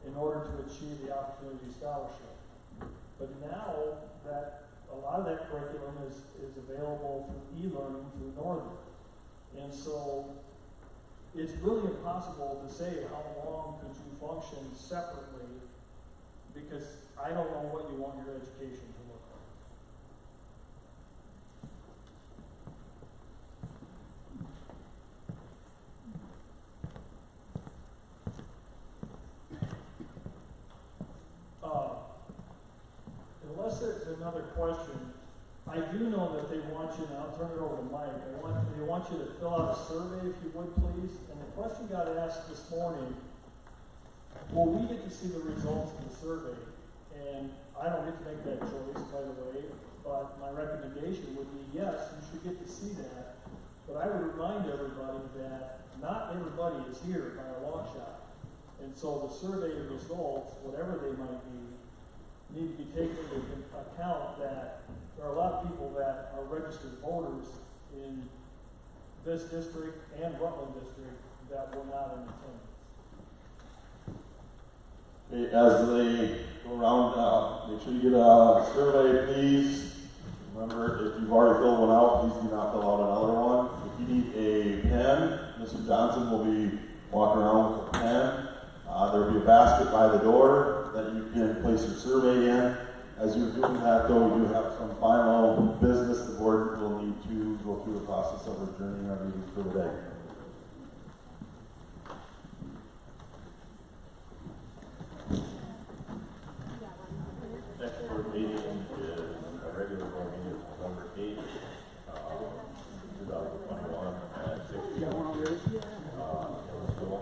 in order to achieve the Opportunity Scholarship. But now that a lot of that curriculum is available through e-learning through Northern. And so it's really impossible to say how long could you function separately because I don't know what you want your education to look like. Unless there's another question, I do know that they want you, and I'll turn it over to Mike, they want you to fill out a survey if you would please. And the question got asked this morning, will we get to see the results of the survey? And I don't get to make that choice, by the way, but my recommendation would be yes, you should get to see that. But I would remind everybody that not everybody is here by a long shot. And so the survey results, whatever they might be, need to be taken into account that there are a lot of people that are registered voters in this district and Rutland district that were not in attendance. Okay, as they go around, make sure you get a survey, please. Remember, if you've already filled one out, please do not fill out another one. If you need a pen, Mr. Johnson will be walking around with a pen. There will be a basket by the door that you can place your survey in. As you're doing that, though, we do have some final business. The board will need to go through the process of adjourning our meeting for the day. Next board meeting is a regular board meeting is November 8th, 2021 at 6 p.m. in the school.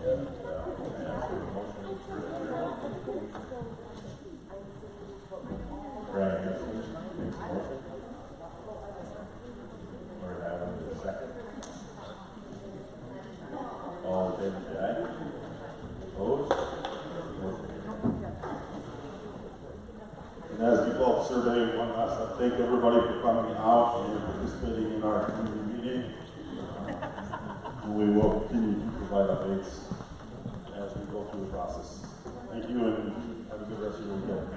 And ask for a motion for adjournment. Brian Hanson makes a motion. Or Adam is a second. All in favor, say aye. Opposed? And as default survey, one last time, thank everybody for coming out and participating in our community meeting. And we will continue to provide updates as we go through the process. Thank you and have a good rest of your weekend.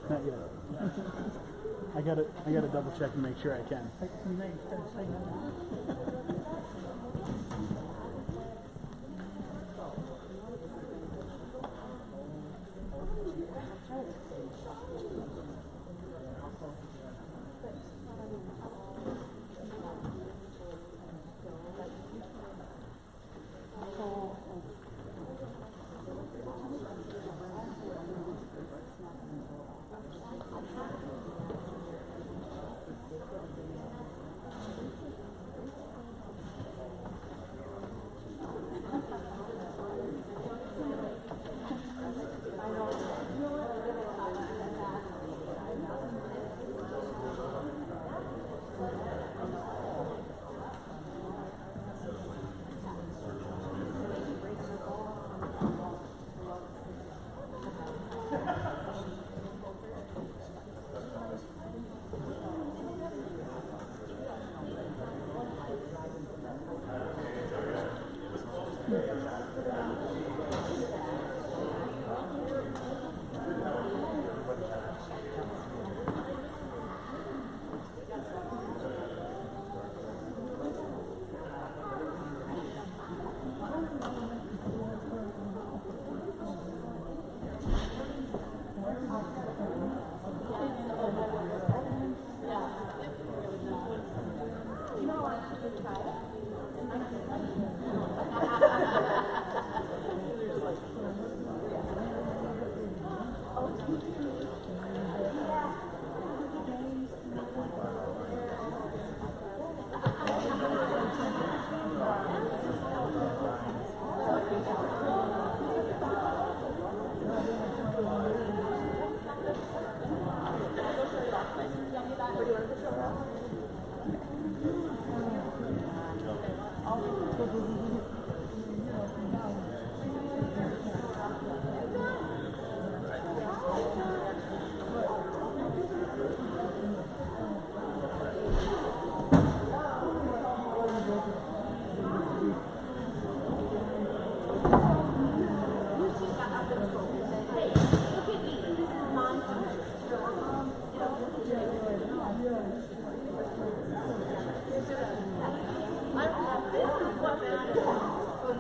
Not yet. I gotta double check and make sure I can.